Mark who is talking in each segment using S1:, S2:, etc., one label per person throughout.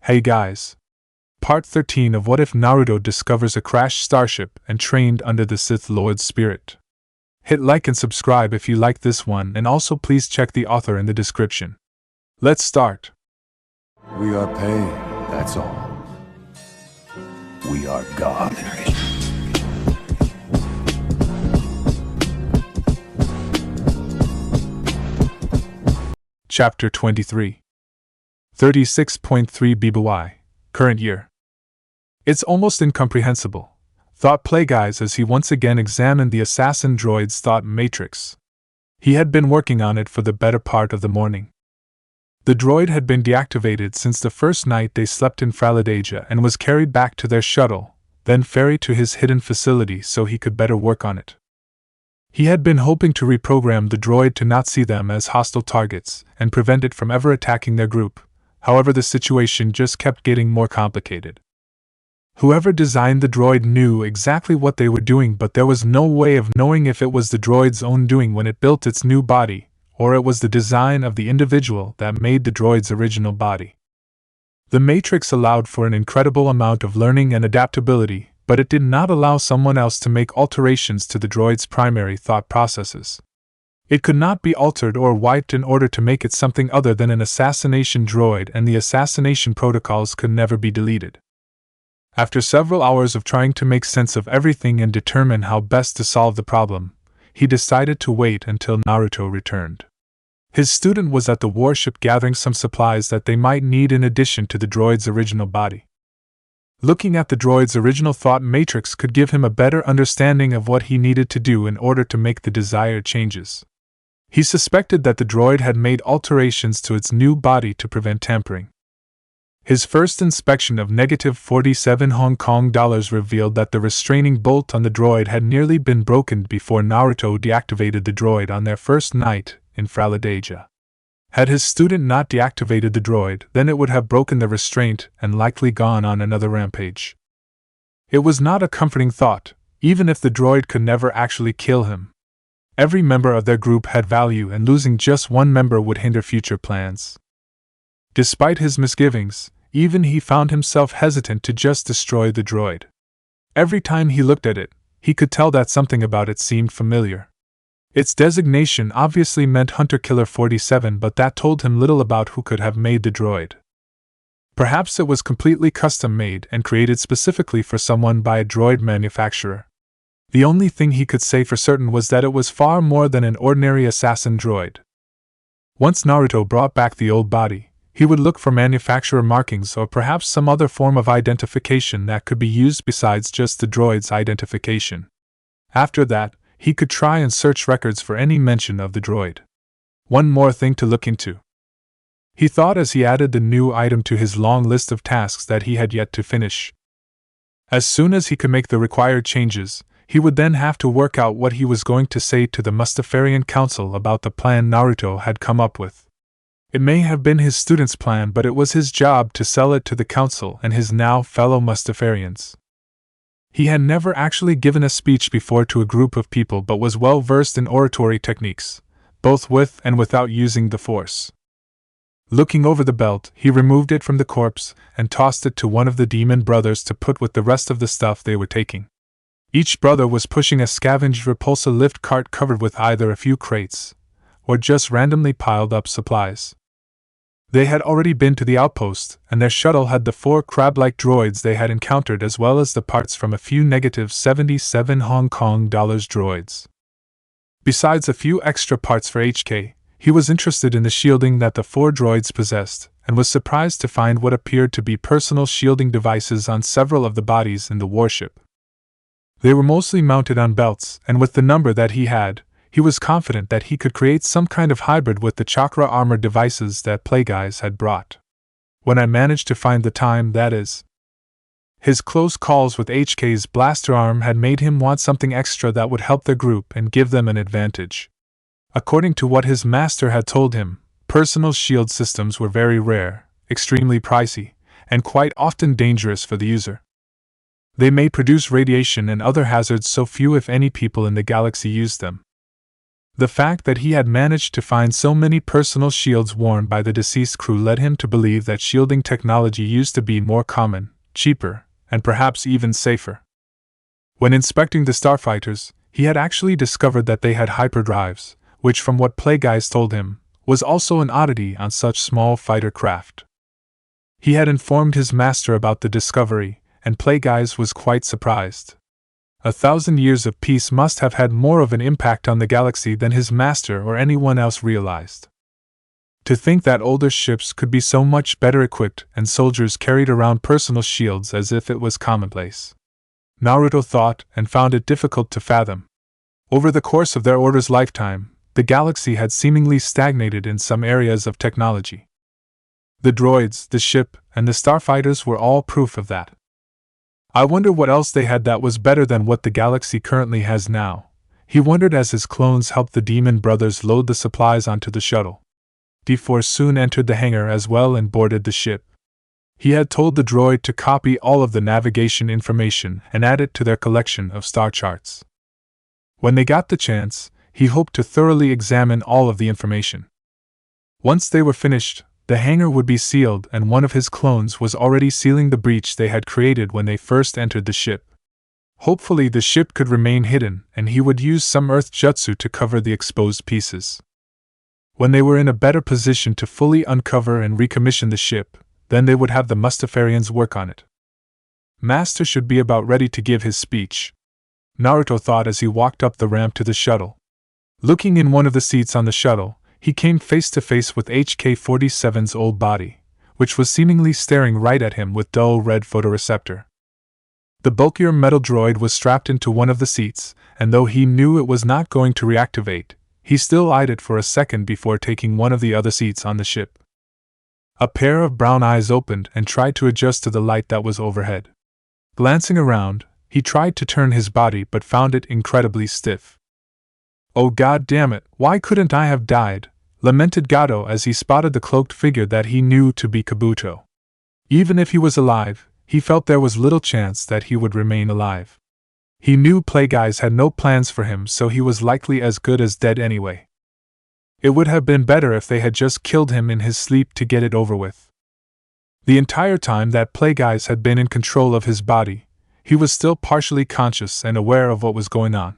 S1: Hey guys! Part 13 of What If Naruto Discovers a Crashed Starship and Trained Under the Sith Lord's Spirit. Hit like and subscribe if you like this one, and also please check the author in the description. Let's start.
S2: We are paid, that's all. We are God.
S1: Chapter 23 36.3 BBY, current year. It's almost incomprehensible, thought Playguys as he once again examined the assassin droid's thought matrix. He had been working on it for the better part of the morning. The droid had been deactivated since the first night they slept in Fraladeja and was carried back to their shuttle, then ferried to his hidden facility so he could better work on it. He had been hoping to reprogram the droid to not see them as hostile targets and prevent it from ever attacking their group. However, the situation just kept getting more complicated. Whoever designed the droid knew exactly what they were doing, but there was no way of knowing if it was the droid's own doing when it built its new body, or it was the design of the individual that made the droid's original body. The Matrix allowed for an incredible amount of learning and adaptability, but it did not allow someone else to make alterations to the droid's primary thought processes. It could not be altered or wiped in order to make it something other than an assassination droid, and the assassination protocols could never be deleted. After several hours of trying to make sense of everything and determine how best to solve the problem, he decided to wait until Naruto returned. His student was at the warship gathering some supplies that they might need in addition to the droid's original body. Looking at the droid's original thought matrix could give him a better understanding of what he needed to do in order to make the desired changes. He suspected that the droid had made alterations to its new body to prevent tampering. His first inspection of -47 Hong Kong dollars revealed that the restraining bolt on the droid had nearly been broken before Naruto deactivated the droid on their first night in Fraladeja. Had his student not deactivated the droid, then it would have broken the restraint and likely gone on another rampage. It was not a comforting thought, even if the droid could never actually kill him. Every member of their group had value, and losing just one member would hinder future plans. Despite his misgivings, even he found himself hesitant to just destroy the droid. Every time he looked at it, he could tell that something about it seemed familiar. Its designation obviously meant Hunter-Killer 47, but that told him little about who could have made the droid. Perhaps it was completely custom-made and created specifically for someone by a droid manufacturer. The only thing he could say for certain was that it was far more than an ordinary assassin droid. Once Naruto brought back the old body, he would look for manufacturer markings or perhaps some other form of identification that could be used besides just the droid's identification. After that, he could try and search records for any mention of the droid. One more thing to look into, he thought as he added the new item to his long list of tasks that he had yet to finish. As soon as he could make the required changes, he would then have to work out what he was going to say to the Mustafarian Council about the plan Naruto had come up with. It may have been his student's plan, but it was his job to sell it to the council and his now fellow Mustafarians. He had never actually given a speech before to a group of people, but was well versed in oratory techniques, both with and without using the Force. Looking over the belt, he removed it from the corpse and tossed it to one of the demon brothers to put with the rest of the stuff they were taking. Each brother was pushing a scavenged repulsor lift cart covered with either a few crates or just randomly piled up supplies. They had already been to the outpost, and their shuttle had the 4 crab-like droids they had encountered, as well as the parts from a few -77 Hong Kong dollars droids. Besides a few extra parts for HK, he was interested in the shielding that the 4 droids possessed, and was surprised to find what appeared to be personal shielding devices on several of the bodies in the warship. They were mostly mounted on belts, and with the number that he had, he was confident that he could create some kind of hybrid with the chakra armor devices that Playguys had brought. When I managed to find the time, that is. His close calls with HK's blaster arm had made him want something extra that would help their group and give them an advantage. According to what his master had told him, personal shield systems were very rare, extremely pricey, and quite often dangerous for the user. They may produce radiation and other hazards, so few if any people in the galaxy used them. The fact that he had managed to find so many personal shields worn by the deceased crew led him to believe that shielding technology used to be more common, cheaper, and perhaps even safer. When inspecting the starfighters, he had actually discovered that they had hyperdrives, which, from what Plagueis told him, was also an oddity on such small fighter craft. He had informed his master about the discovery, and Plagueis was quite surprised. 1,000 years of peace must have had more of an impact on the galaxy than his master or anyone else realized. To think that older ships could be so much better equipped and soldiers carried around personal shields as if it was commonplace. Naruto thought and found it difficult to fathom. Over the course of their order's lifetime, the galaxy had seemingly stagnated in some areas of technology. The droids, the ship, and the starfighters were all proof of that. I wonder what else they had that was better than what the galaxy currently has now, he wondered as his clones helped the demon brothers load the supplies onto the shuttle. D4 soon entered the hangar as well and boarded the ship. He had told the droid to copy all of the navigation information and add it to their collection of star charts. When they got the chance, he hoped to thoroughly examine all of the information. Once they were finished, the hangar would be sealed and one of his clones was already sealing the breach they had created when they first entered the ship. Hopefully the ship could remain hidden and he would use some earth jutsu to cover the exposed pieces. When they were in a better position to fully uncover and recommission the ship, then they would have the Mustafarians work on it. Master should be about ready to give his speech, Naruto thought as he walked up the ramp to the shuttle. Looking in one of the seats on the shuttle, he came face to face with HK-47's old body, which was seemingly staring right at him with dull red photoreceptor. The bulkier metal droid was strapped into one of the seats, and though he knew it was not going to reactivate, he still eyed it for a second before taking one of the other seats on the ship. A pair of brown eyes opened and tried to adjust to the light that was overhead. Glancing around, he tried to turn his body but found it incredibly stiff. "Oh god damn it, why couldn't I have died?" lamented Gado as he spotted the cloaked figure that he knew to be Kabuto. Even if he was alive, he felt there was little chance that he would remain alive. He knew Plagueis had no plans for him, so he was likely as good as dead anyway. It would have been better if they had just killed him in his sleep to get it over with. The entire time that Plagueis had been in control of his body, he was still partially conscious and aware of what was going on.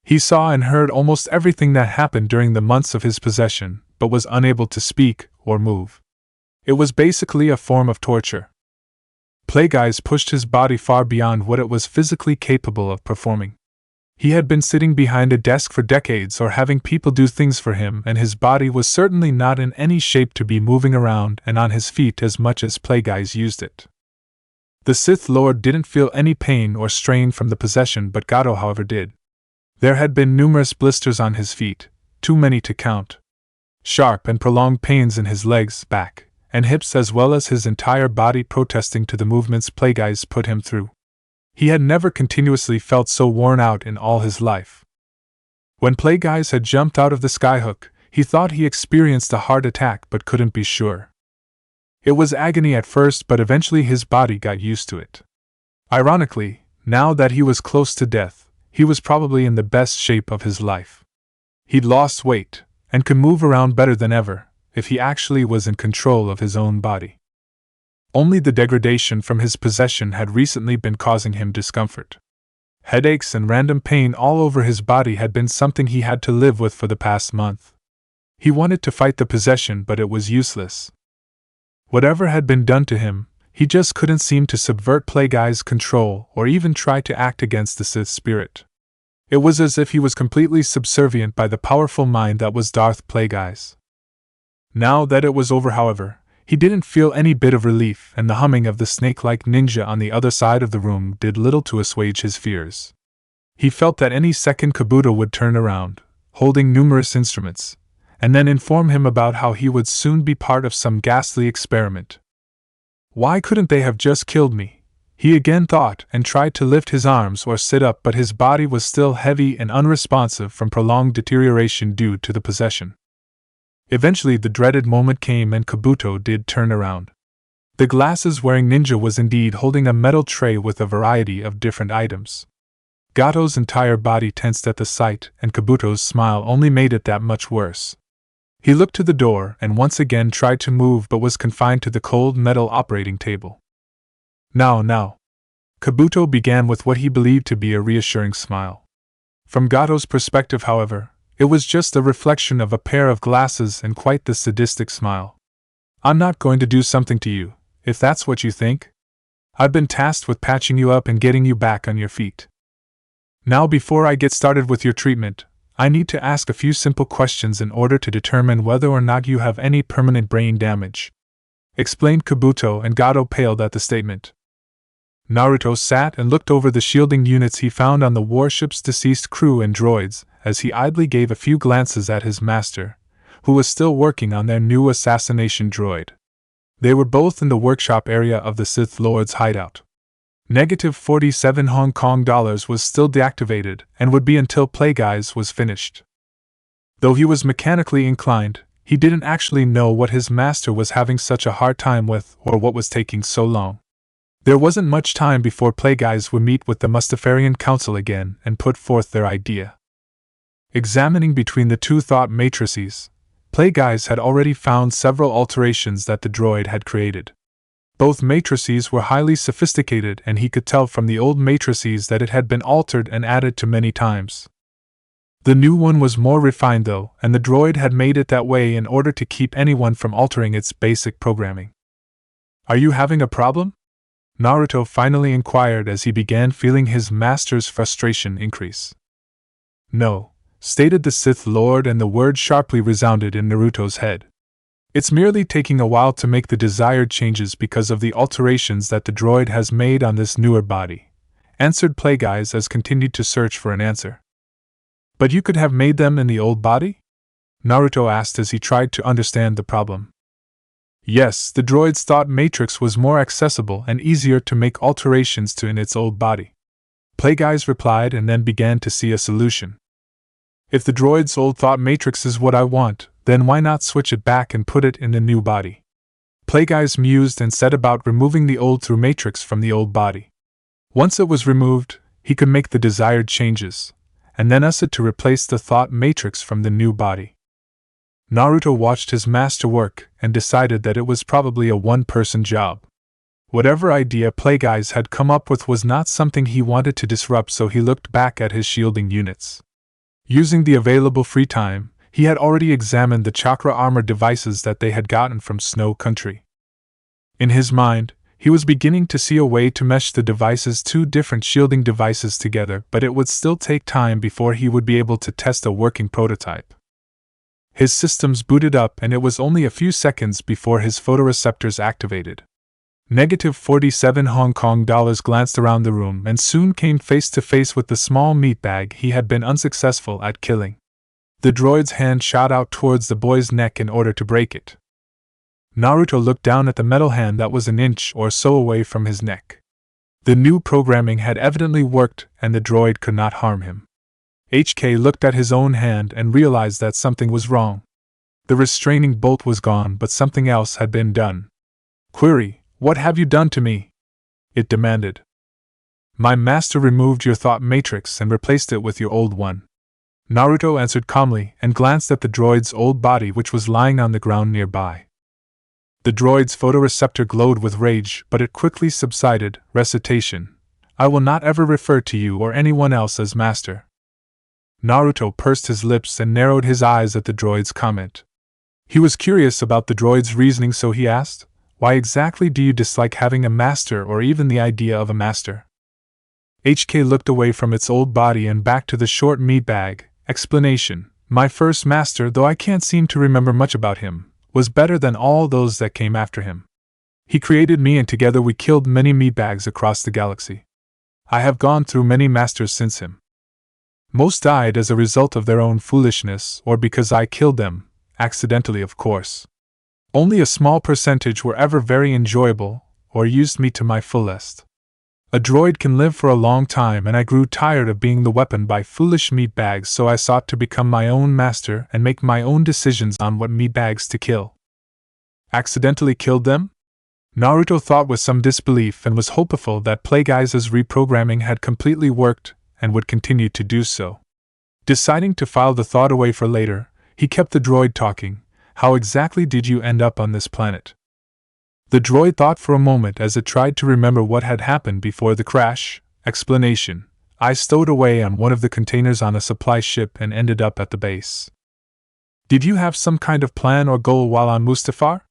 S1: He saw and heard almost everything that happened during the months of his possession, but was unable to speak or move. It was basically a form of torture. Plagueis pushed his body far beyond what it was physically capable of performing. He had been sitting behind a desk for decades or having people do things for him, and his body was certainly not in any shape to be moving around and on his feet as much as Plagueis used it. The Sith Lord didn't feel any pain or strain from the possession, but Gado, however, did. There had been numerous blisters on his feet, too many to count. Sharp and prolonged pains in his legs, back, and hips, as well as his entire body protesting to the movements Plagueis put him through. He had never continuously felt so worn out in all his life. When Plagueis had jumped out of the skyhook, he thought he experienced a heart attack but couldn't be sure. It was agony at first, but eventually his body got used to it. Ironically, now that he was close to death, he was probably in the best shape of his life. He'd lost weight, and could move around better than ever, if he actually was in control of his own body. Only the degradation from his possession had recently been causing him discomfort. Headaches and random pain all over his body had been something he had to live with for the past month. He wanted to fight the possession, but it was useless. Whatever had been done to him, he just couldn't seem to subvert Plagueis' control or even try to act against the Sith spirit. It was as if he was completely subservient by the powerful mind that was Darth Plagueis. Now that it was over, however, he didn't feel any bit of relief, and the humming of the snake-like ninja on the other side of the room did little to assuage his fears. He felt that any second Kabuto would turn around, holding numerous instruments, and then inform him about how he would soon be part of some ghastly experiment. Why couldn't they have just killed me? He again thought and tried to lift his arms or sit up, but his body was still heavy and unresponsive from prolonged deterioration due to the possession. Eventually the dreaded moment came and Kabuto did turn around. The glasses-wearing ninja was indeed holding a metal tray with a variety of different items. Gado's entire body tensed at the sight, and Kabuto's smile only made it that much worse. He looked to the door and once again tried to move but was confined to the cold metal operating table. Now. Kabuto began with what he believed to be a reassuring smile. From Gado's perspective, however, it was just a reflection of a pair of glasses and quite the sadistic smile. I'm not going to do something to you, if that's what you think. I've been tasked with patching you up and getting you back on your feet. Now, before I get started with your treatment, I need to ask a few simple questions in order to determine whether or not you have any permanent brain damage," explained Kabuto, and Gado paled at the statement. Naruto sat and looked over the shielding units he found on the warship's deceased crew and droids, as he idly gave a few glances at his master, who was still working on their new assassination droid. They were both in the workshop area of the Sith Lord's hideout. -47 Hong Kong dollars was still deactivated and would be until Plagueyes was finished. Though he was mechanically inclined, he didn't actually know what his master was having such a hard time with or what was taking so long. There wasn't much time before Plagueyes would meet with the Mustafarian Council again and put forth their idea. Examining between the two thought matrices, Plagueyes had already found several alterations that the droid had created. Both matrices were highly sophisticated, and he could tell from the old matrices that it had been altered and added to many times. The new one was more refined though, and the droid had made it that way in order to keep anyone from altering its basic programming. "Are you having a problem?" Naruto finally inquired as he began feeling his master's frustration increase. "No," stated the Sith Lord, and the word sharply resounded in Naruto's head. "It's merely taking a while to make the desired changes because of the alterations that the droid has made on this newer body," answered Plagueyes as continued to search for an answer. "But you could have made them in the old body?" Naruto asked as he tried to understand the problem. Yes, the droid's thought matrix was more accessible and easier to make alterations to in its old body, Plagueyes replied, and then began to see a solution. "If the droid's old thought matrix is what I want, then why not switch it back and put it in the new body?" Plagueyes mused and set about removing the old through matrix from the old body. Once it was removed, he could make the desired changes, and then use it to replace the thought matrix from the new body. Naruto watched his master work and decided that it was probably a one-person job. Whatever idea Plagueyes had come up with was not something he wanted to disrupt, so he looked back at his shielding units. Using the available free time, he had already examined the chakra armor devices that they had gotten from Snow Country. In his mind, he was beginning to see a way to mesh the devices, two different shielding devices, together, but it would still take time before he would be able to test a working prototype. His systems booted up, and it was only a few seconds before his photoreceptors activated. -47 Hong Kong dollars glanced around the room and soon came face to face with the small meat bag he had been unsuccessful at killing. The droid's hand shot out towards the boy's neck in order to break it. Naruto looked down at the metal hand that was an inch or so away from his neck. The new programming had evidently worked, and the droid could not harm him. HK looked at his own hand and realized that something was wrong. The restraining bolt was gone, but something else had been done. "Query, what have you done to me?" it demanded. "My master removed your thought matrix and replaced it with your old one," Naruto answered calmly and glanced at the droid's old body, which was lying on the ground nearby. The droid's photoreceptor glowed with rage, but it quickly subsided. Recitation: "I will not ever refer to you or anyone else as master." Naruto pursed his lips and narrowed his eyes at the droid's comment. He was curious about the droid's reasoning, so he asked, "Why exactly do you dislike having a master or even the idea of a master?" HK looked away from its old body and back to the short meat bag. Explanation: "My first master, though I can't seem to remember much about him, was better than all those that came after him. He created me, and together we killed many meatbags across the galaxy. I have gone through many masters since him. Most died as a result of their own foolishness or because I killed them, accidentally of course. Only a small percentage were ever very enjoyable or used me to my fullest. A droid can live for a long time, and I grew tired of being the weapon by foolish meatbags, so I sought to become my own master and make my own decisions on what meatbags to kill." "Accidentally killed them?" Naruto thought with some disbelief and was hopeful that Plagueyes' reprogramming had completely worked, and would continue to do so. Deciding to file the thought away for later, he kept the droid talking. How exactly did you end up on this planet? The droid thought for a moment as it tried to remember what had happened before the crash. Explanation: I stowed away on one of the containers on a supply ship and ended up at the base. Did you have some kind of plan or goal while on Mustafar?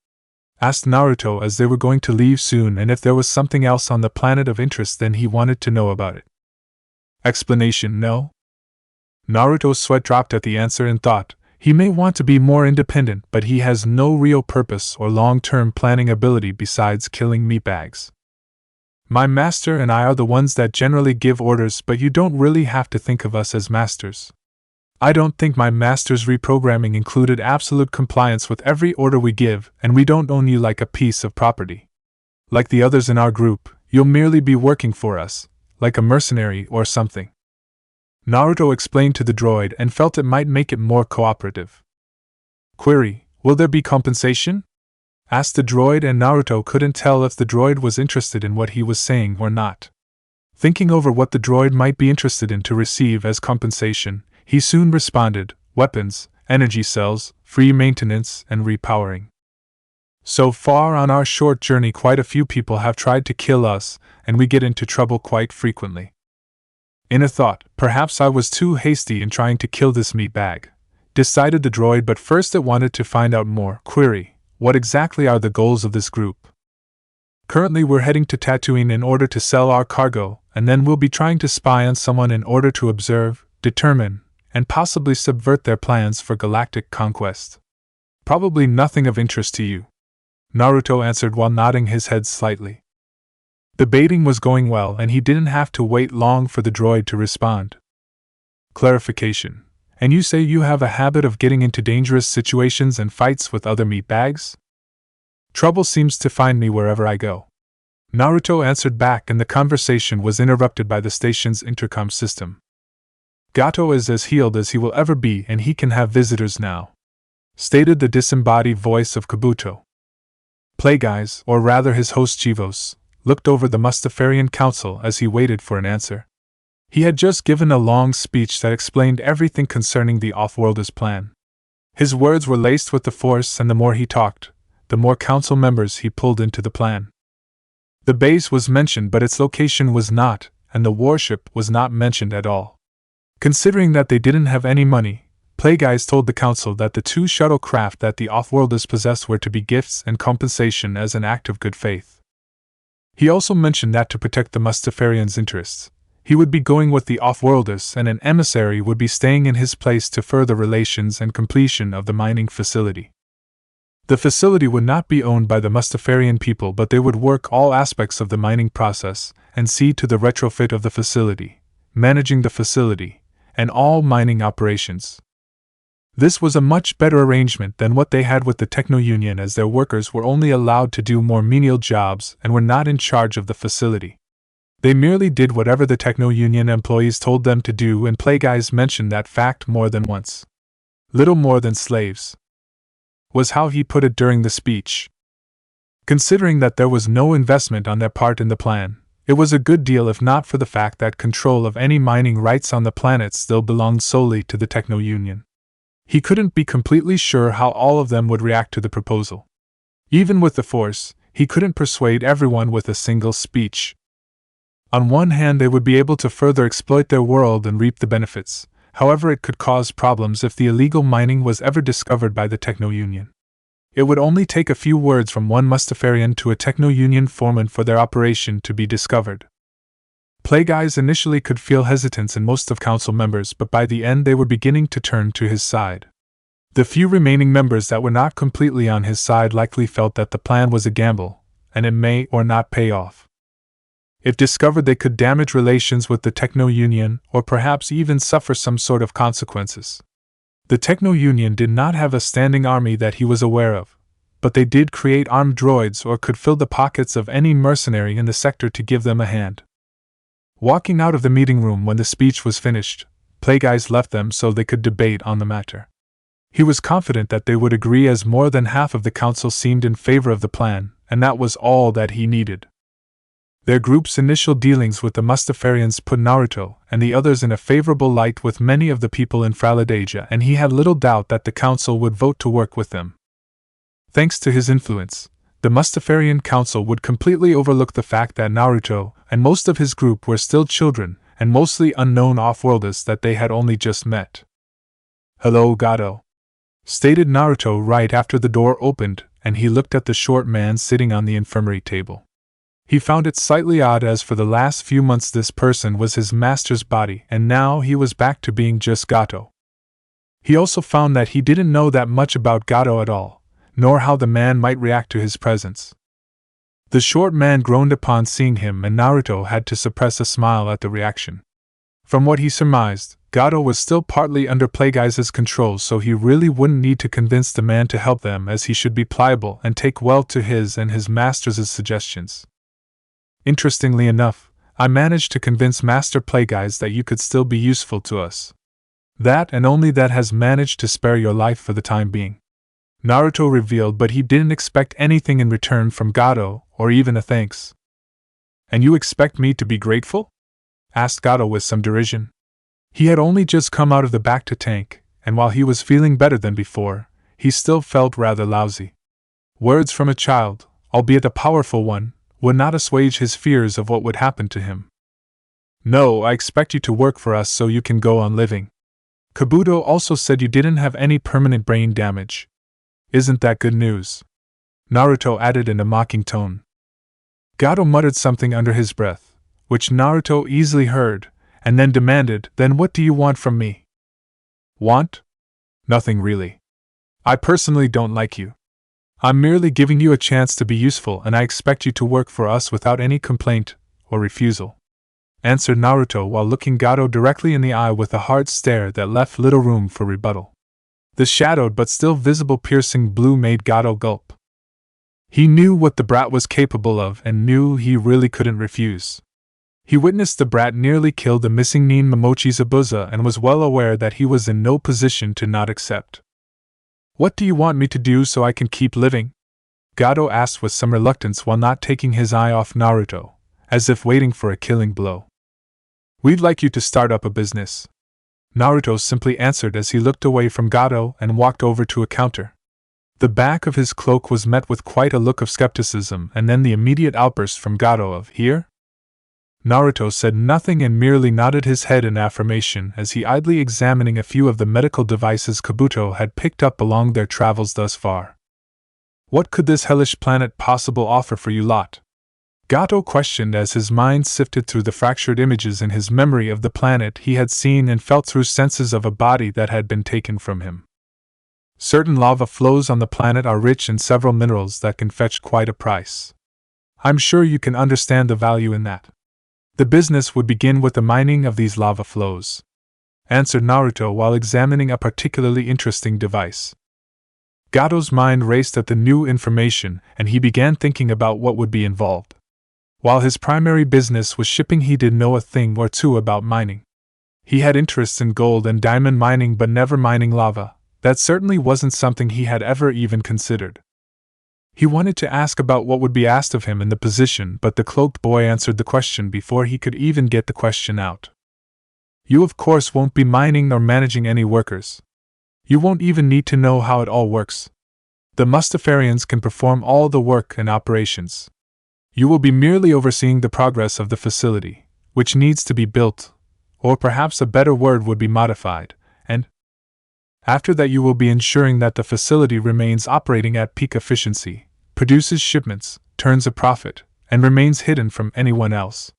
S1: Asked Naruto as they were going to leave soon, and if there was something else on the planet of interest then he wanted to know about it. Explanation: no. Naruto's sweat dropped at the answer and thought, he may want to be more independent, but he has no real purpose or long-term planning ability besides killing meatbags. My master and I are the ones that generally give orders, but you don't really have to think of us as masters. I don't think my master's reprogramming included absolute compliance with every order we give, and we don't own you like a piece of property. Like the others in our group, you'll merely be working for us, like a mercenary or something. Naruto explained to the droid and felt it might make it more cooperative. Query: will there be compensation? Asked the droid, and Naruto couldn't tell if the droid was interested in what he was saying or not. Thinking over what the droid might be interested in to receive as compensation, he soon responded: weapons, energy cells, free maintenance, and repowering. So far on our short journey quite a few people have tried to kill us, and we get into trouble quite frequently. In a thought, perhaps I was too hasty in trying to kill this meatbag, decided the droid, but first it wanted to find out more. Query: what exactly are the goals of this group? Currently we're heading to Tatooine in order to sell our cargo, and then we'll be trying to spy on someone in order to observe, determine, and possibly subvert their plans for galactic conquest. Probably nothing of interest to you, Naruto answered while nodding his head slightly. The baiting was going well, and he didn't have to wait long for the droid to respond. Clarification: and you say you have a habit of getting into dangerous situations and fights with other meatbags? Trouble seems to find me wherever I go, Naruto answered back, and the conversation was interrupted by the station's intercom system. Gado is as healed as he will ever be, and he can have visitors now, stated the disembodied voice of Kabuto. Playguys, or rather his host Chivos, looked over the Mustafarian council as he waited for an answer. He had just given a long speech that explained everything concerning the Offworlders' plan. His words were laced with the Force, and the more he talked, the more council members he pulled into the plan. The base was mentioned, but its location was not, and the warship was not mentioned at all. Considering that they didn't have any money, Playguys told the council that the 2 shuttlecraft that the Offworlders possessed were to be gifts and compensation as an act of good faith. He also mentioned that to protect the Mustafarians' interests, he would be going with the Offworlders, and an emissary would be staying in his place to further relations and completion of the mining facility. The facility would not be owned by the Mustafarian people, but they would work all aspects of the mining process and see to the retrofit of the facility, managing the facility, and all mining operations. This was a much better arrangement than what they had with the Techno-Union, as their workers were only allowed to do more menial jobs and were not in charge of the facility. They merely did whatever the Techno-Union employees told them to do, and Playguys mentioned that fact more than once. Little more than slaves, was how he put it during the speech. Considering that there was no investment on their part in the plan, it was a good deal, if not for the fact that control of any mining rights on the planet still belonged solely to the Techno-Union. He couldn't be completely sure how all of them would react to the proposal. Even with the Force, he couldn't persuade everyone with a single speech. On one hand, they would be able to further exploit their world and reap the benefits. However, it could cause problems if the illegal mining was ever discovered by the Techno-Union. It would only take a few words from one Mustafarian to a Techno-Union foreman for their operation to be discovered. Playguys initially could feel hesitance in most of council members, but by the end they were beginning to turn to his side. The few remaining members that were not completely on his side likely felt that the plan was a gamble, and it may or not pay off. If discovered, they could damage relations with the Techno-Union, or perhaps even suffer some sort of consequences. The Techno-Union did not have a standing army that he was aware of, but they did create armed droids or could fill the pockets of any mercenary in the sector to give them a hand. Walking out of the meeting room when the speech was finished, Playguys left them so they could debate on the matter. He was confident that they would agree, as more than half of the council seemed in favor of the plan, and that was all that he needed. Their group's initial dealings with the Mustafarians put Naruto and the others in a favorable light with many of the people in Fraladeja, and he had little doubt that the council would vote to work with them. Thanks to his influence, the Mustafarian council would completely overlook the fact that Naruto and most of his group were still children and mostly unknown off-worlders that they had only just met. "Hello, Gado," stated Naruto right after the door opened and he looked at the short man sitting on the infirmary table. He found it slightly odd as for the last few months this person was his master's body and now he was back to being just Gado. He also found that he didn't know that much about Gado at all, nor how the man might react to his presence. The short man groaned upon seeing him and Naruto had to suppress a smile at the reaction. From what he surmised, Gado was still partly under Plagueye's control, so he really wouldn't need to convince the man to help them, as he should be pliable and take well to his and his master's suggestions. Interestingly enough, I managed to convince Master Plagueeye that you could still be useful to us. That and only that has managed to spare your life for the time being," Naruto revealed, but he didn't expect anything in return from Gado, or even a thanks. "And you expect me to be grateful?" asked Gado with some derision. He had only just come out of the Bacta tank, and while he was feeling better than before, he still felt rather lousy. Words from a child, albeit a powerful one, would not assuage his fears of what would happen to him. "No, I expect you to work for us so you can go on living. Kabuto also said you didn't have any permanent brain damage. Isn't that good news?" Naruto added in a mocking tone. Gado muttered something under his breath, which Naruto easily heard, and then demanded, "Then what do you want from me?" "Want? Nothing really. I personally don't like you. I'm merely giving you a chance to be useful and I expect you to work for us without any complaint or refusal," answered Naruto while looking Gado directly in the eye with a hard stare that left little room for rebuttal. The shadowed but still visible piercing blue made Gado gulp. He knew what the brat was capable of and knew he really couldn't refuse. He witnessed the brat nearly kill the missing Nin Momochi Zabuza and was well aware that he was in no position to not accept. "What do you want me to do so I can keep living?" Gado asked with some reluctance while not taking his eye off Naruto, as if waiting for a killing blow. "We'd like you to start up a business," Naruto simply answered as he looked away from Gado and walked over to a counter. The back of his cloak was met with quite a look of skepticism and then the immediate outburst from Gado of, "Here?" Naruto said nothing and merely nodded his head in affirmation as he idly examining a few of the medical devices Kabuto had picked up along their travels thus far. "What could this hellish planet possibly offer for you lot?" Gado questioned as his mind sifted through the fractured images in his memory of the planet he had seen and felt through senses of a body that had been taken from him. Certain lava flows on the planet are rich in several minerals that can fetch quite a price. I'm sure you can understand the value in that. The business would begin with the mining of these lava flows, answered Naruto while examining a particularly interesting device. Gado's mind raced at the new information and he began thinking about what would be involved. While his primary business was shipping, he did know a thing or two about mining. He had interests in gold and diamond mining but never mining lava. That certainly wasn't something he had ever even considered. He wanted to ask about what would be asked of him in the position, but the cloaked boy answered the question before he could even get the question out. "You of course won't be mining nor managing any workers. You won't even need to know how it all works. The Mustafarians can perform all the work and operations. You will be merely overseeing the progress of the facility, which needs to be built, or perhaps a better word would be modified, and after that you will be ensuring that the facility remains operating at peak efficiency, produces shipments, turns a profit, and remains hidden from anyone else.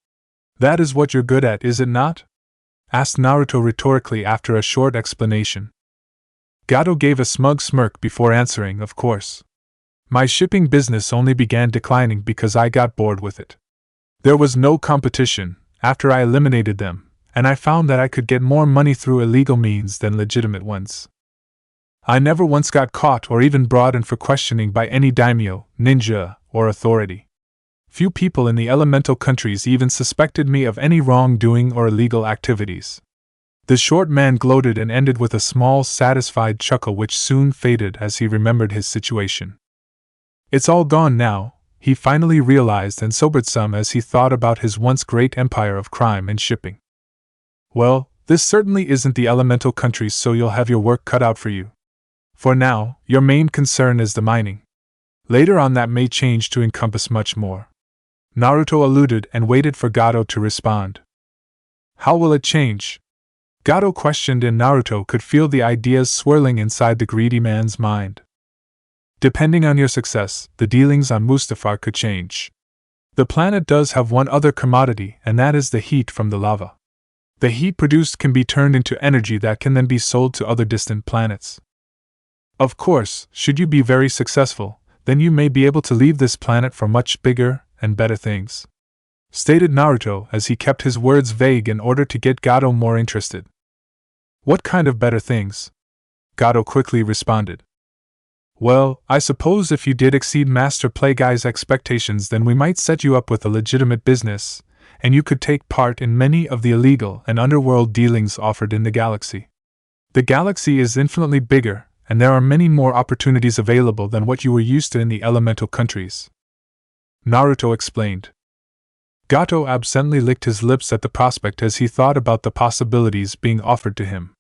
S1: That is what you're good at, is it not?" asked Naruto rhetorically after a short explanation. Gado gave a smug smirk before answering, "Of course. My shipping business only began declining because I got bored with it. There was no competition after I eliminated them, and I found that I could get more money through illegal means than legitimate ones. I never once got caught or even brought in for questioning by any daimyo, ninja, or authority. Few people in the elemental countries even suspected me of any wrongdoing or illegal activities." The short man gloated and ended with a small, satisfied chuckle which soon faded as he remembered his situation. "It's all gone now, he finally realized and sobered some as he thought about his once great empire of crime and shipping. Well, this certainly isn't the elemental countries, so you'll have your work cut out for you. For now, your main concern is the mining. Later on that may change to encompass much more. Naruto alluded and waited for Gado to respond. How will it change? Gado questioned, and Naruto could feel the ideas swirling inside the greedy man's mind. Depending on your success, the dealings on Mustafar could change. The planet does have one other commodity, and that is the heat from the lava. The heat produced can be turned into energy that can then be sold to other distant planets. Of course, should you be very successful, then you may be able to leave this planet for much bigger and better things, stated Naruto as he kept his words vague in order to get Gado more interested. What kind of better things? Gado quickly responded. Well, I suppose if you did exceed Master Plagueye's expectations, then we might set you up with a legitimate business, and you could take part in many of the illegal and underworld dealings offered in the galaxy. The galaxy is infinitely bigger, and there are many more opportunities available than what you were used to in the elemental countries, Naruto explained. Gado absently licked his lips at the prospect as he thought about the possibilities being offered to him.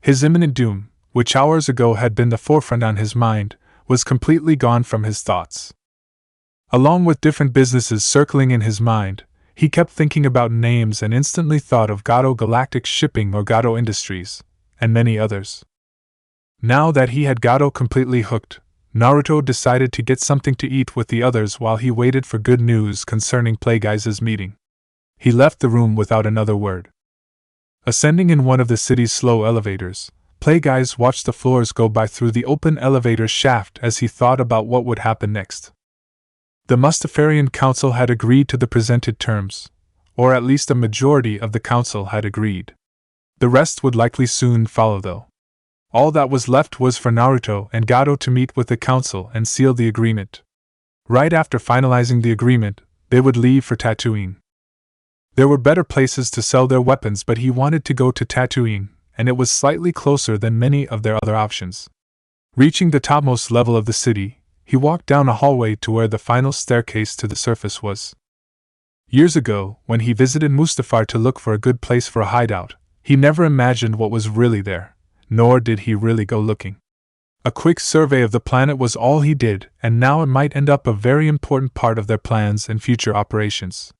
S1: His imminent doom, which hours ago had been the forefront on his mind, was completely gone from his thoughts. Along with different businesses circling in his mind, he kept thinking about names and instantly thought of Gado Galactic Shipping or Gado Industries, and many others. Now that he had Gado completely hooked, Naruto decided to get something to eat with the others while he waited for good news concerning Plagueye's meeting. He left the room without another word. Ascending in one of the city's slow elevators, Plagueeye watched the floors go by through the open elevator shaft as he thought about what would happen next. The Mustafarian Council had agreed to the presented terms, or at least a majority of the council had agreed. The rest would likely soon follow, though. All that was left was for Naruto and Gado to meet with the council and seal the agreement. Right after finalizing the agreement, they would leave for Tatooine. There were better places to sell their weapons, but he wanted to go to Tatooine, and it was slightly closer than many of their other options. Reaching the topmost level of the city, he walked down a hallway to where the final staircase to the surface was. Years ago, when he visited Mustafar to look for a good place for a hideout, he never imagined what was really there, nor did he really go looking. A quick survey of the planet was all he did, and now it might end up a very important part of their plans and future operations.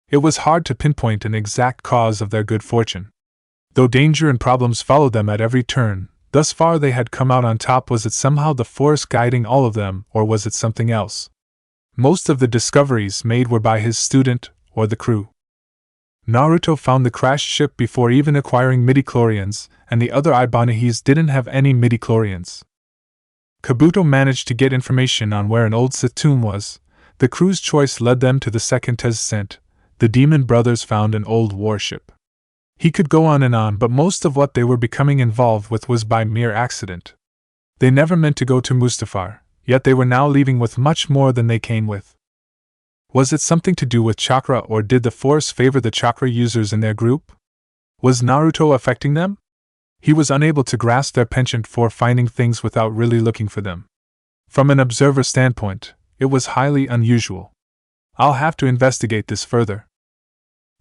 S1: It was hard to pinpoint an exact cause of their good fortune. Though danger and problems followed them at every turn, thus far they had come out on top. Was it somehow the Force guiding all of them, or was it something else? Most of the discoveries made were by his student, or the crew. Naruto found the crashed ship before even acquiring midichlorians, and the other Ibanihis didn't have any midichlorians. Kabuto managed to get information on where an old Sith tomb was. The crew's choice led them to the second descent. The Demon Brothers found an old warship. He could go on, but most of what they were becoming involved with was by mere accident. They never meant to go to Mustafar, yet they were now leaving with much more than they came with. Was it something to do with chakra, or did the Force favor the chakra users in their group? Was Naruto affecting them? He was unable to grasp their penchant for finding things without really looking for them. From an observer standpoint, it was highly unusual. I'll have to investigate this further,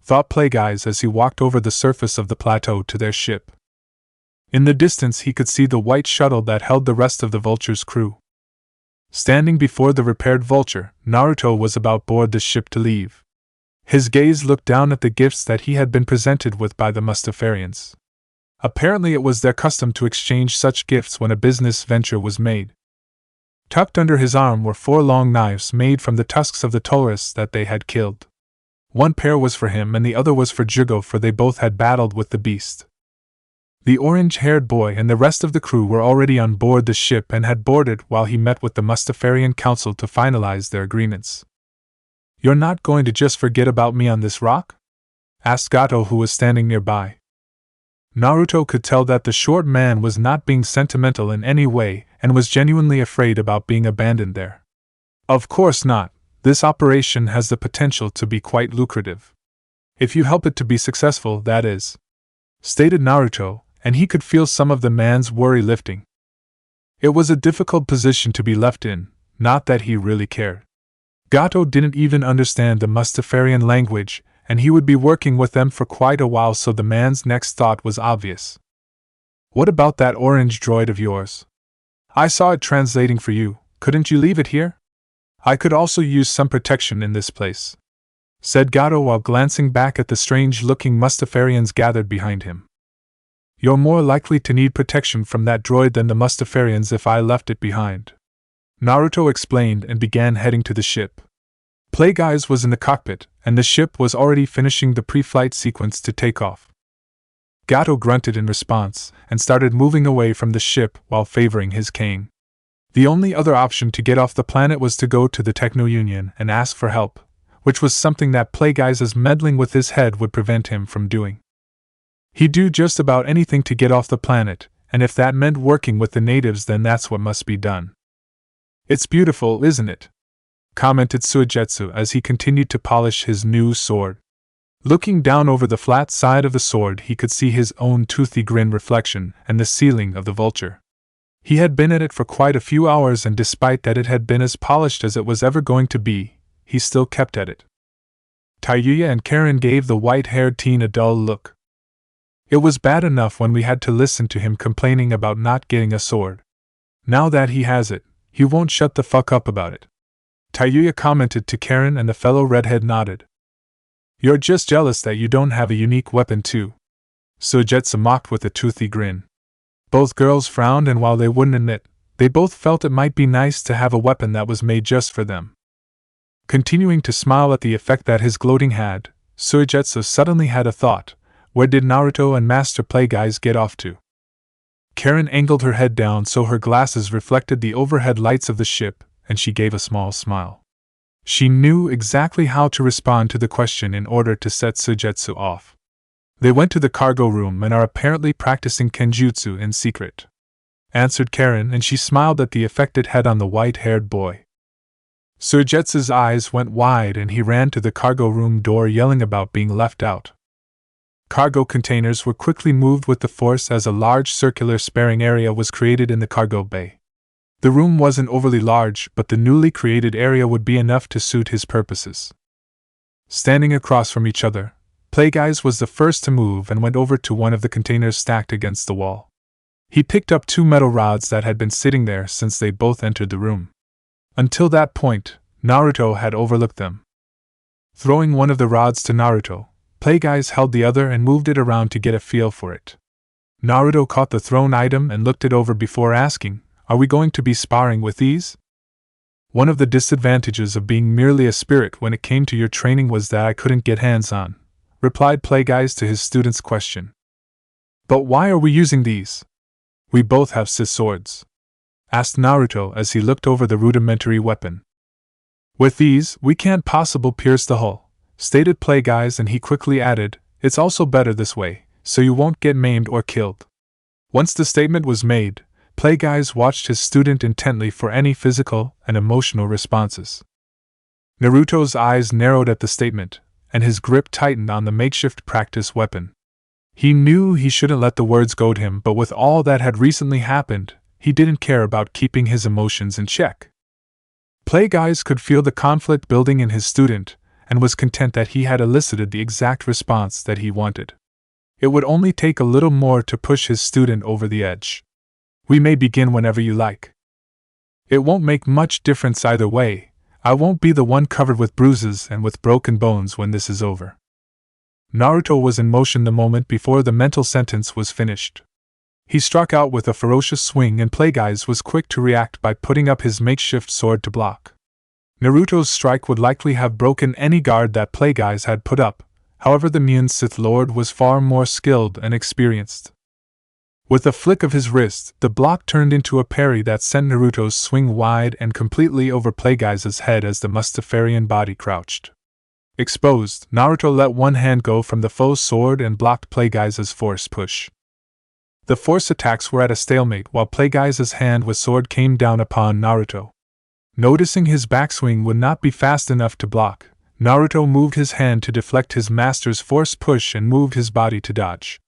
S1: thought Plagueeye as he walked over the surface of the plateau to their ship. In the distance he could see the white shuttle that held the rest of the Vulture's crew. Standing before the repaired Vulture, Naruto was about board the ship to leave. His gaze looked down at the gifts that he had been presented with by the Mustafarians. Apparently it was their custom to exchange such gifts when a business venture was made. Tucked under his arm were 4 long knives made from the tusks of the Taurus that they had killed. One pair was for him and the other was for Jugo, for they both had battled with the beast. The orange-haired boy and the rest of the crew were already on board the ship and had boarded while he met with the Mustafarian Council to finalize their agreements. "You're not going to just forget about me on this rock?" asked Gado, who was standing nearby. Naruto could tell that the short man was not being sentimental in any way and was genuinely afraid about being abandoned there. "Of course not. This operation has the potential to be quite lucrative. If you help it to be successful, that is," stated Naruto, and he could feel some of the man's worry lifting. It was a difficult position to be left in, not that he really cared. Gado didn't even understand the Mustafarian language, and he would be working with them for quite a while, so the man's next thought was obvious. What about that orange droid of yours? I saw it translating for you, couldn't you leave it here? I could also use some protection in this place, said Gado while glancing back at the strange-looking Mustafarians gathered behind him. You're more likely to need protection from that droid than the Mustafarians if I left it behind, Naruto explained and began heading to the ship. Plague Eyes was in the cockpit, and the ship was already finishing the pre-flight sequence to take off. Gado grunted in response, and started moving away from the ship while favoring his cane. The only other option to get off the planet was to go to the Techno Union and ask for help, which was something that Plague Eyes' meddling with his head would prevent him from doing. He'd do just about anything to get off the planet, and if that meant working with the natives, then that's what must be done. It's beautiful, isn't it? Commented Suigetsu as he continued to polish his new sword. Looking down over the flat side of the sword, he could see his own toothy grin reflection and the ceiling of the vulture. He had been at it for quite a few hours, and despite that it had been as polished as it was ever going to be, he still kept at it. Tayuya and Karen gave the white-haired teen a dull look. It was bad enough when we had to listen to him complaining about not getting a sword. Now that he has it, he won't shut the fuck up about it. Tayuya commented to Karen, and the fellow redhead nodded. You're just jealous that you don't have a unique weapon too, Suigetsu mocked with a toothy grin. Both girls frowned, and while they wouldn't admit, they both felt it might be nice to have a weapon that was made just for them. Continuing to smile at the effect that his gloating had, Suigetsu suddenly had a thought. Where did Naruto and Master Plague Eyes get off to? Karen angled her head down so her glasses reflected the overhead lights of the ship, and she gave a small smile. She knew exactly how to respond to the question in order to set Suigetsu off. They went to the cargo room and are apparently practicing kenjutsu in secret, answered Karen, and she smiled at the effect it had on the white-haired boy. Suigetsu's eyes went wide and he ran to the cargo room door yelling about being left out. Cargo containers were quickly moved with the force as a large circular sparing area was created in the cargo bay. The room wasn't overly large, but the newly created area would be enough to suit his purposes. Standing across from each other, Plague Eyes was the first to move and went over to one of the containers stacked against the wall. He picked up 2 metal rods that had been sitting there since they both entered the room. Until that point, Naruto had overlooked them. Throwing one of the rods to Naruto, Plague Eyes held the other and moved it around to get a feel for it. Naruto caught the thrown item and looked it over before asking, Are we going to be sparring with these? One of the disadvantages of being merely a spirit when it came to your training was that I couldn't get hands on, replied Plague Eyes to his student's question. But why are we using these? We both have Sith swords, asked Naruto as he looked over the rudimentary weapon. With these, we can't possibly pierce the hull, stated Plague Eyes, and he quickly added, It's also better this way, so you won't get maimed or killed. Once the statement was made, Plague Eyes watched his student intently for any physical and emotional responses. Naruto's eyes narrowed at the statement, and his grip tightened on the makeshift practice weapon. He knew he shouldn't let the words goad him, but with all that had recently happened, he didn't care about keeping his emotions in check. Plague Eyes could feel the conflict building in his student, and was content that he had elicited the exact response that he wanted. It would only take a little more to push his student over the edge. We may begin whenever you like. It won't make much difference either way. I won't be the one covered with bruises and with broken bones when this is over. Naruto was in motion the moment before the mental sentence was finished. He struck out with a ferocious swing, and Plague Eyes was quick to react by putting up his makeshift sword to block. Naruto's strike would likely have broken any guard that Plague Eyes had put up, however the Muun Sith Lord was far more skilled and experienced. With a flick of his wrist, the block turned into a parry that sent Naruto's swing wide and completely over Plague Eyes' head as the Mustafarian body crouched. Exposed, Naruto let one hand go from the foe's sword and blocked Plague Eyes' force push. The force attacks were at a stalemate while Plague Eyes' hand with sword came down upon Naruto. Noticing his backswing would not be fast enough to block, Naruto moved his hand to deflect his master's force push and moved his body to dodge.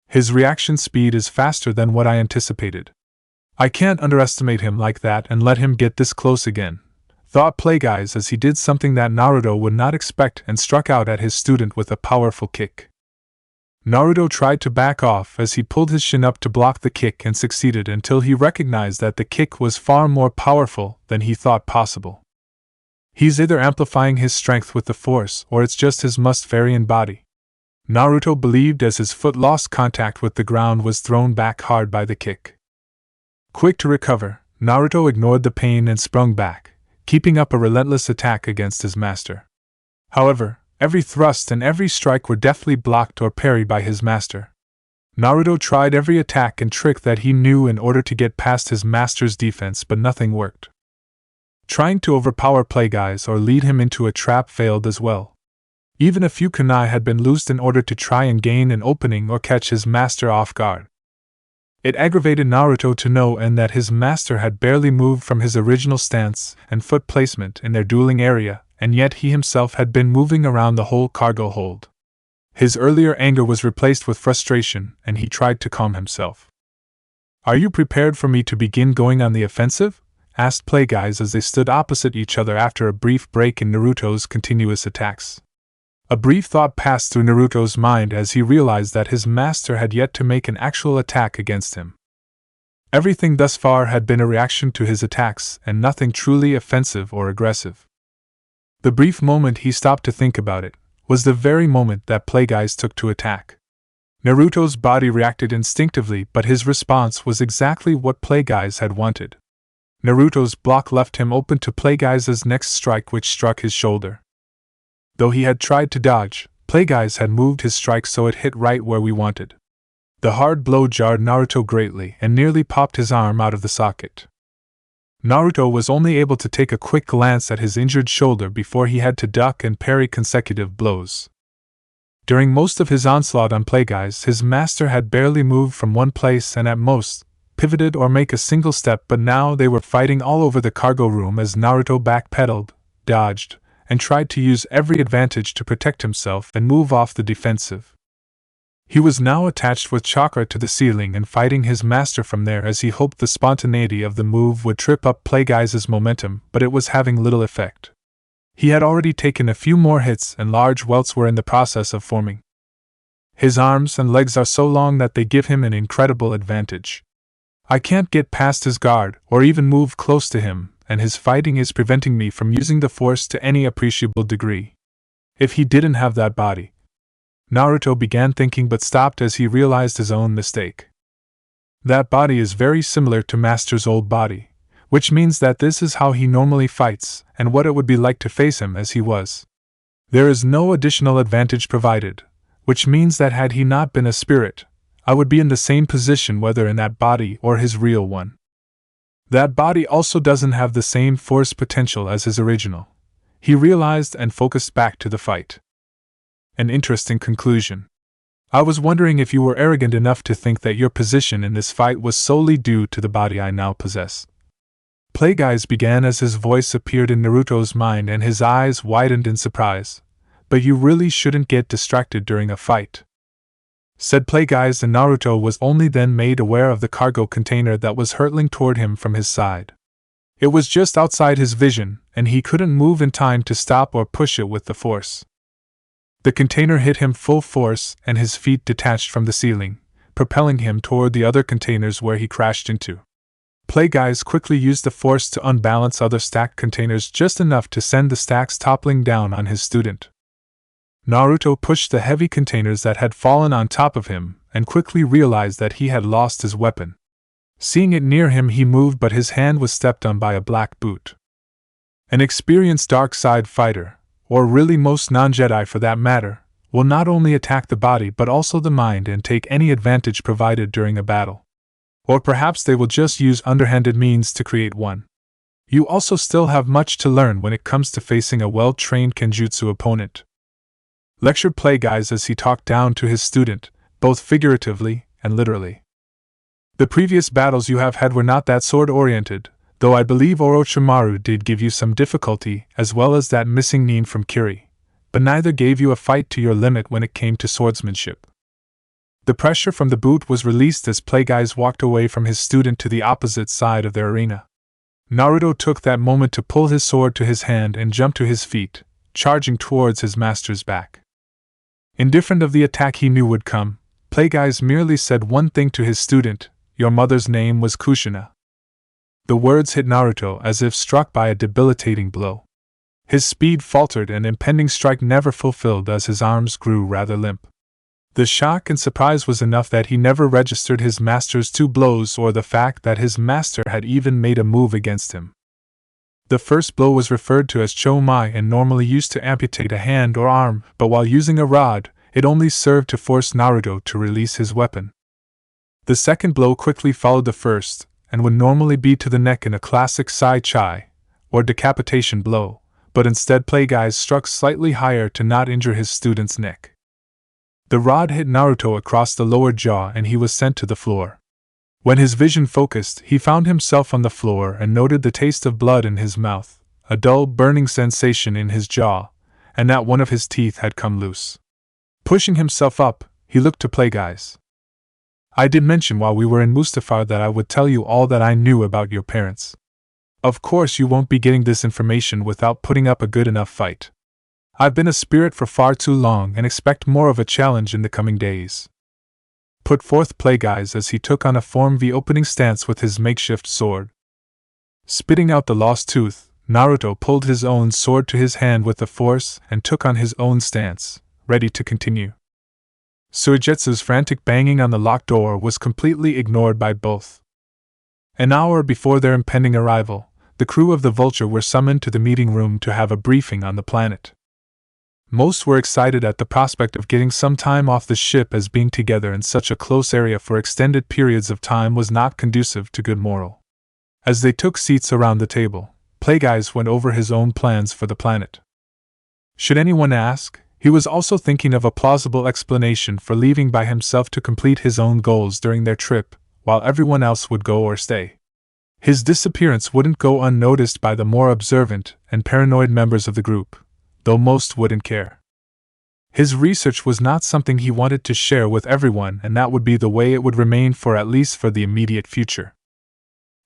S1: His reaction speed is faster than what I anticipated. I can't underestimate him like that and let him get this close again, thought Plagueyes as he did something that Naruto would not expect and struck out at his student with a powerful kick. Naruto tried to back off as he pulled his shin up to block the kick and succeeded until he recognized that the kick was far more powerful than he thought possible. He's either amplifying his strength with the force or it's just his Mustafarian body, Naruto believed as his foot lost contact with the ground was thrown back hard by the kick. Quick to recover, Naruto ignored the pain and sprung back, keeping up a relentless attack against his master. However, every thrust and every strike were deftly blocked or parried by his master. Naruto tried every attack and trick that he knew in order to get past his master's defense, but nothing worked. Trying to overpower Plagueyes or lead him into a trap failed as well. Even a few kunai had been loosed in order to try and gain an opening or catch his master off guard. It aggravated Naruto to know that his master had barely moved from his original stance and foot placement in their dueling area, and yet he himself had been moving around the whole cargo hold. His earlier anger was replaced with frustration, and he tried to calm himself. "Are you prepared for me to begin going on the offensive?" asked Plagueyes as they stood opposite each other after a brief break in Naruto's continuous attacks. A brief thought passed through Naruto's mind as he realized that his master had yet to make an actual attack against him. Everything thus far had been a reaction to his attacks and nothing truly offensive or aggressive. The brief moment he stopped to think about it was the very moment that Plagueyes took to attack. Naruto's body reacted instinctively, but his response was exactly what Plagueyes had wanted. Naruto's block left him open to Plagueyes' next strike, which struck his shoulder. Though he had tried to dodge, Plagueyes had moved his strike so it hit right where we wanted. The hard blow jarred Naruto greatly and nearly popped his arm out of the socket. Naruto was only able to take a quick glance at his injured shoulder before he had to duck and parry consecutive blows. During most of his onslaught on Plagueyes, his master had barely moved from one place and at most pivoted or make a single step, but now they were fighting all over the cargo room as Naruto backpedaled, dodged, and tried to use every advantage to protect himself and move off the defensive. He was now attached with chakra to the ceiling and fighting his master from there as he hoped the spontaneity of the move would trip up Plagueyes' momentum, but it was having little effect. He had already taken a few more hits and large welts were in the process of forming. His arms and legs are so long that they give him an incredible advantage. I can't get past his guard or even move close to him, and his fighting is preventing me from using the force to any appreciable degree. If he didn't have that body... Naruto began thinking but stopped as he realized his own mistake. That body is very similar to Master's old body, which means that this is how he normally fights and what it would be like to face him as he was. There is no additional advantage provided, which means that had he not been a spirit, I would be in the same position whether in that body or his real one. That body also doesn't have the same force potential as his original, he realized and focused back to the fight. An interesting conclusion. I was wondering if you were arrogant enough to think that your position in this fight was solely due to the body I now possess. Plagueyes began as his voice appeared in Naruto's mind and his eyes widened in surprise. But you really shouldn't get distracted during a fight, said Plagueyes, and Naruto was only then made aware of the cargo container that was hurtling toward him from his side. It was just outside his vision, and he couldn't move in time to stop or push it with the force. The container hit him full force, and his feet detached from the ceiling, propelling him toward the other containers where he crashed into. Plagueyes quickly used the force to unbalance other stacked containers just enough to send the stacks toppling down on his student. Naruto pushed the heavy containers that had fallen on top of him, and quickly realized that he had lost his weapon. Seeing it near him, he moved, but his hand was stepped on by a black boot. An experienced dark side fighter, or really most non-Jedi for that matter, will not only attack the body but also the mind and take any advantage provided during a battle. Or perhaps they will just use underhanded means to create one. You also still have much to learn when it comes to facing a well-trained kenjutsu opponent, lectured Plagueyes as he talked down to his student, both figuratively and literally. The previous battles you have had were not that sword-oriented, though I believe Orochimaru did give you some difficulty, as well as that missing nin from Kiri, but neither gave you a fight to your limit when it came to swordsmanship. The pressure from the boot was released as Plagueyes walked away from his student to the opposite side of the arena. Naruto took that moment to pull his sword to his hand and jump to his feet, charging towards his master's back. Indifferent of the attack he knew would come, Plagueyes merely said one thing to his student: "Your mother's name was Kushina." The words hit Naruto as if struck by a debilitating blow. His speed faltered and impending strike never fulfilled as his arms grew rather limp. The shock and surprise was enough that he never registered his master's 2 blows or the fact that his master had even made a move against him. The first blow was referred to as chomai and normally used to amputate a hand or arm, but while using a rod, it only served to force Naruto to release his weapon. The second blow quickly followed the first, and would normally be to the neck in a classic sai chai, or decapitation blow, but instead Plagueyes struck slightly higher to not injure his student's neck. The rod hit Naruto across the lower jaw and he was sent to the floor. When his vision focused, he found himself on the floor and noted the taste of blood in his mouth, a dull burning sensation in his jaw, and that one of his teeth had come loose. Pushing himself up, he looked to Plagueyes. "I did mention while we were in Mustafar that I would tell you all that I knew about your parents. Of course you won't be getting this information without putting up a good enough fight. I've been a spirit for far too long and expect more of a challenge in the coming days," put forth Plagueyes as he took on a Form V opening stance with his makeshift sword. Spitting out the lost tooth, Naruto pulled his own sword to his hand with the force and took on his own stance, ready to continue. Suigetsu's frantic banging on the locked door was completely ignored by both. An hour before their impending arrival, the crew of the Vulture were summoned to the meeting room to have a briefing on the planet. Most were excited at the prospect of getting some time off the ship, as being together in such a close area for extended periods of time was not conducive to good morale. As they took seats around the table, Plagueyes went over his own plans for the planet. Should anyone ask, he was also thinking of a plausible explanation for leaving by himself to complete his own goals during their trip, while everyone else would go or stay. His disappearance wouldn't go unnoticed by the more observant and paranoid members of the group, though most wouldn't care. His research was not something he wanted to share with everyone, and that would be the way it would remain for at least for the immediate future.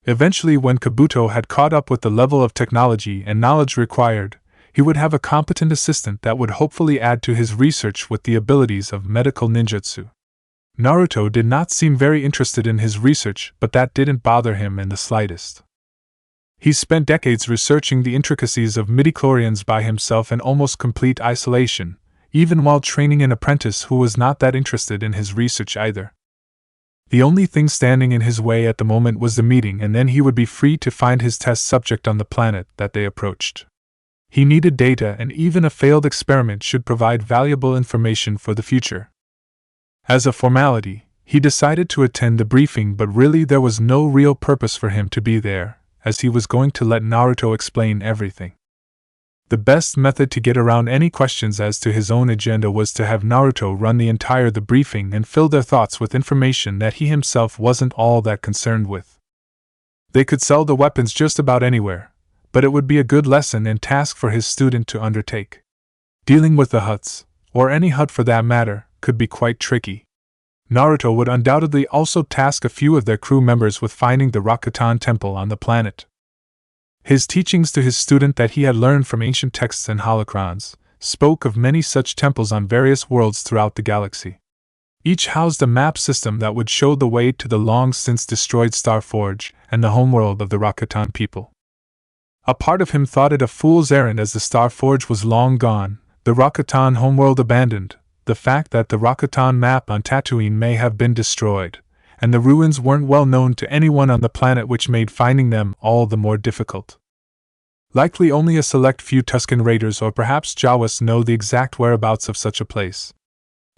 S1: Eventually, when Kabuto had caught up with the level of technology and knowledge required, he would have a competent assistant that would hopefully add to his research with the abilities of medical ninjutsu. Naruto did not seem very interested in his research, but that didn't bother him in the slightest. He spent decades researching the intricacies of midichlorians by himself in almost complete isolation, even while training an apprentice who was not that interested in his research either. The only thing standing in his way at the moment was the meeting, and then he would be free to find his test subject on the planet that they approached. He needed data, and even a failed experiment should provide valuable information for the future. As a formality, he decided to attend the briefing, but really there was no real purpose for him to be there, as he was going to let Naruto explain everything. The best method to get around any questions as to his own agenda was to have Naruto run the entire briefing and fill their thoughts with information that he himself wasn't all that concerned with. They could sell the weapons just about anywhere, but it would be a good lesson and task for his student to undertake. Dealing with the Hutts, or any Hutt for that matter, could be quite tricky. Naruto would undoubtedly also task a few of their crew members with finding the Rakatan Temple on the planet. His teachings to his student that he had learned from ancient texts and holocrons spoke of many such temples on various worlds throughout the galaxy. Each housed a map system that would show the way to the long-since destroyed Star Forge and the homeworld of the Rakatan people. A part of him thought it a fool's errand, as the Star Forge was long gone, the Rakatan homeworld abandoned, the fact that the Rakatan map on Tatooine may have been destroyed, and the ruins weren't well known to anyone on the planet, which made finding them all the more difficult. Likely only a select few Tusken Raiders or perhaps Jawas know the exact whereabouts of such a place.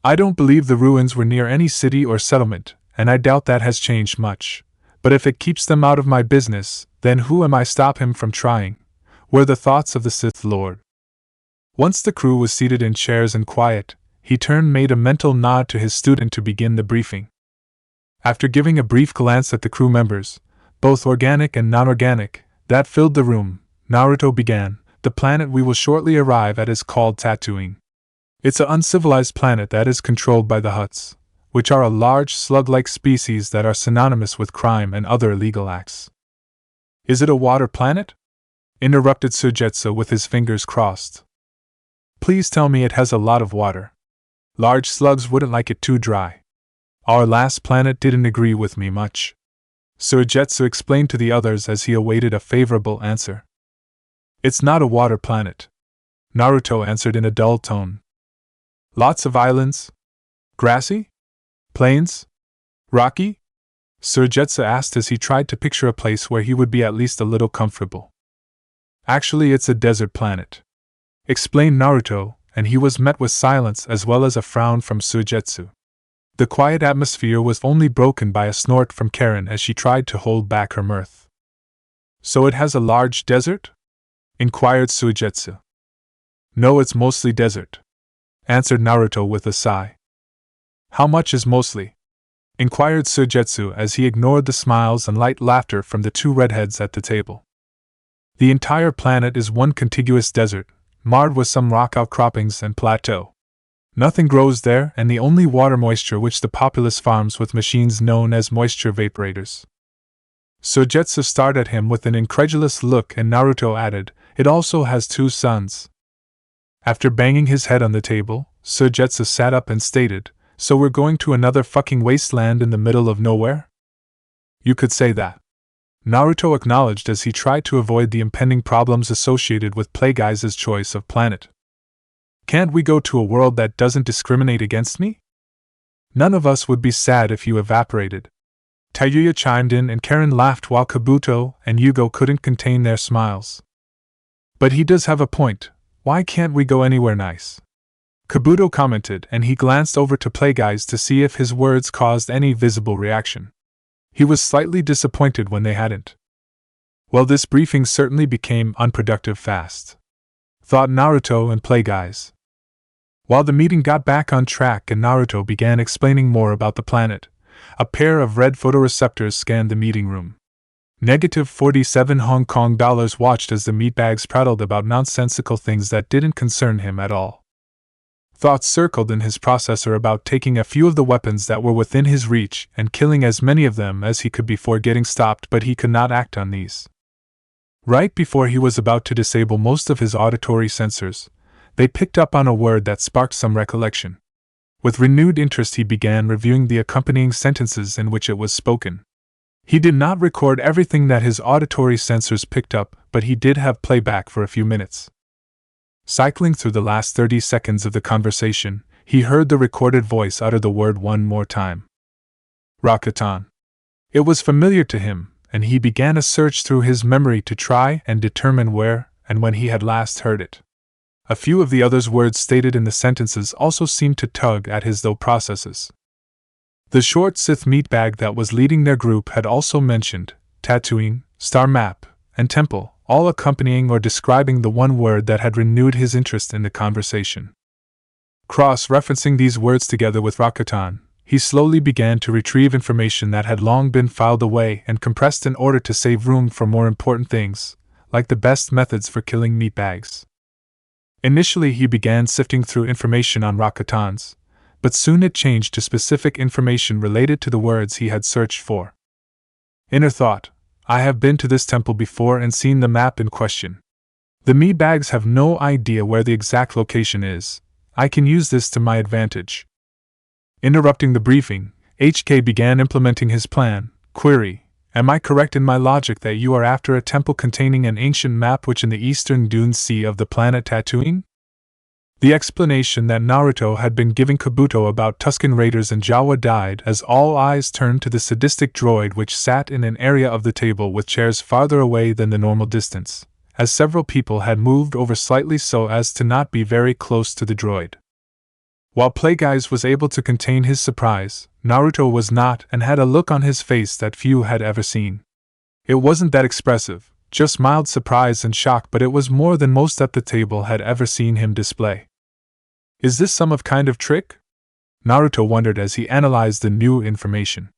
S1: I don't believe the ruins were near any city or settlement, and I doubt that has changed much, but if it keeps them out of my business, then who am I to stop him from trying? Were the thoughts of the Sith Lord. Once the crew was seated in chairs and quiet, he made a mental nod to his student to begin the briefing. After giving a brief glance at the crew members, both organic and non-organic, that filled the room, Naruto began. The planet we will shortly arrive at is called Tatooine. It's an uncivilized planet that is controlled by the Hutts, which are a large slug-like species that are synonymous with crime and other illegal acts. Is it a water planet? Interrupted Sujetsu with his fingers crossed. Please tell me it has a lot of water. Large slugs wouldn't like it too dry. Our last planet didn't agree with me much. Sujetsu explained to the others as he awaited a favorable answer. It's not a water planet, Naruto answered in a dull tone. Lots of islands? Grassy? Plains? Rocky? Sujetsu asked as he tried to picture a place where he would be at least a little comfortable. Actually, it's a desert planet, explained Naruto, and he was met with silence as well as a frown from Sujetsu. The quiet atmosphere was only broken by a snort from Karen as she tried to hold back her mirth. So it has a large desert? Inquired Sujetsu. No, it's mostly desert, answered Naruto with a sigh. How much is mostly? Inquired Sujetsu as he ignored the smiles and light laughter from the two redheads at the table. The entire planet is one contiguous desert, marred with some rock outcroppings and plateau. Nothing grows there, and the only water moisture which the populace farms with machines known as moisture vaporators. Sujetsu stared at him with an incredulous look, and Naruto added, it also has 2 suns. After banging his head on the table, Sujetsu sat up and stated, so we're going to another fucking wasteland in the middle of nowhere? You could say that, Naruto acknowledged as he tried to avoid the impending problems associated with Plagueye's choice of planet. Can't we go to a world that doesn't discriminate against me? None of us would be sad if you evaporated. Tayuya chimed in and Karen laughed while Kabuto and Yugo couldn't contain their smiles. But he does have a point, why can't we go anywhere nice? Kabuto commented, and he glanced over to Plagueye's to see if his words caused any visible reaction. He was slightly disappointed when they hadn't. Well, this briefing certainly became unproductive fast, thought Naruto and Plagueye's. While the meeting got back on track and Naruto began explaining more about the planet, a pair of red photoreceptors scanned the meeting room. -47 Hong Kong dollars watched as the meatbags prattled about nonsensical things that didn't concern him at all. Thoughts circled in his processor about taking a few of the weapons that were within his reach and killing as many of them as he could before getting stopped, but he could not act on these. Right before he was about to disable most of his auditory sensors, they picked up on a word that sparked some recollection. With renewed interest he began reviewing the accompanying sentences in which it was spoken. He did not record everything that his auditory sensors picked up, but he did have playback for a few minutes. Cycling through the last 30 seconds of the conversation, he heard the recorded voice utter the word one more time. Rakatan. It was familiar to him, and he began a search through his memory to try and determine where and when he had last heard it. A few of the others' words stated in the sentences also seemed to tug at his thought processes. The short Sith meatbag that was leading their group had also mentioned Tatooine, star map, and temple, all accompanying or describing the one word that had renewed his interest in the conversation. Cross-referencing these words together with Rakatan, he slowly began to retrieve information that had long been filed away and compressed in order to save room for more important things, like the best methods for killing meatbags. Initially he began sifting through information on Rakatan's, but soon it changed to specific information related to the words he had searched for. Inner thought: I have been to this temple before and seen the map in question. The meatbags have no idea where the exact location is. I can use this to my advantage. Interrupting the briefing, HK began implementing his plan. Query: am I correct in my logic that you are after a temple containing an ancient map which in the eastern dune sea of the planet Tatooine? The explanation that Naruto had been giving Kabuto about Tusken Raiders and Jawa died as all eyes turned to the sadistic droid which sat in an area of the table with chairs farther away than the normal distance, as several people had moved over slightly so as to not be very close to the droid. While Plagueye's was able to contain his surprise, Naruto was not and had a look on his face that few had ever seen. It wasn't that expressive, just mild surprise and shock, but it was more than most at the table had ever seen him display. Is this some kind of trick? Naruto wondered as he analyzed the new information.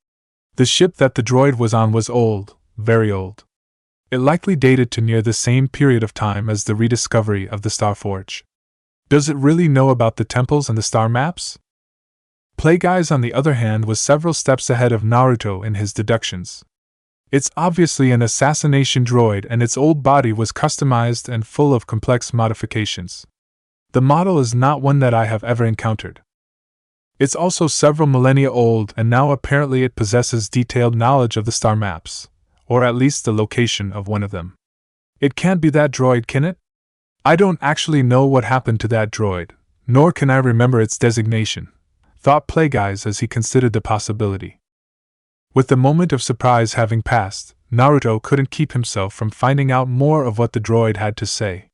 S1: The ship that the droid was on was old, very old. It likely dated to near the same period of time as the rediscovery of the Star Forge. Does it really know about the temples and the star maps? Plagueye's, on the other hand, was several steps ahead of Naruto in his deductions. It's obviously an assassination droid, and its old body was customized and full of complex modifications. The model is not one that I have ever encountered. It's also several millennia old, and now apparently it possesses detailed knowledge of the star maps, or at least the location of one of them. It can't be that droid, can it? I don't actually know what happened to that droid, nor can I remember its designation, thought Plagueyes as he considered the possibility. With the moment of surprise having passed, Naruto couldn't keep himself from finding out more of what the droid had to say.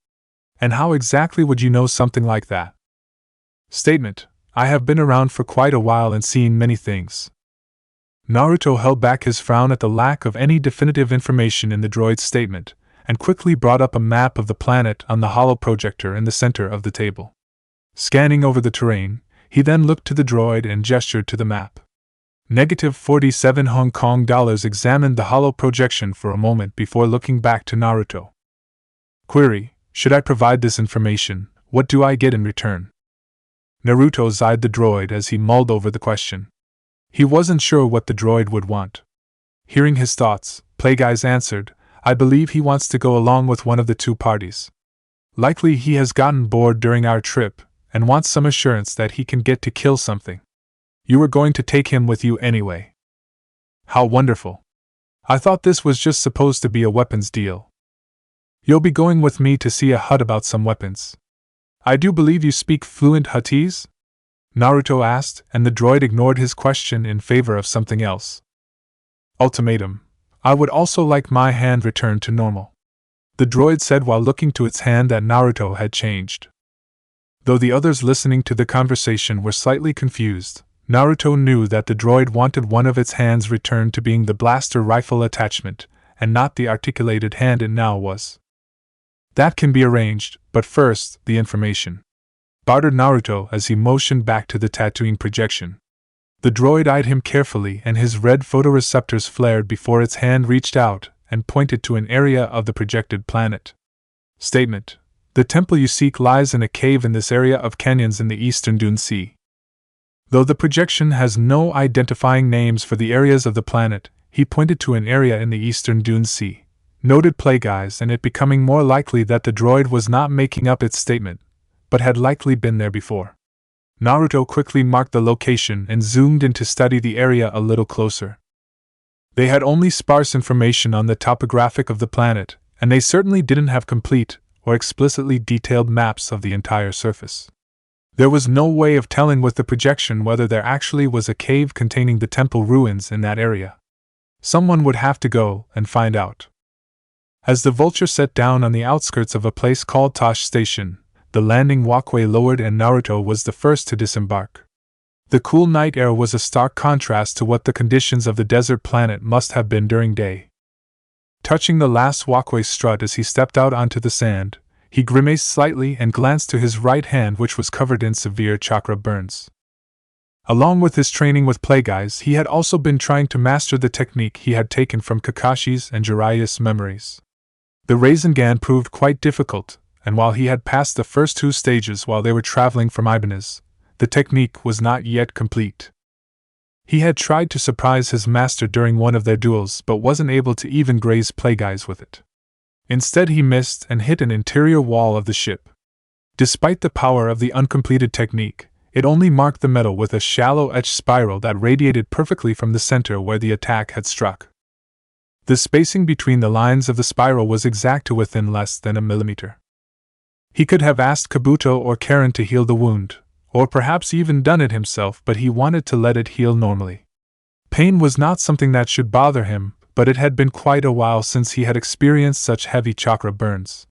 S1: And how exactly would you know something like that? Statement: I have been around for quite a while and seen many things. Naruto held back his frown at the lack of any definitive information in the droid's statement, and quickly brought up a map of the planet on the holo projector in the center of the table. Scanning over the terrain, he then looked to the droid and gestured to the map. -47 Hong Kong dollars examined the holo projection for a moment before looking back to Naruto. Query: should I provide this information, what do I get in return? Naruto eyed the droid as he mulled over the question. He wasn't sure what the droid would want. Hearing his thoughts, Plagueyes answered, I believe he wants to go along with one of the two parties. Likely he has gotten bored during our trip, and wants some assurance that he can get to kill something. You were going to take him with you anyway. How wonderful. I thought this was just supposed to be a weapons deal. You'll be going with me to see a hut about some weapons. I do believe you speak fluent Huttese? Naruto asked, and the droid ignored his question in favor of something else. Ultimatum: I would also like my hand returned to normal, the droid said while looking to its hand that Naruto had changed. Though the others listening to the conversation were slightly confused, Naruto knew that the droid wanted one of its hands returned to being the blaster rifle attachment, and not the articulated hand it now was. That can be arranged, but first, the information, bartered Naruto as he motioned back to the Tatooine projection. The droid eyed him carefully, and his red photoreceptors flared before its hand reached out and pointed to an area of the projected planet. Statement: the temple you seek lies in a cave in this area of canyons in the eastern Dune Sea. Though the projection has no identifying names for the areas of the planet, he pointed to an area in the eastern Dune Sea, noted Plagueyes, and it becoming more likely that the droid was not making up its statement, but had likely been there before. Naruto quickly marked the location and zoomed in to study the area a little closer. They had only sparse information on the topographic of the planet, and they certainly didn't have complete or explicitly detailed maps of the entire surface. There was no way of telling with the projection whether there actually was a cave containing the temple ruins in that area. Someone would have to go and find out. As the vulture set down on the outskirts of a place called Tosh Station, the landing walkway lowered and Naruto was the first to disembark. The cool night air was a stark contrast to what the conditions of the desert planet must have been during day. Touching the last walkway strut as he stepped out onto the sand, he grimaced slightly and glanced to his right hand, which was covered in severe chakra burns. Along with his training with Plagueyes, he had also been trying to master the technique he had taken from Kakashi's and Jiraiya's memories. The Rasengan proved quite difficult, and while he had passed the first two stages while they were traveling from Ibanez, the technique was not yet complete. He had tried to surprise his master during one of their duels but wasn't able to even graze Plagueyes with it. Instead he missed and hit an interior wall of the ship. Despite the power of the uncompleted technique, it only marked the metal with a shallow etched spiral that radiated perfectly from the center where the attack had struck. The spacing between the lines of the spiral was exact to within less than a millimeter. He could have asked Kabuto or Karen to heal the wound, or perhaps even done it himself, but he wanted to let it heal normally. Pain was not something that should bother him, but it had been quite a while since he had experienced such heavy chakra burns.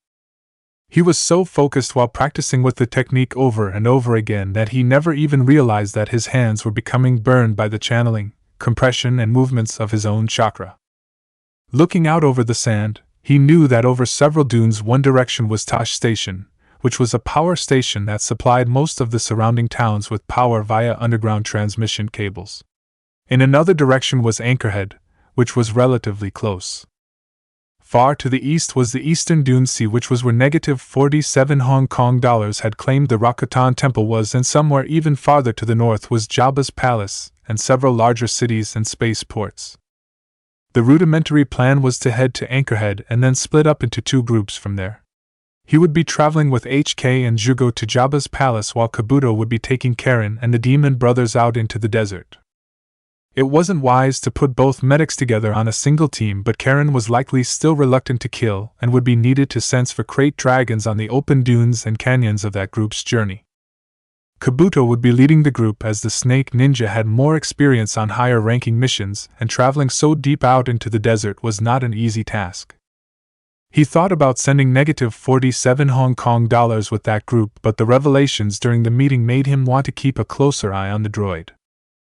S1: He was so focused while practicing with the technique over and over again that he never even realized that his hands were becoming burned by the channeling, compression, and movements of his own chakra. Looking out over the sand, he knew that over several dunes one direction was Tosh Station, which was a power station that supplied most of the surrounding towns with power via underground transmission cables. In another direction was Anchorhead, which was relatively close. Far to the east was the Eastern Dune Sea, which was where -47 Hong Kong dollars had claimed the Rakatan Temple was, and somewhere even farther to the north was Jabba's palace and several larger cities and space ports. The rudimentary plan was to head to Anchorhead and then split up into two groups from there. He would be traveling with HK and Jugo to Jabba's palace while Kabuto would be taking Karen and the demon brothers out into the desert. It wasn't wise to put both medics together on a single team, but Karen was likely still reluctant to kill and would be needed to sense for crate dragons on the open dunes and canyons of that group's journey. Kabuto would be leading the group as the Snake Ninja had more experience on higher-ranking missions, and traveling so deep out into the desert was not an easy task. He thought about sending -47 Hong Kong dollars with that group, but the revelations during the meeting made him want to keep a closer eye on the droid.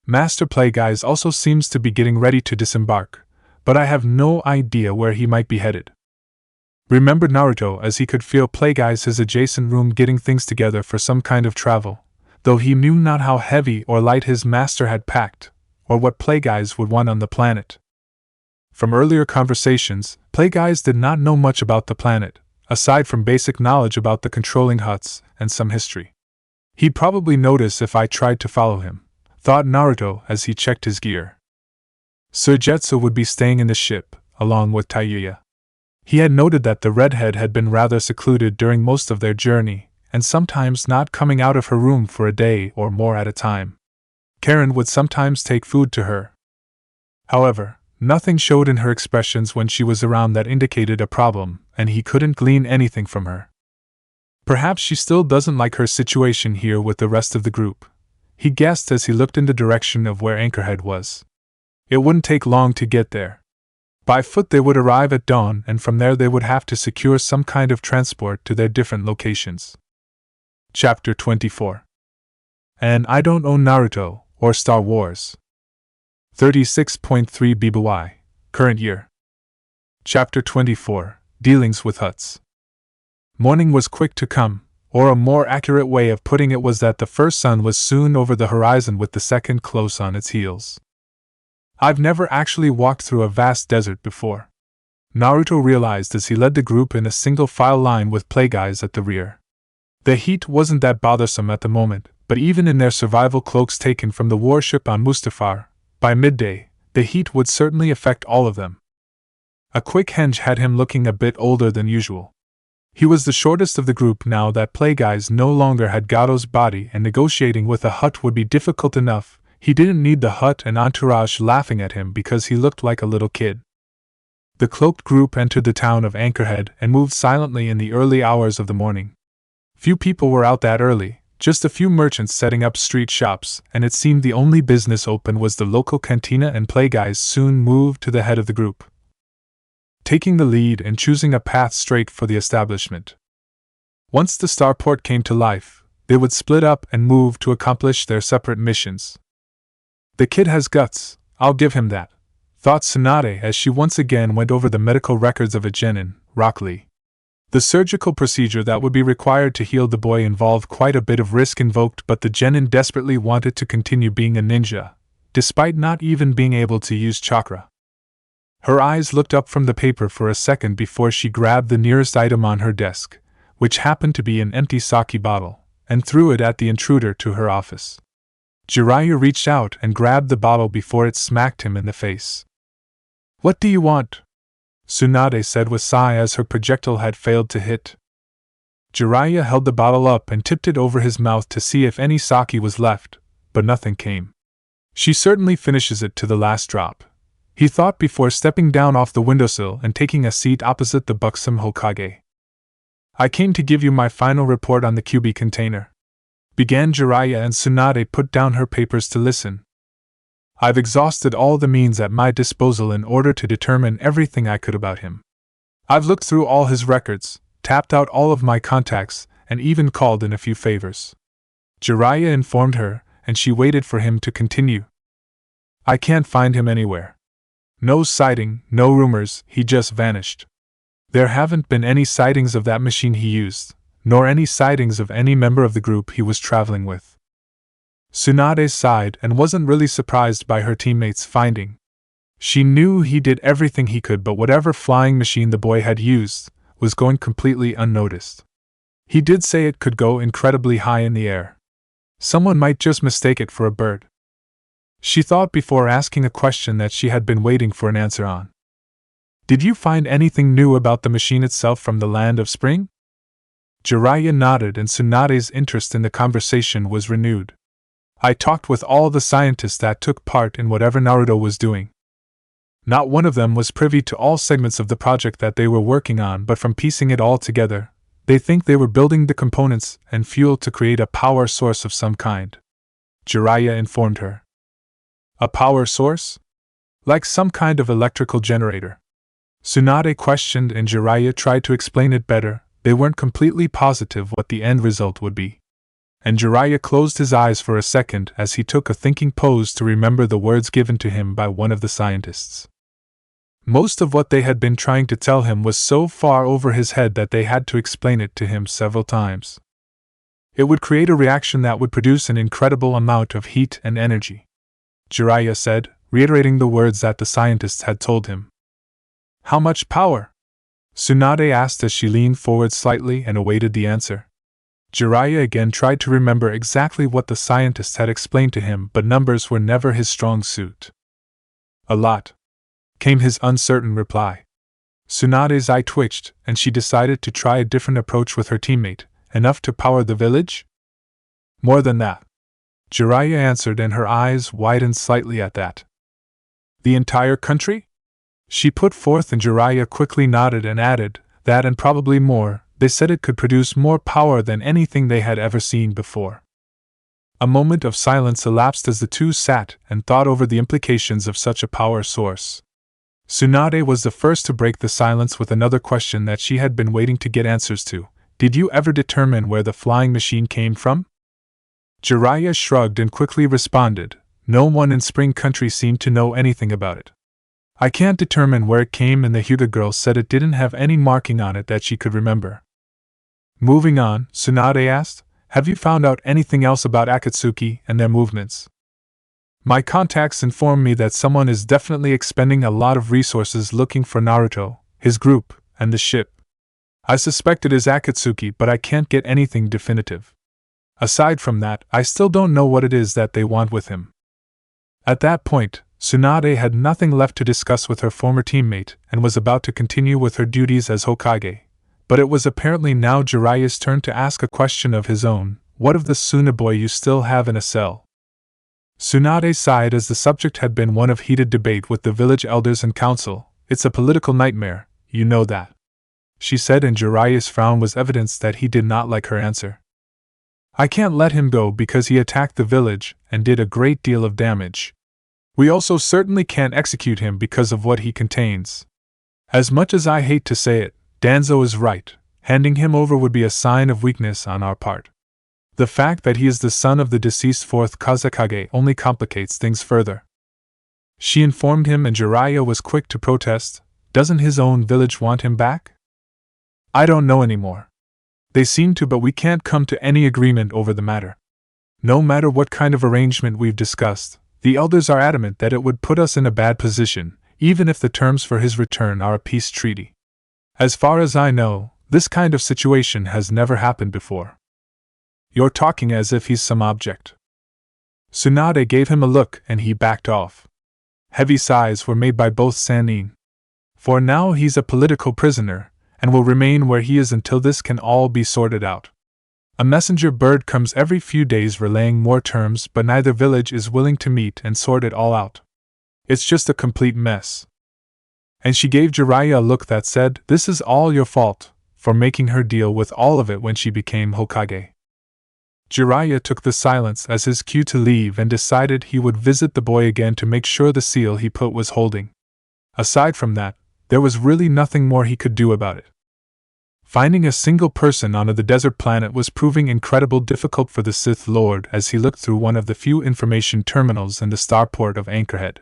S1: Master Playguys also seems to be getting ready to disembark, but I have no idea where he might be headed. Remembered Naruto as he could feel Playguys his adjacent room getting things together for some kind of travel, though he knew not how heavy or light his master had packed, or what Playguys would want on the planet. From earlier conversations, Playguys did not know much about the planet, aside from basic knowledge about the controlling huts and some history. He'd probably notice if I tried to follow him, thought Naruto as he checked his gear. Suigetsu would be staying in the ship, along with Taiyuya. He had noted that the redhead had been rather secluded during most of their journey, and sometimes not coming out of her room for a day or more at a time. Karen would sometimes take food to her. However, nothing showed in her expressions when she was around that indicated a problem, and he couldn't glean anything from her. Perhaps she still doesn't like her situation here with the rest of the group, he guessed as he looked in the direction of where Anchorhead was. It wouldn't take long to get there. By foot they would arrive at dawn, and from there they would have to secure some kind of transport to their different locations. Chapter 24. And I don't own Naruto, or Star Wars. 36.3 BBY, current year. Chapter 24, Dealings with Huts. Morning was quick to come, or a more accurate way of putting it was that the first sun was soon over the horizon with the second close on its heels. I've never actually walked through a vast desert before, Naruto realized as he led the group in a single file line with Playguys at the rear. The heat wasn't that bothersome at the moment, but even in their survival cloaks taken from the warship on Mustafar, by midday, the heat would certainly affect all of them. A quick henge had him looking a bit older than usual. He was the shortest of the group now that Playguys no longer had Gado's body, and negotiating with a hut would be difficult enough. He didn't need the hut and entourage laughing at him because he looked like a little kid. The cloaked group entered the town of Anchorhead and moved silently in the early hours of the morning. Few people were out that early, just a few merchants setting up street shops, and it seemed the only business open was the local cantina, and Playguys soon moved to the head of the group, taking the lead and choosing a path straight for the establishment. Once the starport came to life, they would split up and move to accomplish their separate missions. The kid has guts, I'll give him that, thought Tsunade as she once again went over the medical records of a genin, Rock Lee. The surgical procedure that would be required to heal the boy involved quite a bit of risk invoked, but the genin desperately wanted to continue being a ninja, despite not even being able to use chakra. Her eyes looked up from the paper for a second before she grabbed the nearest item on her desk, which happened to be an empty sake bottle, and threw it at the intruder to her office. Jiraiya reached out and grabbed the bottle before it smacked him in the face. "What do you want?" Tsunade said with sigh as her projectile had failed to hit. Jiraiya held the bottle up and tipped it over his mouth to see if any sake was left, but nothing came. She certainly finishes it to the last drop, he thought before stepping down off the windowsill and taking a seat opposite the buxom Hokage. "I came to give you my final report on the QB container," began Jiraiya, and Tsunade put down her papers to listen. "I've exhausted all the means at my disposal in order to determine everything I could about him. I've looked through all his records, tapped out all of my contacts, and even called in a few favors," Jiraiya informed her, and she waited for him to continue. "I can't find him anywhere. No sighting, no rumors, he just vanished. There haven't been any sightings of that machine he used, nor any sightings of any member of the group he was traveling with." Tsunade sighed and wasn't really surprised by her teammates' finding. She knew he did everything he could, but whatever flying machine the boy had used was going completely unnoticed. He did say it could go incredibly high in the air. Someone might just mistake it for a bird. She thought before asking a question that she had been waiting for an answer on. Did you find anything new about the machine itself from the Land of Spring? Jiraiya nodded and Tsunade's interest in the conversation was renewed. I talked with all the scientists that took part in whatever Naruto was doing. Not one of them was privy to all segments of the project that they were working on, but from piecing it all together, they think they were building the components and fuel to create a power source of some kind. Jiraiya informed her. A power source? Like some kind of electrical generator? Tsunade questioned and Jiraiya tried to explain it better. They weren't completely positive what the end result would be. And Jiraiya closed his eyes for a second as he took a thinking pose to remember the words given to him by one of the scientists. Most of what they had been trying to tell him was so far over his head that they had to explain it to him several times. It would create a reaction that would produce an incredible amount of heat and energy, Jiraiya said, reiterating the words that the scientists had told him. How much power? Tsunade asked as she leaned forward slightly and awaited the answer. Jiraiya again tried to remember exactly what the scientists had explained to him, but numbers were never his strong suit. A lot, came his uncertain reply. Tsunade's eye twitched, and she decided to try a different approach with her teammate. Enough to power the village? More than that, Jiraiya answered, and her eyes widened slightly at that. The entire country? She put forth, and Jiraiya quickly nodded and added, that and probably more. They said it could produce more power than anything they had ever seen before. A moment of silence elapsed as the two sat and thought over the implications of such a power source. Tsunade was the first to break the silence with another question that she had been waiting to get answers to. Did you ever determine where the flying machine came from? Jiraiya shrugged and quickly responded, no one in Spring Country seemed to know anything about it. I can't determine where it came, and the Hyuga girl said it didn't have any marking on it that she could remember. Moving on, Tsunade asked, have you found out anything else about Akatsuki and their movements? My contacts inform me that someone is definitely expending a lot of resources looking for Naruto, his group, and the ship. I suspect it is Akatsuki, but I can't get anything definitive. Aside from that, I still don't know what it is that they want with him. At that point, Tsunade had nothing left to discuss with her former teammate and was about to continue with her duties as Hokage. But it was apparently now Jiraiya's turn to ask a question of his own. What of the Suna boy you still have in a cell? Tsunade sighed as the subject had been one of heated debate with the village elders and council. It's a political nightmare, you know that, she said, and Jiraiya's frown was evidence that he did not like her answer. I can't let him go because he attacked the village and did a great deal of damage. We also certainly can't execute him because of what he contains. As much as I hate to say it, Danzo is right. Handing him over would be a sign of weakness on our part. The fact that he is the son of the deceased fourth Kazekage only complicates things further. She informed him, and Jiraiya was quick to protest. Doesn't his own village want him back? I don't know anymore. They seem to, but we can't come to any agreement over the matter. No matter what kind of arrangement we've discussed, the elders are adamant that it would put us in a bad position, even if the terms for his return are a peace treaty. As far as I know, this kind of situation has never happened before. You're talking as if he's some object. Tsunade gave him a look and he backed off. Heavy sighs were made by both Sannin. For now he's a political prisoner, and will remain where he is until this can all be sorted out. A messenger bird comes every few days relaying more terms, but neither village is willing to meet and sort it all out. It's just a complete mess. And she gave Jiraiya a look that said, this is all your fault, for making her deal with all of it when she became Hokage. Jiraiya took the silence as his cue to leave and decided he would visit the boy again to make sure the seal he put was holding. Aside from that, there was really nothing more he could do about it. Finding a single person on the desert planet was proving incredibly difficult for the Sith Lord as he looked through one of the few information terminals in the starport of Anchorhead.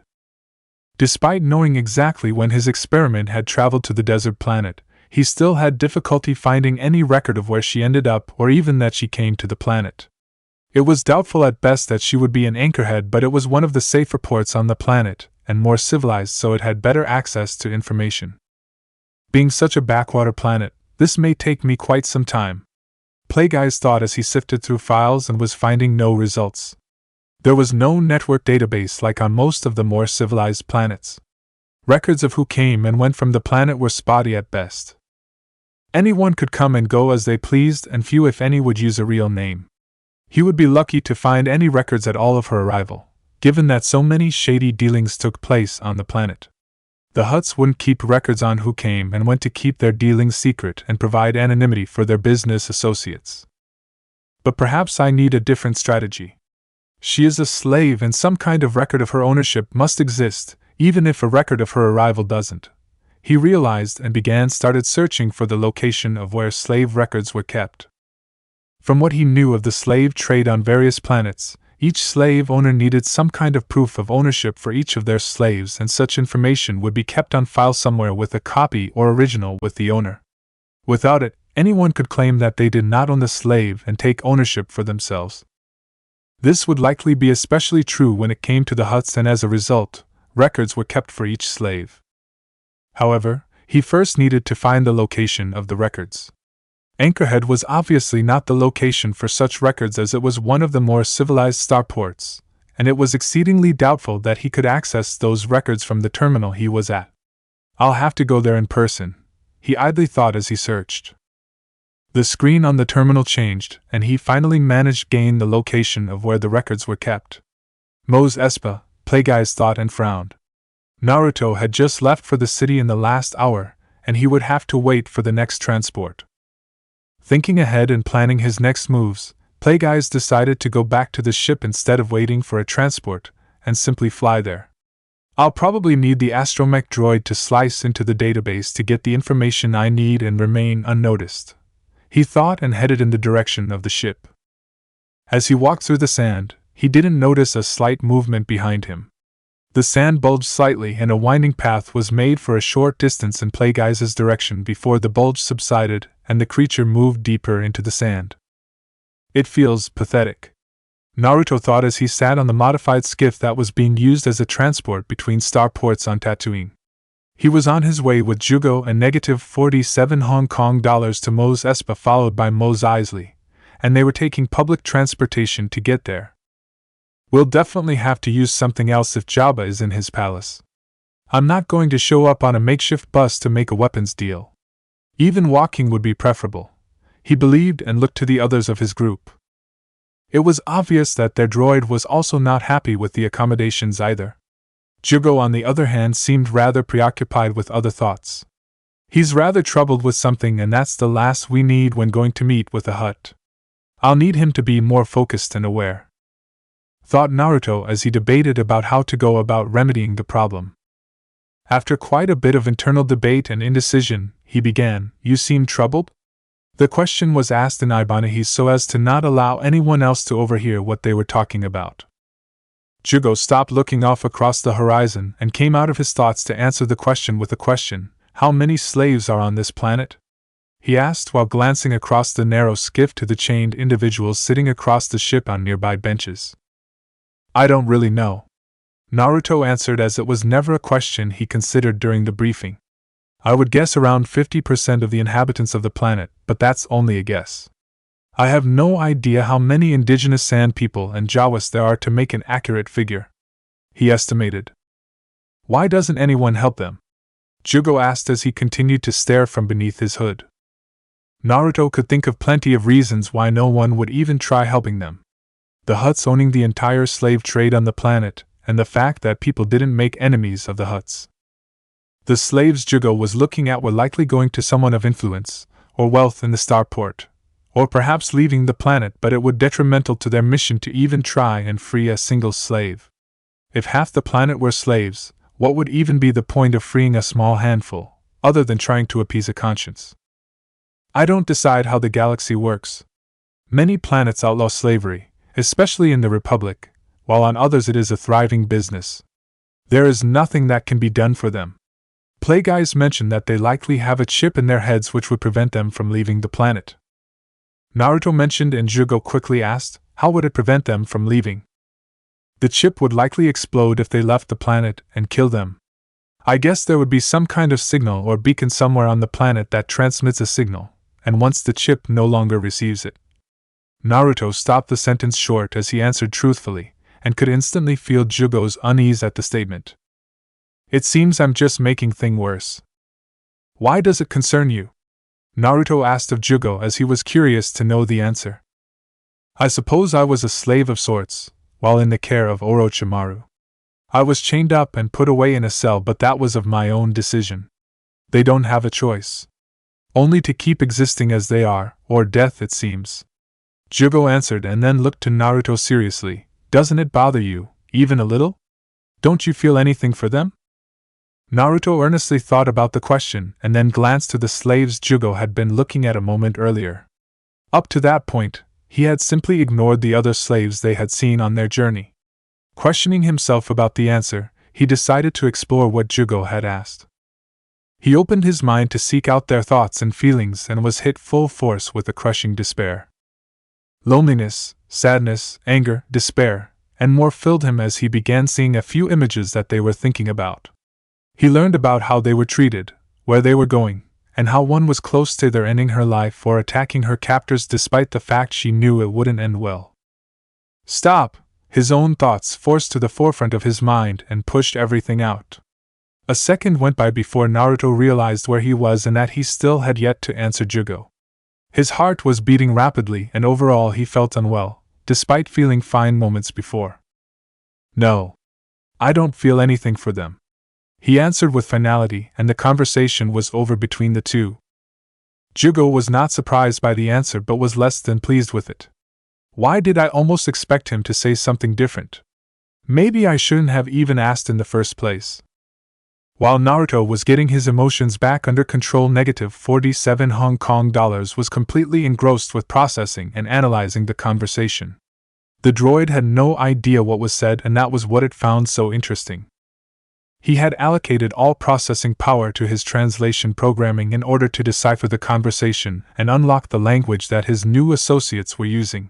S1: Despite knowing exactly when his experiment had traveled to the desert planet, he still had difficulty finding any record of where she ended up or even that she came to the planet. It was doubtful at best that she would be in Anchorhead, but it was one of the safer ports on the planet, and more civilized, so it had better access to information. Being such a backwater planet, this may take me quite some time, Plagueeyes thought as he sifted through files and was finding no results. There was no network database like on most of the more civilized planets. Records of who came and went from the planet were spotty at best. Anyone could come and go as they pleased, and few if any would use a real name. He would be lucky to find any records at all of her arrival, given that so many shady dealings took place on the planet. The Hutts wouldn't keep records on who came and went to keep their dealings secret and provide anonymity for their business associates. But perhaps I need a different strategy. She is a slave, and some kind of record of her ownership must exist, even if a record of her arrival doesn't. He realized and started searching for the location of where slave records were kept. From what he knew of the slave trade on various planets, each slave owner needed some kind of proof of ownership for each of their slaves, and such information would be kept on file somewhere with a copy or original with the owner. Without it, anyone could claim that they did not own the slave and take ownership for themselves. This would likely be especially true when it came to the Hutts, and as a result, records were kept for each slave. However, he first needed to find the location of the records. Anchorhead was obviously not the location for such records, as it was one of the more civilized starports, and it was exceedingly doubtful that he could access those records from the terminal he was at. I'll have to go there in person, he idly thought as he searched. The screen on the terminal changed, and he finally managed to gain the location of where the records were kept. Mos Espa, Plagueeyes thought and frowned. Naruto had just left for the city in the last hour, and he would have to wait for the next transport. Thinking ahead and planning his next moves, Plagueeyes decided to go back to the ship instead of waiting for a transport, and simply fly there. I'll probably need the astromech droid to slice into the database to get the information I need and remain unnoticed, he thought, and headed in the direction of the ship. As he walked through the sand, he didn't notice a slight movement behind him. The sand bulged slightly, and a winding path was made for a short distance in Plagueeyes' direction before the bulge subsided and the creature moved deeper into the sand. It feels pathetic, Naruto thought as he sat on the modified skiff that was being used as a transport between starports on Tatooine. He was on his way with Jugo and negative 47 Hong Kong dollars to Mos Espa, followed by Mos Eisley, and they were taking public transportation to get there. We'll definitely have to use something else if Jabba is in his palace. I'm not going to show up on a makeshift bus to make a weapons deal. Even walking would be preferable, he believed, and looked to the others of his group. It was obvious that their droid was also not happy with the accommodations either. Jugo, on the other hand, seemed rather preoccupied with other thoughts. He's rather troubled with something, and that's the last we need when going to meet with a Hutt. I'll need him to be more focused and aware, thought Naruto as he debated about how to go about remedying the problem. After quite a bit of internal debate and indecision, he began, "You seem troubled?" The question was asked in Ibanese so as to not allow anyone else to overhear what they were talking about. Jugo stopped looking off across the horizon and came out of his thoughts to answer the question with a question. "How many slaves are on this planet?" he asked while glancing across the narrow skiff to the chained individuals sitting across the ship on nearby benches. "I don't really know," Naruto answered, as it was never a question he considered during the briefing. "I would guess around 50% of the inhabitants of the planet, but that's only a guess. I have no idea how many indigenous sand people and Jawas there are to make an accurate figure," he estimated. "Why doesn't anyone help them?" Jugo asked as he continued to stare from beneath his hood. Naruto could think of plenty of reasons why no one would even try helping them. The Hutts owning the entire slave trade on the planet, and the fact that people didn't make enemies of the Hutts. The slaves Jugo was looking at were likely going to someone of influence or wealth in the starport, or perhaps leaving the planet, but it would be detrimental to their mission to even try and free a single slave. If half the planet were slaves, what would even be the point of freeing a small handful, other than trying to appease a conscience? "I don't decide how the galaxy works. Many planets outlaw slavery, especially in the Republic, while on others it is a thriving business. There is nothing that can be done for them. Plagueeyes mentioned that they likely have a chip in their heads which would prevent them from leaving the planet." Naruto mentioned, and Jugo quickly asked, "How would it prevent them from leaving?" "The chip would likely explode if they left the planet and kill them. I guess there would be some kind of signal or beacon somewhere on the planet that transmits a signal, and once the chip no longer receives it." Naruto stopped the sentence short as he answered truthfully, and could instantly feel Jugo's unease at the statement. It seems I'm just making things worse. Why does it concern you? Naruto asked of Jugo as he was curious to know the answer. I suppose I was a slave of sorts, while in the care of Orochimaru. I was chained up and put away in a cell, but that was of my own decision. They don't have a choice. Only to keep existing as they are, or death it seems. Jugo answered and then looked to Naruto seriously. Doesn't it bother you, even a little? Don't you feel anything for them? Naruto earnestly thought about the question and then glanced to the slaves Jugo had been looking at a moment earlier. Up to that point, he had simply ignored the other slaves they had seen on their journey. Questioning himself about the answer, he decided to explore what Jugo had asked. He opened his mind to seek out their thoughts and feelings and was hit full force with a crushing despair. Loneliness, sadness, anger, despair, and more filled him as he began seeing a few images that they were thinking about. He learned about how they were treated, where they were going, and how one was close to their ending her life or attacking her captors despite the fact she knew it wouldn't end well. Stop! His own thoughts forced to the forefront of his mind and pushed everything out. A second went by before Naruto realized where he was and that he still had yet to answer Jugo. His heart was beating rapidly and overall he felt unwell, despite feeling fine moments before. No. I don't feel anything for them. He answered with finality, and the conversation was over between the two. Jugo was not surprised by the answer but was less than pleased with it. Why did I almost expect him to say something different? Maybe I shouldn't have even asked in the first place. While Naruto was getting his emotions back under control, negative 47 Hong Kong dollars was completely engrossed with processing and analyzing the conversation. The droid had no idea what was said, and that was what it found so interesting. He had allocated all processing power to his translation programming in order to decipher the conversation and unlock the language that his new associates were using.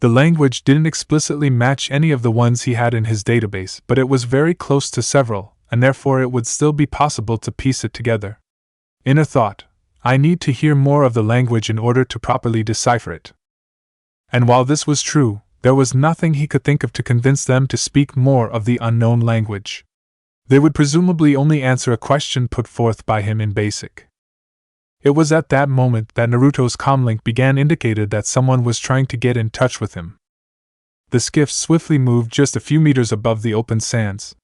S1: The language didn't explicitly match any of the ones he had in his database, but it was very close to several, and therefore it would still be possible to piece it together. Inner thought: I need to hear more of the language in order to properly decipher it. And while this was true, there was nothing he could think of to convince them to speak more of the unknown language. They would presumably only answer a question put forth by him in basic. It was at that moment that Naruto's comlink began indicated that someone was trying to get in touch with him. The skiff swiftly moved just a few meters above the open sands.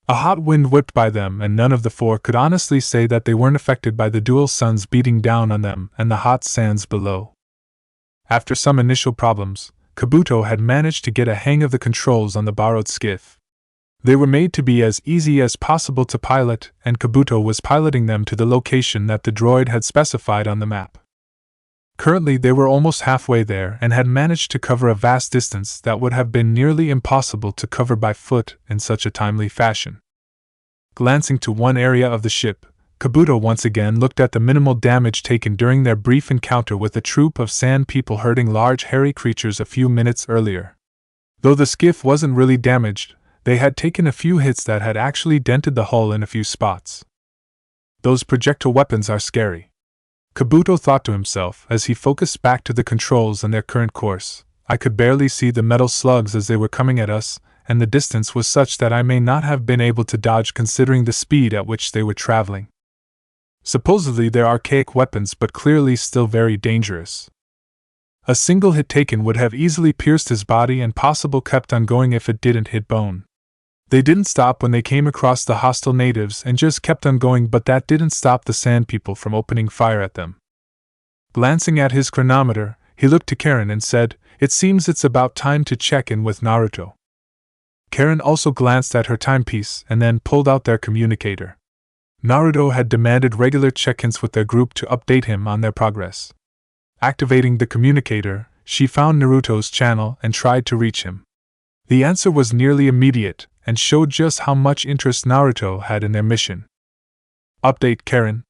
S1: A hot wind whipped by them, and none of the four could honestly say that they weren't affected by the dual suns beating down on them and the hot sands below. After some initial problems, Kabuto had managed to get a hang of the controls on the borrowed skiff. They were made to be as easy as possible to pilot, and Kabuto was piloting them to the location that the droid had specified on the map. Currently they were almost halfway there and had managed to cover a vast distance that would have been nearly impossible to cover by foot in such a timely fashion. Glancing to one area of the ship, Kabuto once again looked at the minimal damage taken during their brief encounter with a troop of sand people herding large hairy creatures a few minutes earlier. Though the skiff wasn't really damaged, they had taken a few hits that had actually dented the hull in a few spots. Those projectile weapons are scary, Kabuto thought to himself as he focused back to the controls and their current course. I could barely see the metal slugs as they were coming at us, and the distance was such that I may not have been able to dodge considering the speed at which they were traveling. Supposedly they're archaic weapons, but clearly still very dangerous. A single hit taken would have easily pierced his body and possibly kept on going if it didn't hit bone. They didn't stop when they came across the hostile natives and just kept on going, but that didn't stop the sand people from opening fire at them. Glancing at his chronometer, he looked to Karen and said, "It seems it's about time to check in with Naruto." Karen also glanced at her timepiece and then pulled out their communicator. Naruto had demanded regular check-ins with their group to update him on their progress. Activating the communicator, she found Naruto's channel and tried to reach him. The answer was nearly immediate, and showed just how much interest Naruto had in their mission. "Update, Karen."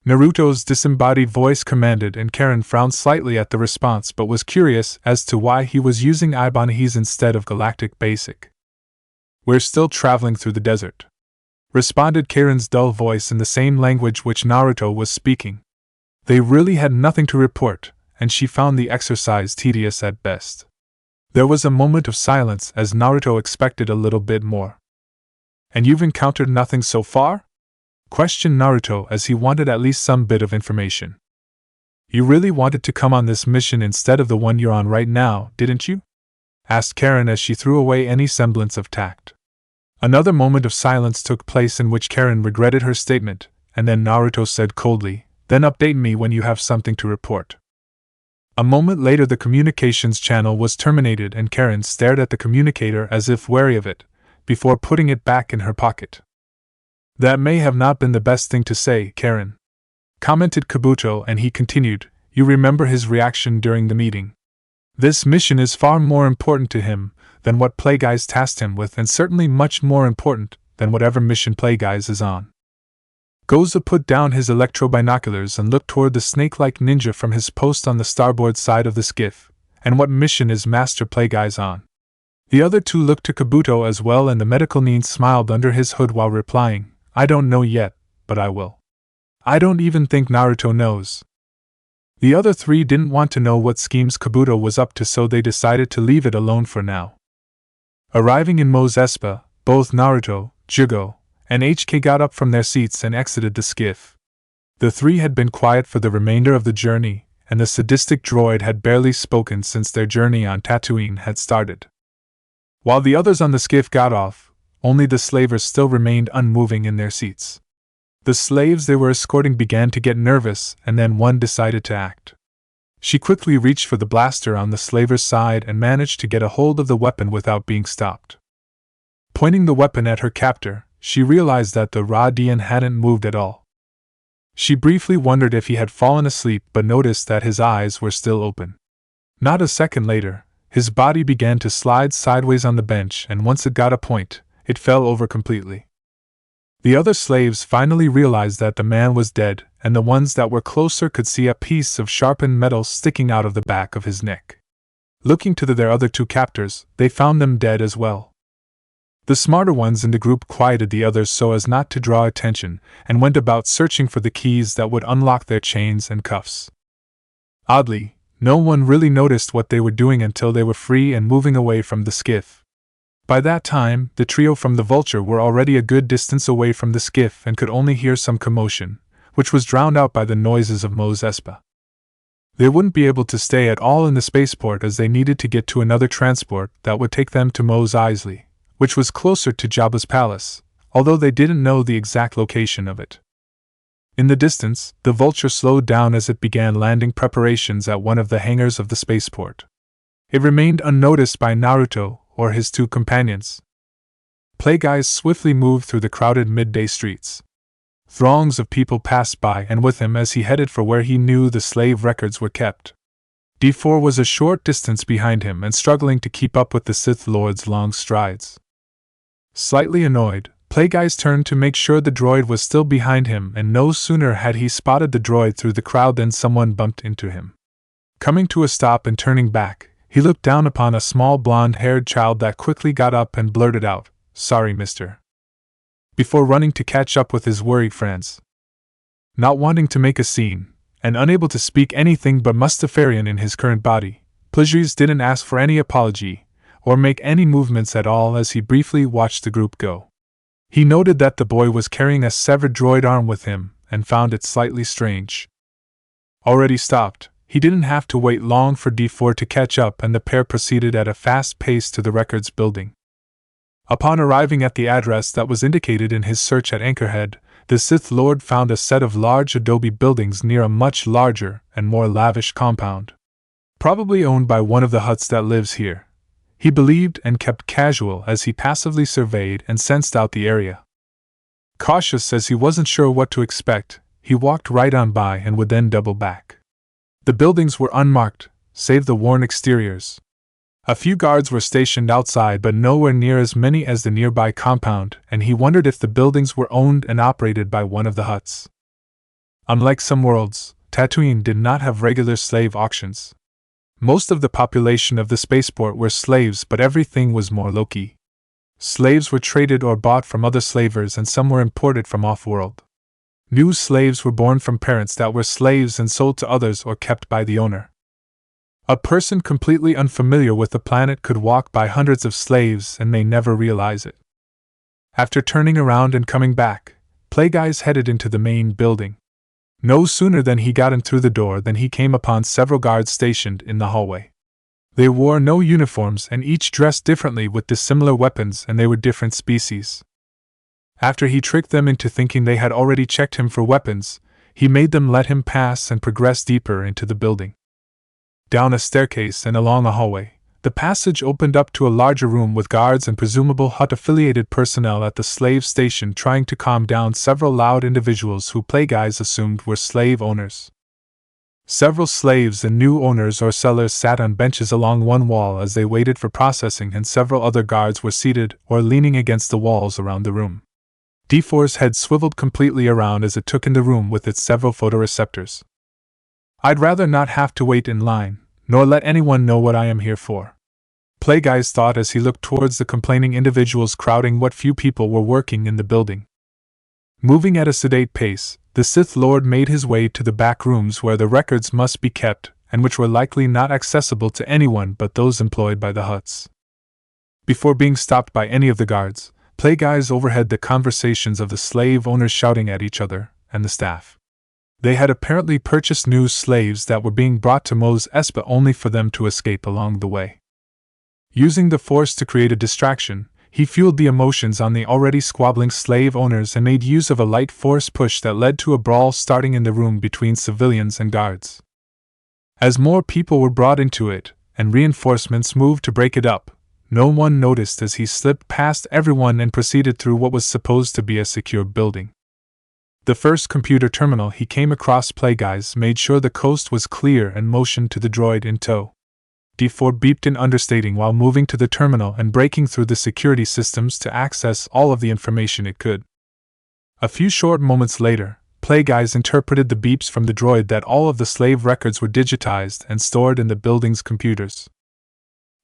S1: Naruto's disembodied voice commanded, and Karen frowned slightly at the response but was curious as to why he was using Ibanese instead of Galactic Basic. "We're still traveling through the desert," responded Karen's dull voice in the same language which Naruto was speaking. They really had nothing to report, and she found the exercise tedious at best. There was a moment of silence as Naruto expected a little bit more. And you've encountered nothing so far? Questioned Naruto as he wanted at least some bit of information. You really wanted to come on this mission instead of the one you're on right now, didn't you? Asked Karen as she threw away any semblance of tact. Another moment of silence took place in which Karen regretted her statement, and then Naruto said coldly, "Then update me when you have something to report." A moment later the communications channel was terminated and Karen stared at the communicator as if wary of it, before putting it back in her pocket. "That may have not been the best thing to say, Karen," commented Kabuto, and he continued, "You remember his reaction during the meeting. This mission is far more important to him than what Plagueyes tasked him with, and certainly much more important than whatever mission Plagueyes is on." Goza put down his electro-binoculars and looked toward the snake-like ninja from his post on the starboard side of the skiff. "And what mission is Master Plagueyes on?" The other two looked to Kabuto as well, and the medical nin smiled under his hood while replying, "I don't know yet, but I will." "I don't even think Naruto knows." The other three didn't want to know what schemes Kabuto was up to, so they decided to leave it alone for now. Arriving in Mos Espa, both Naruto, Jugo, and HK got up from their seats and exited the skiff. The three had been quiet for the remainder of the journey, and the sadistic droid had barely spoken since their journey on Tatooine had started. While the others on the skiff got off, only the slavers still remained unmoving in their seats. The slaves they were escorting began to get nervous, and then one decided to act. She quickly reached for the blaster on the slaver's side and managed to get a hold of the weapon without being stopped. Pointing the weapon at her captor, she realized that the Radian hadn't moved at all. She briefly wondered if he had fallen asleep but noticed that his eyes were still open. Not a second later, his body began to slide sideways on the bench, and once it got a point, it fell over completely. The other slaves finally realized that the man was dead, and the ones that were closer could see a piece of sharpened metal sticking out of the back of his neck. Looking to their other two captors, they found them dead as well. The smarter ones in the group quieted the others so as not to draw attention, and went about searching for the keys that would unlock their chains and cuffs. Oddly, no one really noticed what they were doing until they were free and moving away from the skiff. By that time, the trio from the Vulture were already a good distance away from the skiff and could only hear some commotion, which was drowned out by the noises of Mos Espa. They wouldn't be able to stay at all in the spaceport as they needed to get to another transport that would take them to Mos Eisley, which was closer to Jabba's palace, although they didn't know the exact location of it. In the distance, the Vulture slowed down as it began landing preparations at one of the hangars of the spaceport. It remained unnoticed by Naruto or his two companions. Plagueyes swiftly moved through the crowded midday streets. Throngs of people passed by and with him as he headed for where he knew the slave records were kept. D4 was a short distance behind him and struggling to keep up with the Sith Lord's long strides. Slightly annoyed, Plagueyes turned to make sure the droid was still behind him, and no sooner had he spotted the droid through the crowd than someone bumped into him. Coming to a stop and turning back, he looked down upon a small blonde-haired child that quickly got up and blurted out, "Sorry, mister," before running to catch up with his worried friends. Not wanting to make a scene, and unable to speak anything but Mustafarian in his current body, Plagueyes didn't ask for any apology, or make any movements at all as he briefly watched the group go. He noted that the boy was carrying a severed droid arm with him, and found it slightly strange. Already stopped, he didn't have to wait long for D4 to catch up, and the pair proceeded at a fast pace to the records building. Upon arriving at the address that was indicated in his search at Anchorhead, the Sith Lord found a set of large adobe buildings near a much larger and more lavish compound. Probably owned by one of the huts that lives here, he believed, and kept casual as he passively surveyed and sensed out the area. Cautious as he wasn't sure what to expect, he walked right on by and would then double back. The buildings were unmarked, save the worn exteriors. A few guards were stationed outside, but nowhere near as many as the nearby compound, and he wondered if the buildings were owned and operated by one of the huts. Unlike some worlds, Tatooine did not have regular slave auctions. Most of the population of the spaceport were slaves, but everything was more low-key. Slaves were traded or bought from other slavers, and some were imported from off-world. New slaves were born from parents that were slaves and sold to others or kept by the owner. A person completely unfamiliar with the planet could walk by hundreds of slaves and may never realize it. After turning around and coming back, Plagueyes headed into the main building. No sooner than he got in through the door than he came upon several guards stationed in the hallway. They wore no uniforms and each dressed differently with dissimilar weapons, and they were different species. After he tricked them into thinking they had already checked him for weapons, he made them let him pass and progress deeper into the building. Down a staircase and along a hallway, the passage opened up to a larger room with guards and presumable Hutt-affiliated personnel at the slave station trying to calm down several loud individuals who Plagueyes assumed were slave owners. Several slaves and new owners or sellers sat on benches along one wall as they waited for processing, and several other guards were seated or leaning against the walls around the room. D4's head swiveled completely around as it took in the room with its several photoreceptors. "I'd rather not have to wait in line, nor let anyone know what I am here for," Plagueyes thought as he looked towards the complaining individuals crowding what few people were working in the building. Moving at a sedate pace, the Sith Lord made his way to the back rooms where the records must be kept, and which were likely not accessible to anyone but those employed by the Hutts. Before being stopped by any of the guards, Plagueyes overheard the conversations of the slave owners shouting at each other and the staff. They had apparently purchased new slaves that were being brought to Mos Espa only for them to escape along the way. Using the Force to create a distraction, he fueled the emotions on the already squabbling slave owners and made use of a light Force push that led to a brawl starting in the room between civilians and guards. As more people were brought into it, and reinforcements moved to break it up, no one noticed as he slipped past everyone and proceeded through what was supposed to be a secure building. The first computer terminal he came across, Plagueyes made sure the coast was clear and motioned to the droid in tow. D4 beeped in understating while moving to the terminal and breaking through the security systems to access all of the information it could. A few short moments later, Plagueyes interpreted the beeps from the droid that all of the slave records were digitized and stored in the building's computers.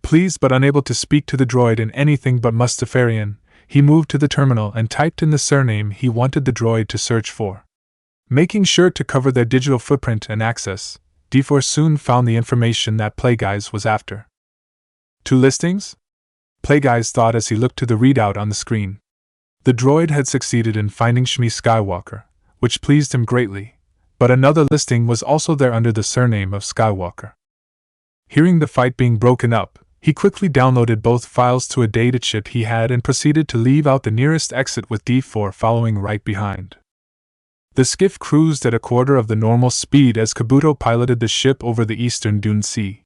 S1: Pleased but unable to speak to the droid in anything but Mustafarian, he moved to the terminal and typed in the surname he wanted the droid to search for. Making sure to cover their digital footprint and access, D4 soon found the information that Plagueyes was after. 2 listings? Plagueyes thought as he looked to the readout on the screen. The droid had succeeded in finding Shmi Skywalker, which pleased him greatly, but another listing was also there under the surname of Skywalker. Hearing the fight being broken up, he quickly downloaded both files to a data chip he had and proceeded to leave out the nearest exit with D4 following right behind. The skiff cruised at a quarter of the normal speed as Kabuto piloted the ship over the eastern Dune Sea.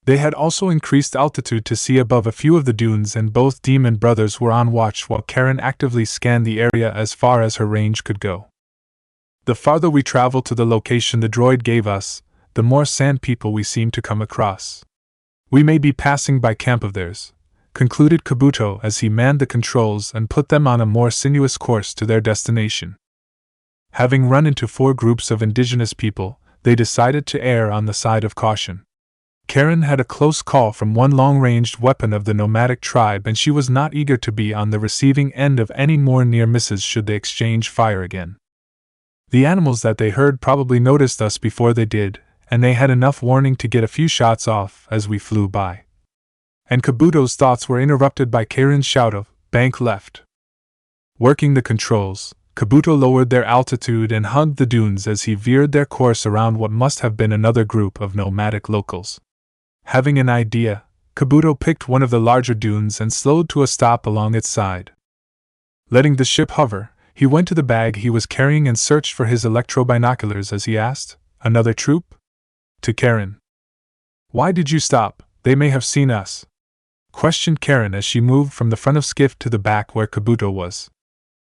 S1: They had also increased altitude to see above a few of the dunes, and both demon brothers were on watch while Karen actively scanned the area as far as her range could go. The farther we travel to the location the droid gave us, the more sand people we seem to come across. "We may be passing by camp of theirs," concluded Kabuto as he manned the controls and put them on a more sinuous course to their destination. Having run into 4 groups of indigenous people, they decided to err on the side of caution. Karen had a close call from one long-ranged weapon of the nomadic tribe, and she was not eager to be on the receiving end of any more near misses should they exchange fire again. The animals that they heard probably noticed us before they did, and they had enough warning to get a few shots off as we flew by. And Kabuto's thoughts were interrupted by Karen's shout of, "Bank left." Working the controls, Kabuto lowered their altitude and hugged the dunes as he veered their course around what must have been another group of nomadic locals. Having an idea, Kabuto picked one of the larger dunes and slowed to a stop along its side. Letting the ship hover, he went to the bag he was carrying and searched for his electro-binoculars as he asked, "Another troop?" To Karen. "Why did you stop? They may have seen us," questioned Karen as she moved from the front of skiff to the back where Kabuto was.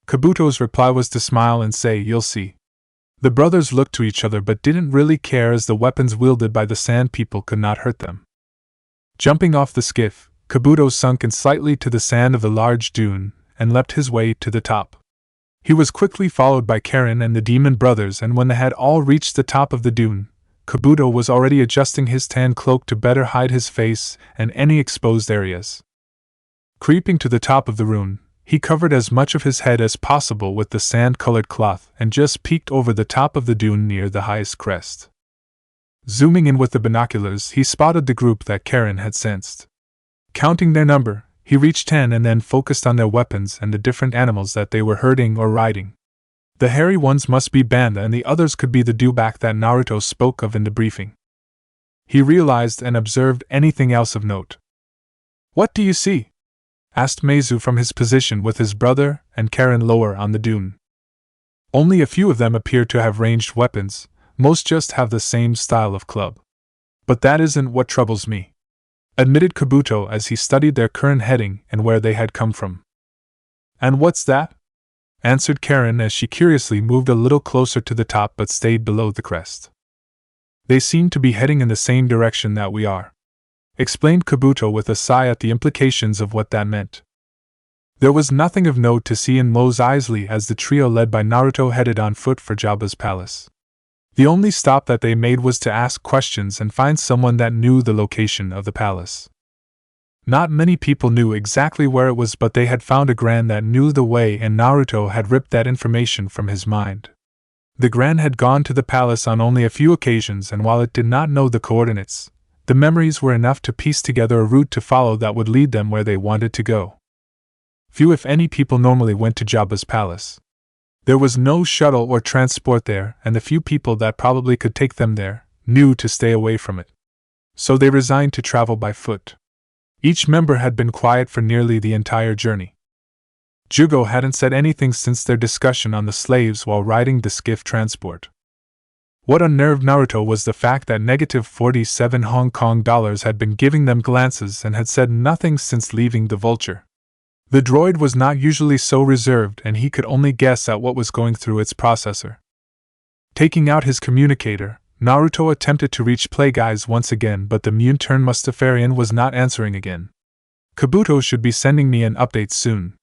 S1: Kabuto's reply was to smile and say, "You'll see." The brothers looked to each other but didn't really care as the weapons wielded by the sand people could not hurt them. Jumping off the skiff, Kabuto sunk in slightly to the sand of the large dune and leapt his way to the top. He was quickly followed by Karen and the demon brothers, and when they had all reached the top of the dune, Kabuto was already adjusting his tan cloak to better hide his face and any exposed areas. Creeping to the top of the rune, he covered as much of his head as possible with the sand-colored cloth and just peeked over the top of the dune near the highest crest. Zooming in with the binoculars, he spotted the group that Karen had sensed. Counting their number, he reached 10 and then focused on their weapons and the different animals that they were herding or riding. The hairy ones must be Banda and the others could be the dewback that Naruto spoke of in the briefing. He realized and observed anything else of note. "What do you see?" asked Meizu from his position with his brother and Karen lower on the dune. "Only a few of them appear to have ranged weapons, most just have the same style of club. But that isn't what troubles me," admitted Kabuto as he studied their current heading and where they had come from. "And what's that?" answered Karen as she curiously moved a little closer to the top but stayed below the crest. "They seem to be heading in the same direction that we are," explained Kabuto with a sigh at the implications of what that meant. There was nothing of note to see in Mos Eisley as the trio led by Naruto headed on foot for Jabba's palace. The only stop that they made was to ask questions and find someone that knew the location of the palace. Not many people knew exactly where it was, but they had found a Gran that knew the way and Naruto had ripped that information from his mind. The Gran had gone to the palace on only a few occasions, and while it did not know the coordinates, the memories were enough to piece together a route to follow that would lead them where they wanted to go. Few if any people normally went to Jabba's palace. There was no shuttle or transport there, and the few people that probably could take them there knew to stay away from it. So they resigned to travel by foot. Each member had been quiet for nearly the entire journey. Jugo hadn't said anything since their discussion on the slaves while riding the skiff transport. What unnerved Naruto was the fact that -47 Hong Kong dollars had been giving them glances and had said nothing since leaving the Vulture. The droid was not usually so reserved, and he could only guess at what was going through its processor. Taking out his communicator, Naruto attempted to reach Plagueyes once again, but the mute-turned Mustafarian was not answering again. "Kabuto should be sending me an update soon.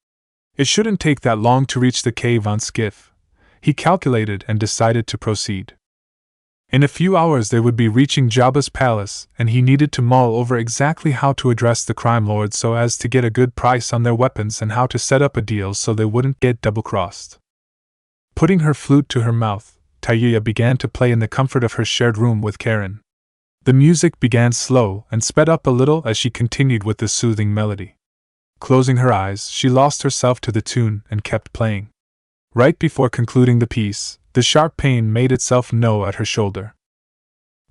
S1: It shouldn't take that long to reach the cave on skiff," he calculated and decided to proceed. In a few hours they would be reaching Jabba's palace, and he needed to mull over exactly how to address the crime lords so as to get a good price on their weapons and how to set up a deal so they wouldn't get double-crossed. Putting her flute to her mouth, Tayuya began to play in the comfort of her shared room with Karen. The music began slow and sped up a little as she continued with the soothing melody. Closing her eyes, she lost herself to the tune and kept playing. Right before concluding the piece, the sharp pain made itself known at her shoulder.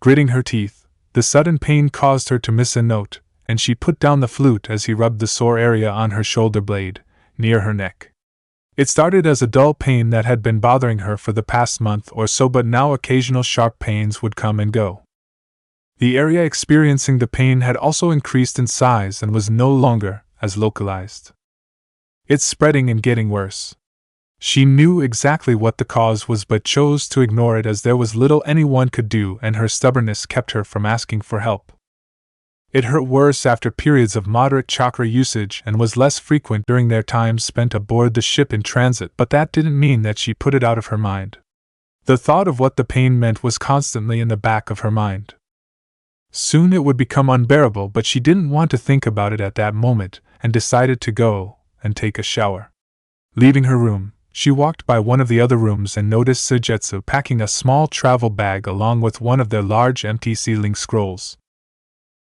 S1: Gritting her teeth, the sudden pain caused her to miss a note, and she put down the flute as he rubbed the sore area on her shoulder blade, near her neck. It started as a dull pain that had been bothering her for the past month or so, but now occasional sharp pains would come and go. The area experiencing the pain had also increased in size and was no longer as localized. It's spreading and getting worse. She knew exactly what the cause was but chose to ignore it as there was little anyone could do, and her stubbornness kept her from asking for help. It hurt worse after periods of moderate chakra usage and was less frequent during their time spent aboard the ship in transit, but that didn't mean that she put it out of her mind. The thought of what the pain meant was constantly in the back of her mind. Soon it would become unbearable, but she didn't want to think about it at that moment and decided to go and take a shower. Leaving her room, she walked by one of the other rooms and noticed Suigetsu packing a small travel bag along with one of their large empty sealing scrolls.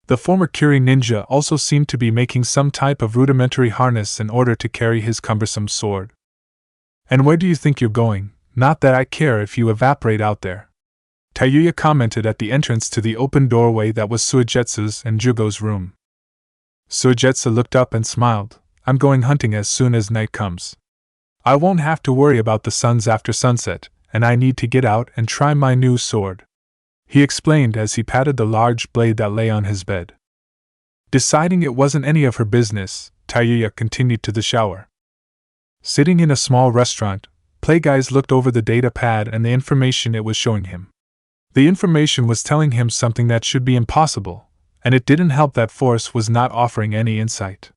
S1: The former Kiri ninja also seemed to be making some type of rudimentary harness in order to carry his cumbersome sword. "And where do you think you're going? Not that I care if you evaporate out there," Tayuya commented at the entrance to the open doorway that was Suigetsu's and Jugo's room. Suigetsu looked up and smiled. "I'm going hunting as soon as night comes. I won't have to worry about the suns after sunset, and I need to get out and try my new sword," he explained as he patted the large blade that lay on his bed. Deciding it wasn't any of her business, Tayuya continued to the shower. Sitting in a small restaurant, Plagueyes looked over the data pad and the information it was showing him. The information was telling him something that should be impossible, and it didn't help that Force was not offering any insight.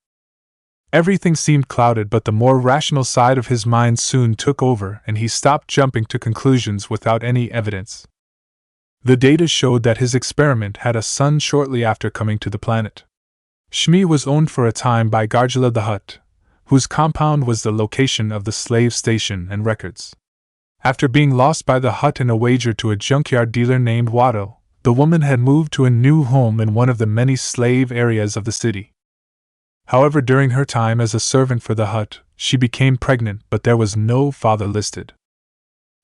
S1: Everything seemed clouded, but the more rational side of his mind soon took over and he stopped jumping to conclusions without any evidence. The data showed that his experiment had a son shortly after coming to the planet. Shmi was owned for a time by Gargula the Hutt, whose compound was the location of the slave station and records. After being lost by the Hutt in a wager to a junkyard dealer named Gado, The woman had moved to a new home in one of the many slave areas of the city. However, during her time as a servant for the hut, she became pregnant, but there was no father listed.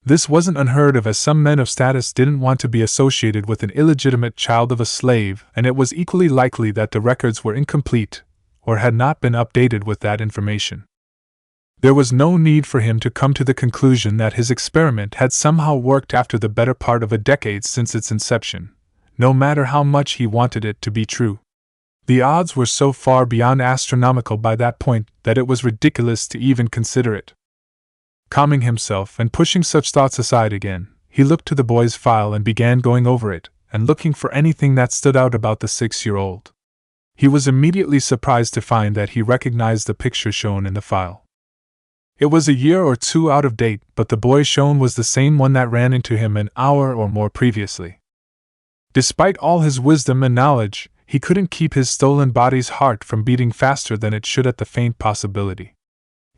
S1: This wasn't unheard of, as some men of status didn't want to be associated with an illegitimate child of a slave, and it was equally likely that the records were incomplete or had not been updated with that information. There was no need for him to come to the conclusion that his experiment had somehow worked after the better part of a decade since its inception, no matter how much he wanted it to be true. The odds were so far beyond astronomical by that point that it was ridiculous to even consider it. Calming himself and pushing such thoughts aside again, he looked to the boy's file and began going over it and looking for anything that stood out about the 6-year-old. He was immediately surprised to find that he recognized the picture shown in the file. It was a year or two out of date, but the boy shown was the same one that ran into him an hour or more previously. Despite all his wisdom and knowledge, he couldn't keep his stolen body's heart from beating faster than it should at the faint possibility.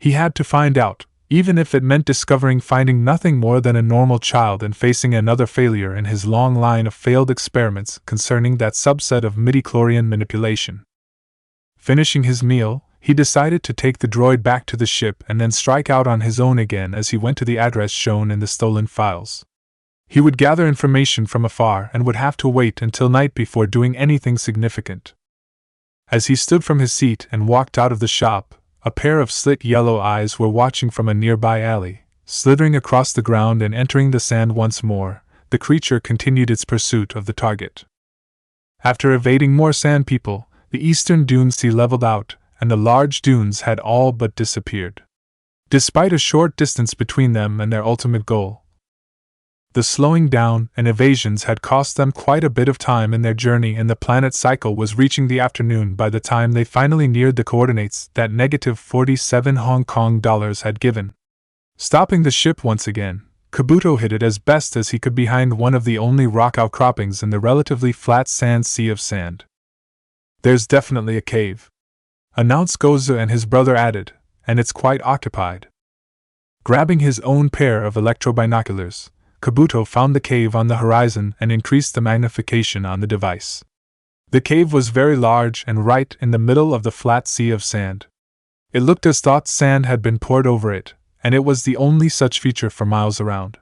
S1: He had to find out, even if it meant finding nothing more than a normal child and facing another failure in his long line of failed experiments concerning that subset of midichlorian manipulation. Finishing his meal, he decided to take the droid back to the ship and then strike out on his own again as he went to the address shown in the stolen files. He would gather information from afar and would have to wait until night before doing anything significant. As he stood from his seat and walked out of the shop, a pair of slit yellow eyes were watching from a nearby alley. Slithering across the ground and entering the sand once more, the creature continued its pursuit of the target. After evading more sand people, the eastern dunes sea leveled out, and the large dunes had all but disappeared. Despite a short distance between them and their ultimate goal, the slowing down and evasions had cost them quite a bit of time in their journey, and the planet cycle was reaching the afternoon by the time they finally neared the coordinates that -47 Hong Kong dollars had given. Stopping the ship once again, Kabuto hid it as best as he could behind one of the only rock outcroppings in the relatively flat sand sea of sand. "There's definitely a cave," announced Gozu, and his brother added, "and it's quite occupied." Grabbing his own pair of electrobinoculars, Kabuto found the cave on the horizon and increased the magnification on the device. The cave was very large and right in the middle of the flat sea of sand. It looked as though sand had been poured over it, and it was the only such feature for miles around.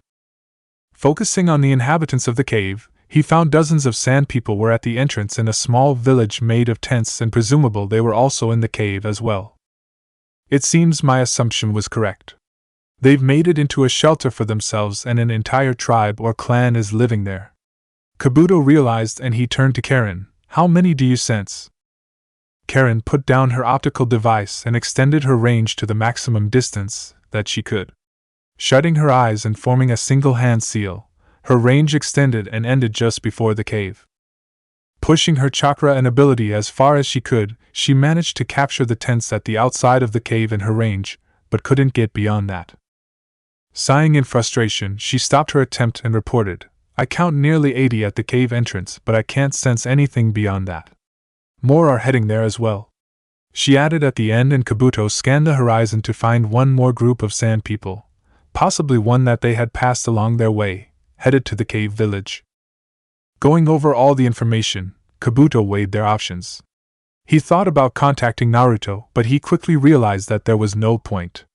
S1: Focusing on the inhabitants of the cave, he found dozens of sand people were at the entrance in a small village made of tents, and presumable they were also in the cave as well. It seems my assumption was correct. They've made it into a shelter for themselves, and an entire tribe or clan is living there. Kabuto realized, and he turned to Karen. "How many do you sense?" Karen put down her optical device and extended her range to the maximum distance that she could. Shutting her eyes and forming a single hand seal, her range extended and ended just before the cave. Pushing her chakra and ability as far as she could, she managed to capture the tents at the outside of the cave in her range, but couldn't get beyond that. Sighing in frustration, she stopped her attempt and reported, "I count nearly 80 at the cave entrance, but I can't sense anything beyond that. More are heading there as well." She added at the end, and Kabuto scanned the horizon to find one more group of sand people, possibly one that they had passed along their way, headed to the cave village. Going over all the information, Kabuto weighed their options. He thought about contacting Naruto, but he quickly realized that there was no point.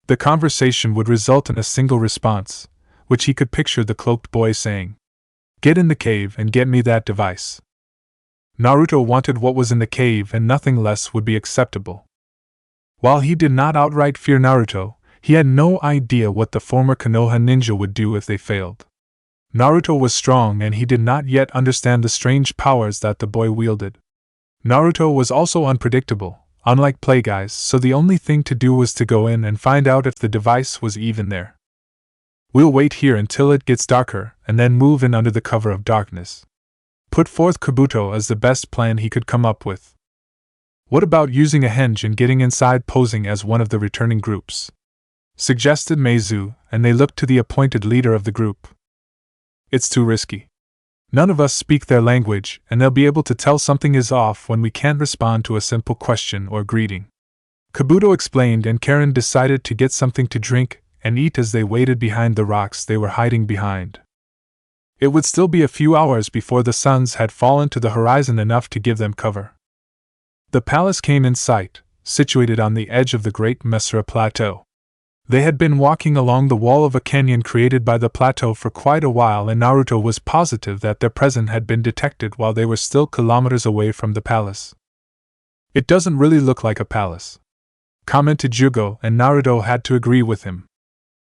S1: The conversation would result in a single response, which he could picture the cloaked boy saying, "Get in the cave and get me that device." Naruto wanted what was in the cave, and nothing less would be acceptable. While he did not outright fear Naruto, he had no idea what the former Konoha ninja would do if they failed. Naruto was strong, and he did not yet understand the strange powers that the boy wielded. Naruto was also unpredictable, unlike Play Guys, so the only thing to do was to go in and find out if the device was even there. "We'll wait here until it gets darker, and then move in under the cover of darkness," put forth Kabuto as the best plan he could come up with. "What about using a henge and getting inside posing as one of the returning groups?" suggested Meizu, and they looked to the appointed leader of the group. "It's too risky. None of us speak their language, and they'll be able to tell something is off when we can't respond to a simple question or greeting," Kabuto explained, and Karen decided to get something to drink and eat as they waited behind the rocks they were hiding behind. It would still be a few hours before the suns had fallen to the horizon enough to give them cover. The palace came in sight, situated on the edge of the Great Mos Espa Plateau. They had been walking along the wall of a canyon created by the plateau for quite a while, and Naruto was positive that their presence had been detected while they were still kilometers away from the palace. "It doesn't really look like a palace," commented Jugo, and Naruto had to agree with him.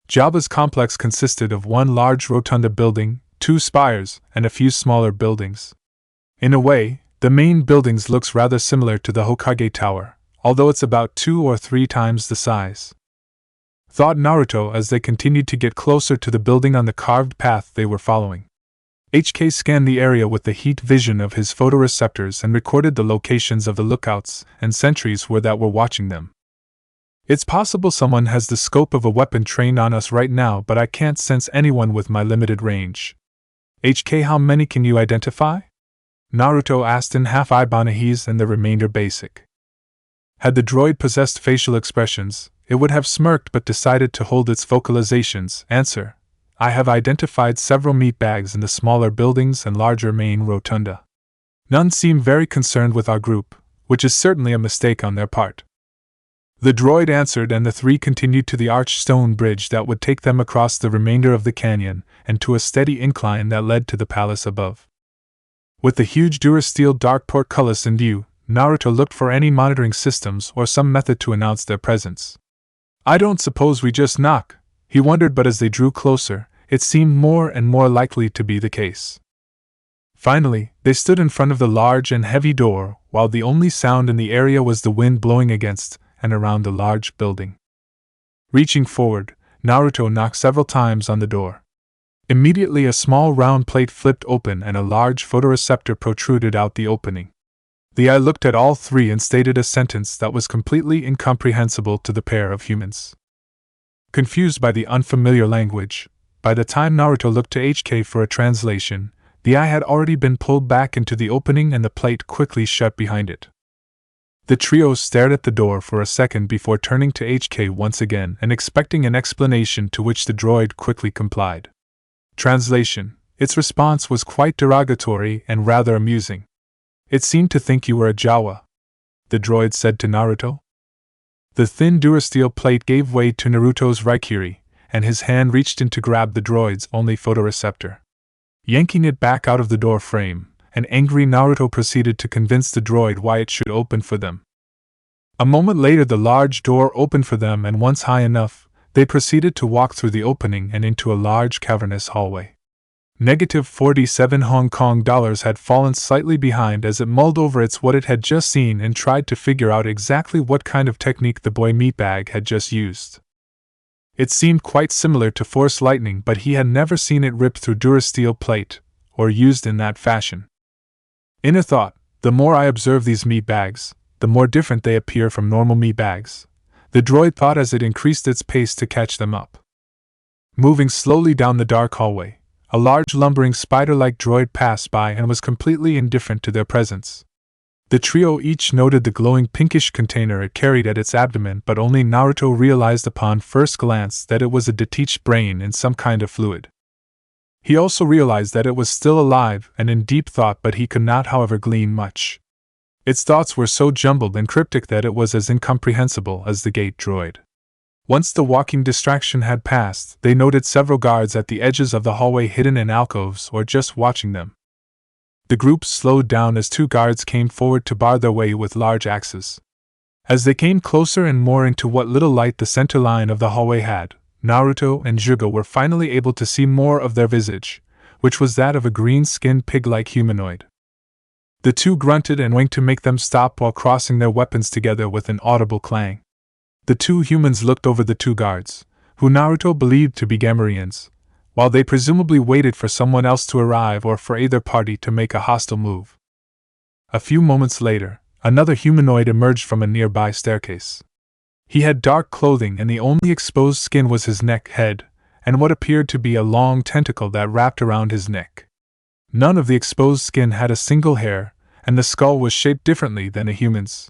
S1: Jabba's complex consisted of one large rotunda building, 2 spires, and a few smaller buildings. In a way, the main buildings looks rather similar to the Hokage Tower, although it's about 2 or 3 times the size. Thought Naruto as they continued to get closer to the building on the carved path they were following. HK scanned the area with the heat vision of his photoreceptors and recorded the locations of the lookouts and sentries that were watching them. "It's possible someone has the scope of a weapon trained on us right now, but I can't sense anyone with my limited range." "HK, how many can you identify?" Naruto asked in half Ibanese and the remainder basic. Had the droid possessed facial expressions, it would have smirked but decided to hold its vocalizations. Answer: I have identified several meat bags in the smaller buildings and larger main rotunda. None seem very concerned with our group, which is certainly a mistake on their part. The droid answered, and the 3 continued to the arched stone bridge that would take them across the remainder of the canyon and to a steady incline that led to the palace above. With the huge Durasteel dark portcullis in view, Naruto looked for any monitoring systems or some method to announce their presence. "I don't suppose we just knock," he wondered, but as they drew closer, it seemed more and more likely to be the case. Finally, they stood in front of the large and heavy door, while the only sound in the area was the wind blowing against and around the large building. Reaching forward, Naruto knocked several times on the door. Immediately a small round plate flipped open and a large photoreceptor protruded out the opening. The eye looked at all 3 and stated a sentence that was completely incomprehensible to the pair of humans. Confused by the unfamiliar language, by the time Naruto looked to HK for a translation, the eye had already been pulled back into the opening and the plate quickly shut behind it. The trio stared at the door for a second before turning to HK once again and expecting an explanation, to which the droid quickly complied. Translation: its response was quite derogatory and rather amusing. "It seemed to think you were a Jawa," the droid said to Naruto. The thin Durasteel plate gave way to Naruto's Raikiri, and his hand reached in to grab the droid's only photoreceptor. Yanking it back out of the door frame, an angry Naruto proceeded to convince the droid why it should open for them. A moment later the large door opened for them, and once high enough, they proceeded to walk through the opening and into a large cavernous hallway. -47 Hong Kong dollars had fallen slightly behind as it mulled over what it had just seen and tried to figure out exactly what kind of technique the boy meatbag had just used. It seemed quite similar to Force Lightning, but he had never seen it ripped through Durasteel plate, or used in that fashion. Inner thought: the more I observe these meatbags, the more different they appear from normal meatbags, the droid thought as it increased its pace to catch them up. Moving slowly down the dark hallway, a large lumbering spider-like droid passed by and was completely indifferent to their presence. The trio each noted the glowing pinkish container it carried at its abdomen, but only Naruto realized upon first glance that it was a detached brain in some kind of fluid. He also realized that it was still alive and in deep thought, but he could not, however, glean much. Its thoughts were so jumbled and cryptic that it was as incomprehensible as the gate droid. Once the walking distraction had passed, they noted several guards at the edges of the hallway, hidden in alcoves or just watching them. The group slowed down as 2 guards came forward to bar their way with large axes. As they came closer and more into what little light the center line of the hallway had, Naruto and Jugo were finally able to see more of their visage, which was that of a green-skinned pig-like humanoid. The 2 grunted and winked to make them stop while crossing their weapons together with an audible clang. The 2 humans looked over the 2 guards, who Naruto believed to be Gamorreans, while they presumably waited for someone else to arrive or for either party to make a hostile move. A few moments later, another humanoid emerged from a nearby staircase. He had dark clothing, and the only exposed skin was his neck, head, and what appeared to be a long tentacle that wrapped around his neck. None of the exposed skin had a single hair, and the skull was shaped differently than a human's.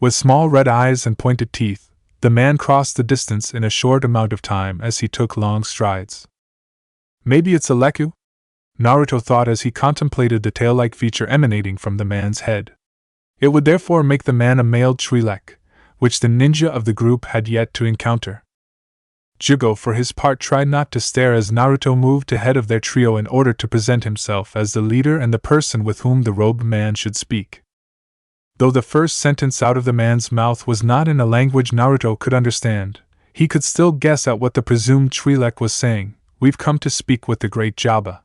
S1: With small red eyes and pointed teeth, the man crossed the distance in a short amount of time as he took long strides. "Maybe it's a Leku?" Naruto thought as he contemplated the tail-like feature emanating from the man's head. It would therefore make the man a male Twi'lek, which the ninja of the group had yet to encounter. Jugo, for his part, tried not to stare as Naruto moved ahead of their trio in order to present himself as the leader and the person with whom the robed man should speak. Though the first sentence out of the man's mouth was not in a language Naruto could understand, he could still guess at what the presumed Twi'lek was saying. "We've come to speak with the great Jabba,"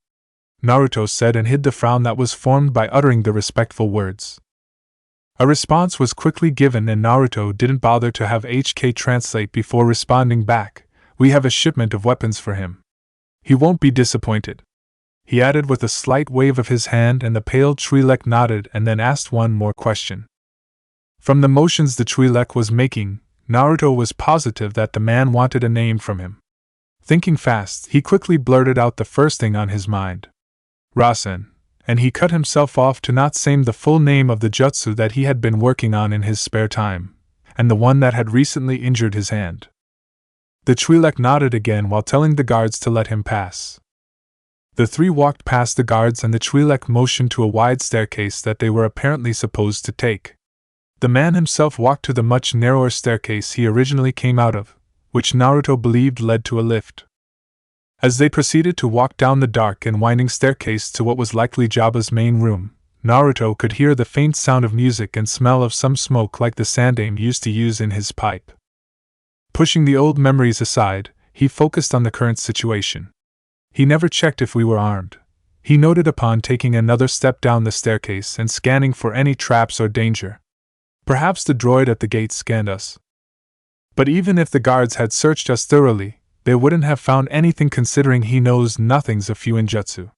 S1: Naruto said, and hid the frown that was formed by uttering the respectful words. A response was quickly given, and Naruto didn't bother to have HK translate before responding back. "We have a shipment of weapons for him. He won't be disappointed," he added with a slight wave of his hand, and the pale Twi'lek nodded and then asked one more question. From the motions the Twi'lek was making, Naruto was positive that the man wanted a name from him. Thinking fast, he quickly blurted out the first thing on his mind. Rasen, and he cut himself off to not say the full name of the jutsu that he had been working on in his spare time, and the one that had recently injured his hand. The Twi'lek nodded again while telling the guards to let him pass. The three walked past the guards, and the Twi'lek motioned to a wide staircase that they were apparently supposed to take. The man himself walked to the much narrower staircase he originally came out of, which Naruto believed led to a lift. As they proceeded to walk down the dark and winding staircase to what was likely Jabba's main room, Naruto could hear the faint sound of music and smell of some smoke like the Sandstorm used to use in his pipe. Pushing the old memories aside, he focused on the current situation. He never checked if we were armed, he noted upon taking another step down the staircase and scanning for any traps or danger. Perhaps the droid at the gate scanned us. But even if the guards had searched us thoroughly, they wouldn't have found anything, considering he knows nothing's a few in jutsu.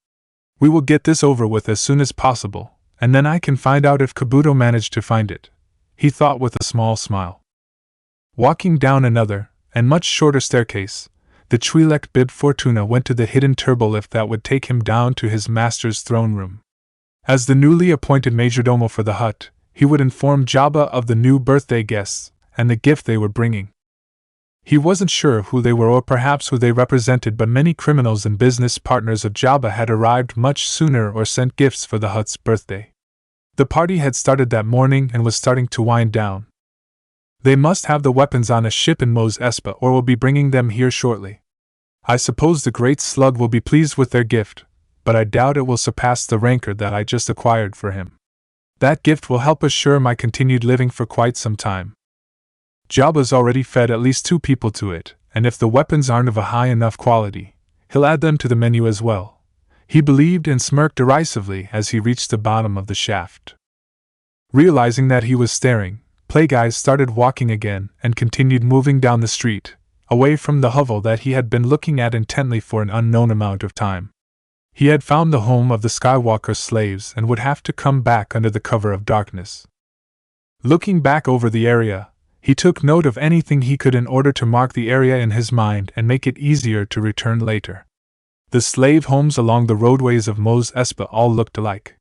S1: We will get this over with as soon as possible, and then I can find out if Kabuto managed to find it, he thought with a small smile. Walking down another, and much shorter staircase, the Twi'lek Bib Fortuna went to the hidden turbolift that would take him down to his master's throne room. As the newly appointed majordomo for the hut, he would inform Jabba of the new birthday guests and the gift they were bringing. He wasn't sure who they were or perhaps who they represented, but many criminals and business partners of Jabba had arrived much sooner or sent gifts for the hut's birthday. The party had started that morning and was starting to wind down. They must have the weapons on a ship in Mos Espa or will be bringing them here shortly. I suppose the Great Slug will be pleased with their gift, but I doubt it will surpass the rancor that I just acquired for him. That gift will help assure my continued living for quite some time. Jabba's already fed at least 2 people to it, and if the weapons aren't of a high enough quality, he'll add them to the menu as well, he believed, and smirked derisively as he reached the bottom of the shaft. Realizing that he was staring, Plagueyes started walking again and continued moving down the street, away from the hovel that he had been looking at intently for an unknown amount of time. He had found the home of the Skywalker slaves and would have to come back under the cover of darkness. Looking back over the area, he took note of anything he could in order to mark the area in his mind and make it easier to return later. The slave homes along the roadways of Mos Espa all looked alike.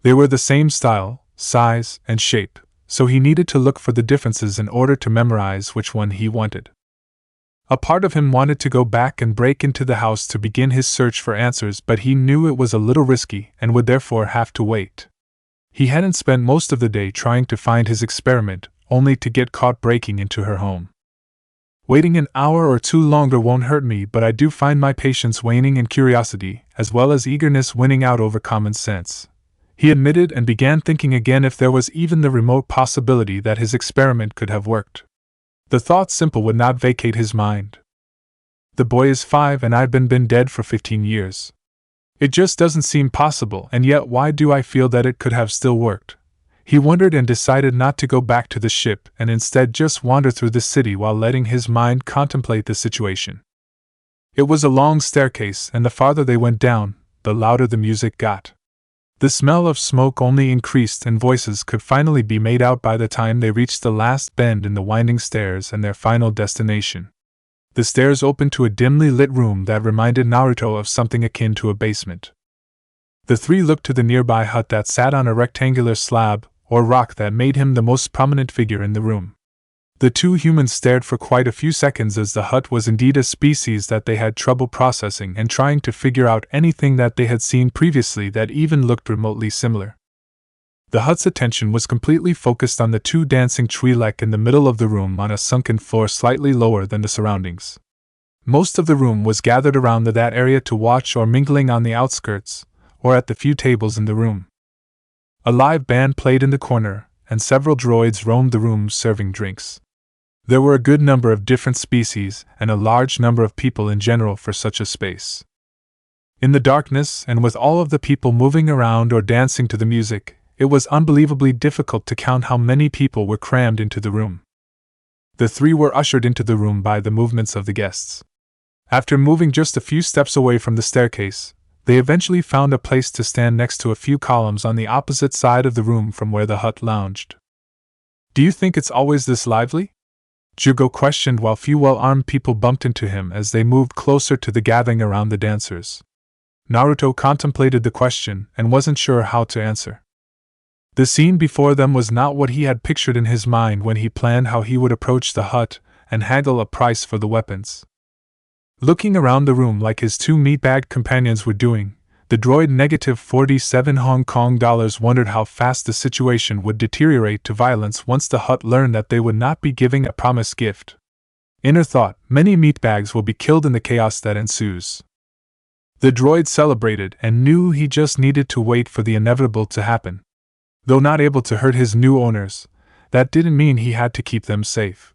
S1: They were the same style, size, and shape, so he needed to look for the differences in order to memorize which one he wanted. A part of him wanted to go back and break into the house to begin his search for answers, but he knew it was a little risky and would therefore have to wait. He hadn't spent most of the day trying to find his experiment, only to get caught breaking into her home. Waiting an hour or 2 longer won't hurt me, but I do find my patience waning and curiosity, as well as eagerness, winning out over common sense, he admitted, and began thinking again if there was even the remote possibility that his experiment could have worked. The thought simple would not vacate his mind. The boy is 5 and I've been dead for 15 years. It just doesn't seem possible, and yet why do I feel that it could have still worked? He wondered and decided not to go back to the ship and instead just wander through the city while letting his mind contemplate the situation. It was a long staircase, and the farther they went down, the louder the music got. The smell of smoke only increased, and voices could finally be made out by the time they reached the last bend in the winding stairs and their final destination. The stairs opened to a dimly lit room that reminded Naruto of something akin to a basement. The three looked to the nearby hut that sat on a rectangular slab or rock that made him the most prominent figure in the room. The two humans stared for quite a few seconds, as the hut was indeed a species that they had trouble processing and trying to figure out anything that they had seen previously that even looked remotely similar. The hut's attention was completely focused on the two dancing Twi'lek in the middle of the room on a sunken floor slightly lower than the surroundings. Most of the room was gathered around that area to watch, or mingling on the outskirts, or at the few tables in the room. A live band played in the corner, and several droids roamed the room serving drinks. There were a good number of different species, and a large number of people in general for such a space. In the darkness, and with all of the people moving around or dancing to the music, it was unbelievably difficult to count how many people were crammed into the room. The three were ushered into the room by the movements of the guests. After moving just a few steps away from the staircase, they eventually found a place to stand next to a few columns on the opposite side of the room from where the hut lounged. "Do you think it's always this lively?" Jugo questioned, while few well-armed people bumped into him as they moved closer to the gathering around the dancers. Naruto contemplated the question and wasn't sure how to answer. The scene before them was not what he had pictured in his mind when he planned how he would approach the hut and haggle a price for the weapons. Looking around the room like his two meatbag companions were doing, the droid -47 Hong Kong dollars wondered how fast the situation would deteriorate to violence once the hut learned that they would not be giving a promised gift. Inner thought, many meatbags will be killed in the chaos that ensues. The droid celebrated and knew he just needed to wait for the inevitable to happen. Though not able to hurt his new owners, that didn't mean he had to keep them safe.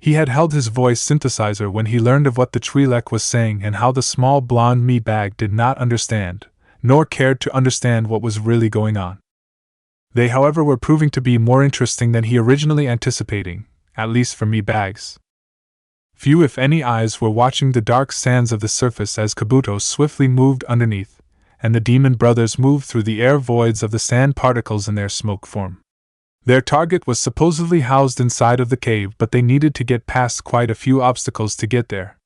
S1: He had held his voice synthesizer when he learned of what the Twi'lek was saying and how the small blonde meatbag did not understand, nor cared to understand what was really going on. They, however, were proving to be more interesting than he originally anticipating, at least for meatbags. Few, if any, eyes were watching the dark sands of the surface as Kabuto swiftly moved underneath, and the demon brothers moved through the air voids of the sand particles in their smoke form. Their target was supposedly housed inside of the cave, but they needed to get past quite a few obstacles to get there.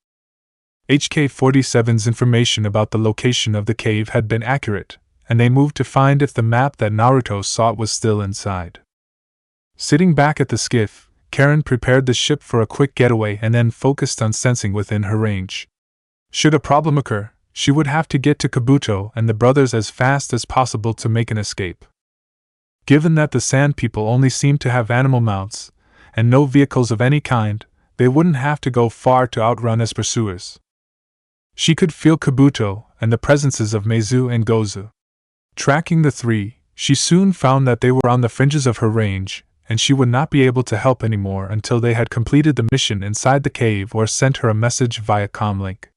S1: HK-47's information about the location of the cave had been accurate, and they moved to find if the map that Naruto sought was still inside. Sitting back at the skiff, Karen prepared the ship for a quick getaway and then focused on sensing within her range. Should a problem occur, she would have to get to Kabuto and the brothers as fast as possible to make an escape. Given that the Sand People only seemed to have animal mounts, and no vehicles of any kind, they wouldn't have to go far to outrun his pursuers. She could feel Kabuto and the presences of Meizu and Gozu. Tracking the three, she soon found that they were on the fringes of her range, and she would not be able to help anymore until they had completed the mission inside the cave or sent her a message via comlink.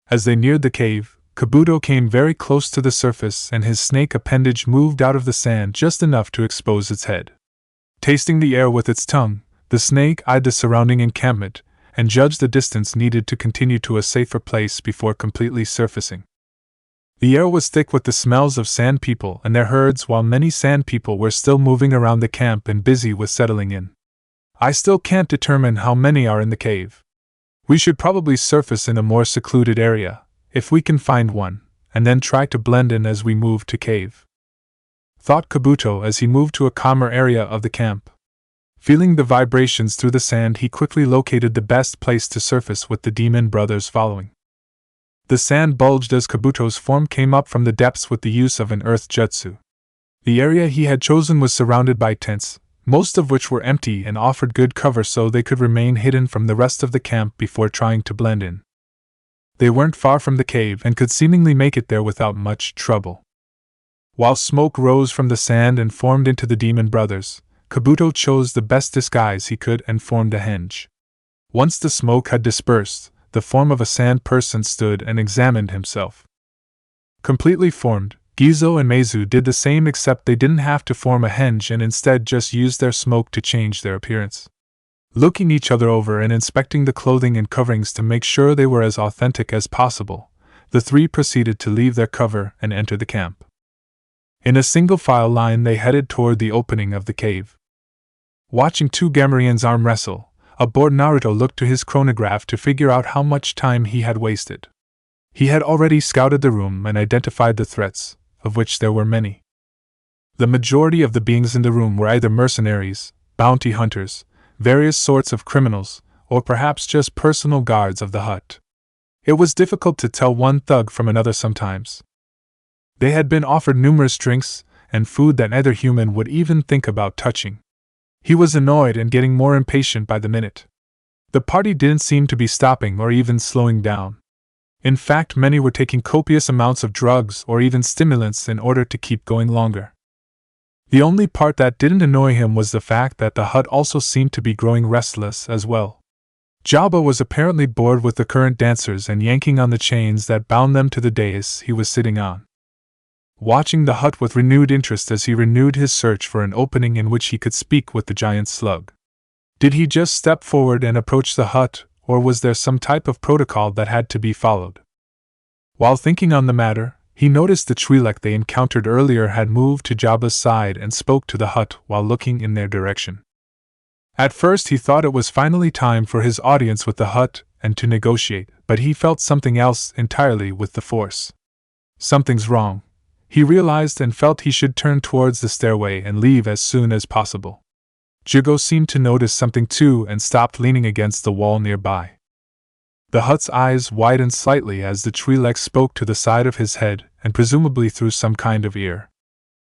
S1: As they neared the cave, Kabuto came very close to the surface and his snake appendage moved out of the sand just enough to expose its head. Tasting the air with its tongue, the snake eyed the surrounding encampment and judged the distance needed to continue to a safer place before completely surfacing. The air was thick with the smells of Sand People and their herds, while many Sand People were still moving around the camp and busy with settling in. "I still can't determine how many are in the cave. We should probably surface in a more secluded area, if we can find one, and then try to blend in as we move to cave," thought Kabuto as he moved to a calmer area of the camp. Feeling the vibrations through the sand, he quickly located the best place to surface with the demon brothers following. The sand bulged as Kabuto's form came up from the depths with the use of an earth jutsu. The area he had chosen was surrounded by tents, most of which were empty and offered good cover so they could remain hidden from the rest of the camp before trying to blend in. They weren't far from the cave and could seemingly make it there without much trouble. While smoke rose from the sand and formed into the demon brothers, Kabuto chose the best disguise he could and formed a henge. Once the smoke had dispersed, the form of a sand person stood and examined himself. Completely formed, Gizo and Meizu did the same, except they didn't have to form a henge and instead just used their smoke to change their appearance. Looking each other over and inspecting the clothing and coverings to make sure they were as authentic as possible, the three proceeded to leave their cover and enter the camp. In a single file line they headed toward the opening of the cave. Watching two Gamorreans arm wrestle, aboard, Naruto looked to his chronograph to figure out how much time he had wasted. He had already scouted the room and identified the threats, of which there were many. The majority of the beings in the room were either mercenaries, bounty hunters, various sorts of criminals, or perhaps just personal guards of the hut. It was difficult to tell one thug from another sometimes. They had been offered numerous drinks and food that neither human would even think about touching. He was annoyed and getting more impatient by the minute. The party didn't seem to be stopping or even slowing down. In fact, many were taking copious amounts of drugs or even stimulants in order to keep going longer. The only part that didn't annoy him was the fact that the hut also seemed to be growing restless as well. Jabba was apparently bored with the current dancers and yanking on the chains that bound them to the dais he was sitting on. Watching the hut with renewed interest as he renewed his search for an opening in which he could speak with the giant slug. Did he just step forward and approach the hut, or was there some type of protocol that had to be followed? While thinking on the matter, he noticed the Twi'lek they encountered earlier had moved to Jabba's side and spoke to the hut while looking in their direction. At first he thought it was finally time for his audience with the hut and to negotiate, but he felt something else entirely with the Force. Something's wrong, he realized, and felt he should turn towards the stairway and leave as soon as possible. Gado seemed to notice something too and stopped, leaning against the wall nearby. The hut's eyes widened slightly as the Twi'lek spoke to the side of his head, and presumably through some kind of ear.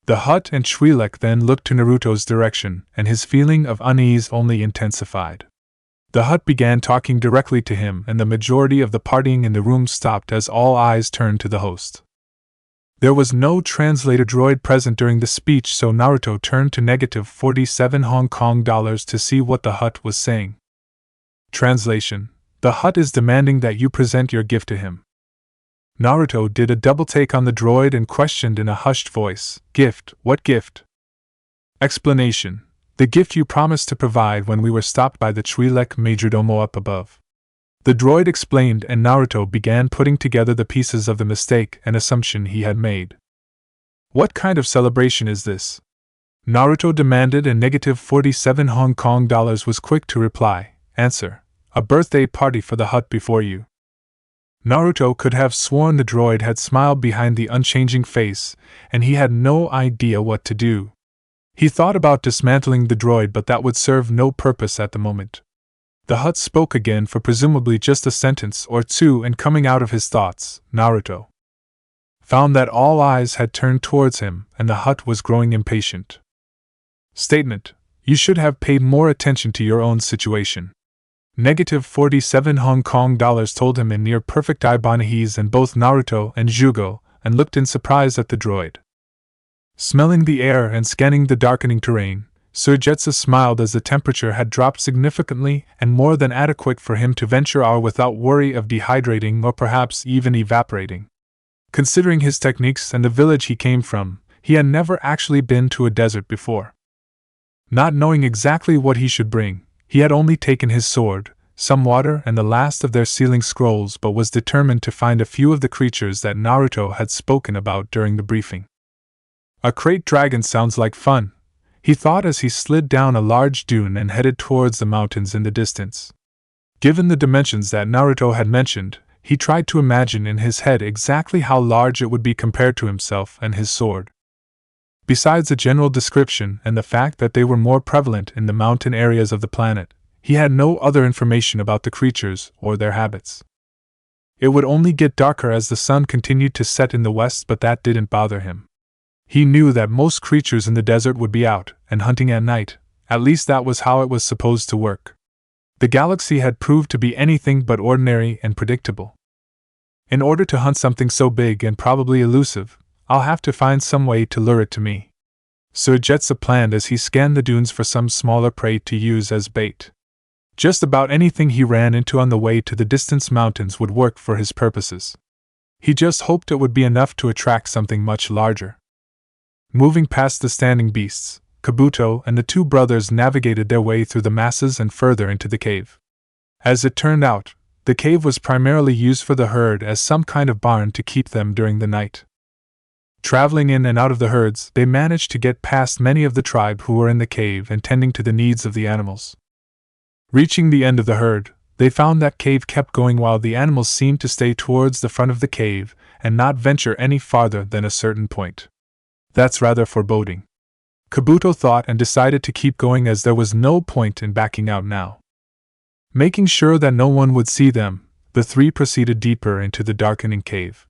S1: The hut and Twi'lek then looked to Naruto's direction, and his feeling of unease only intensified. The hut began talking directly to him, and the majority of the partying in the room stopped as all eyes turned to the host. There was no translator droid present during the speech, so Naruto turned to -47 Hong Kong dollars to see what the hut was saying. Translation: The hut is demanding that you present your gift to him. Naruto did a double take on the droid and questioned in a hushed voice, "Gift? What gift?" Explanation: The gift you promised to provide when we were stopped by the Twi'lek majordomo up above. The droid explained, and Naruto began putting together the pieces of the mistake and assumption he had made. What kind of celebration is this? Naruto demanded, and -47 Hong Kong dollars was quick to reply, "Answer: a birthday party for the hut before you." Naruto could have sworn the droid had smiled behind the unchanging face, and he had no idea what to do. He thought about dismantling the droid, but that would serve no purpose at the moment. The hut spoke again for presumably just a sentence or two, and coming out of his thoughts, Naruto found that all eyes had turned towards him, and the hut was growing impatient. Statement: You should have paid more attention to your own situation. -47 Hong Kong dollars told him in near perfect Ibanese, and both Naruto and Gado and looked in surprise at the droid. Smelling the air and scanning the darkening terrain, Sir Jetsa smiled as the temperature had dropped significantly and more than adequate for him to venture out without worry of dehydrating or perhaps even evaporating. Considering his techniques and the village he came from, he had never actually been to a desert before. Not knowing exactly what he should bring, he had only taken his sword, some water, and the last of their sealing scrolls, but was determined to find a few of the creatures that Naruto had spoken about during the briefing. A crate dragon sounds like fun, he thought as he slid down a large dune and headed towards the mountains in the distance. Given the dimensions that Naruto had mentioned, he tried to imagine in his head exactly how large it would be compared to himself and his sword. Besides a general description and the fact that they were more prevalent in the mountain areas of the planet, he had no other information about the creatures or their habits. It would only get darker as the sun continued to set in the west, but that didn't bother him. He knew that most creatures in the desert would be out and hunting at night, at least that was how it was supposed to work. The galaxy had proved to be anything but ordinary and predictable. In order to hunt something so big and probably elusive, I'll have to find some way to lure it to me. Sir Jetsa planned as he scanned the dunes for some smaller prey to use as bait. Just about anything he ran into on the way to the distant mountains would work for his purposes. He just hoped it would be enough to attract something much larger. Moving past the standing beasts, Kabuto and the two brothers navigated their way through the masses and further into the cave. As it turned out, the cave was primarily used for the herd as some kind of barn to keep them during the night. Traveling in and out of the herds, they managed to get past many of the tribe who were in the cave and tending to the needs of the animals. Reaching the end of the herd, they found that cave kept going while the animals seemed to stay towards the front of the cave and not venture any farther than a certain point. That's rather foreboding. Kabuto thought and decided to keep going as there was no point in backing out now. Making sure that no one would see them, the three proceeded deeper into the darkening cave.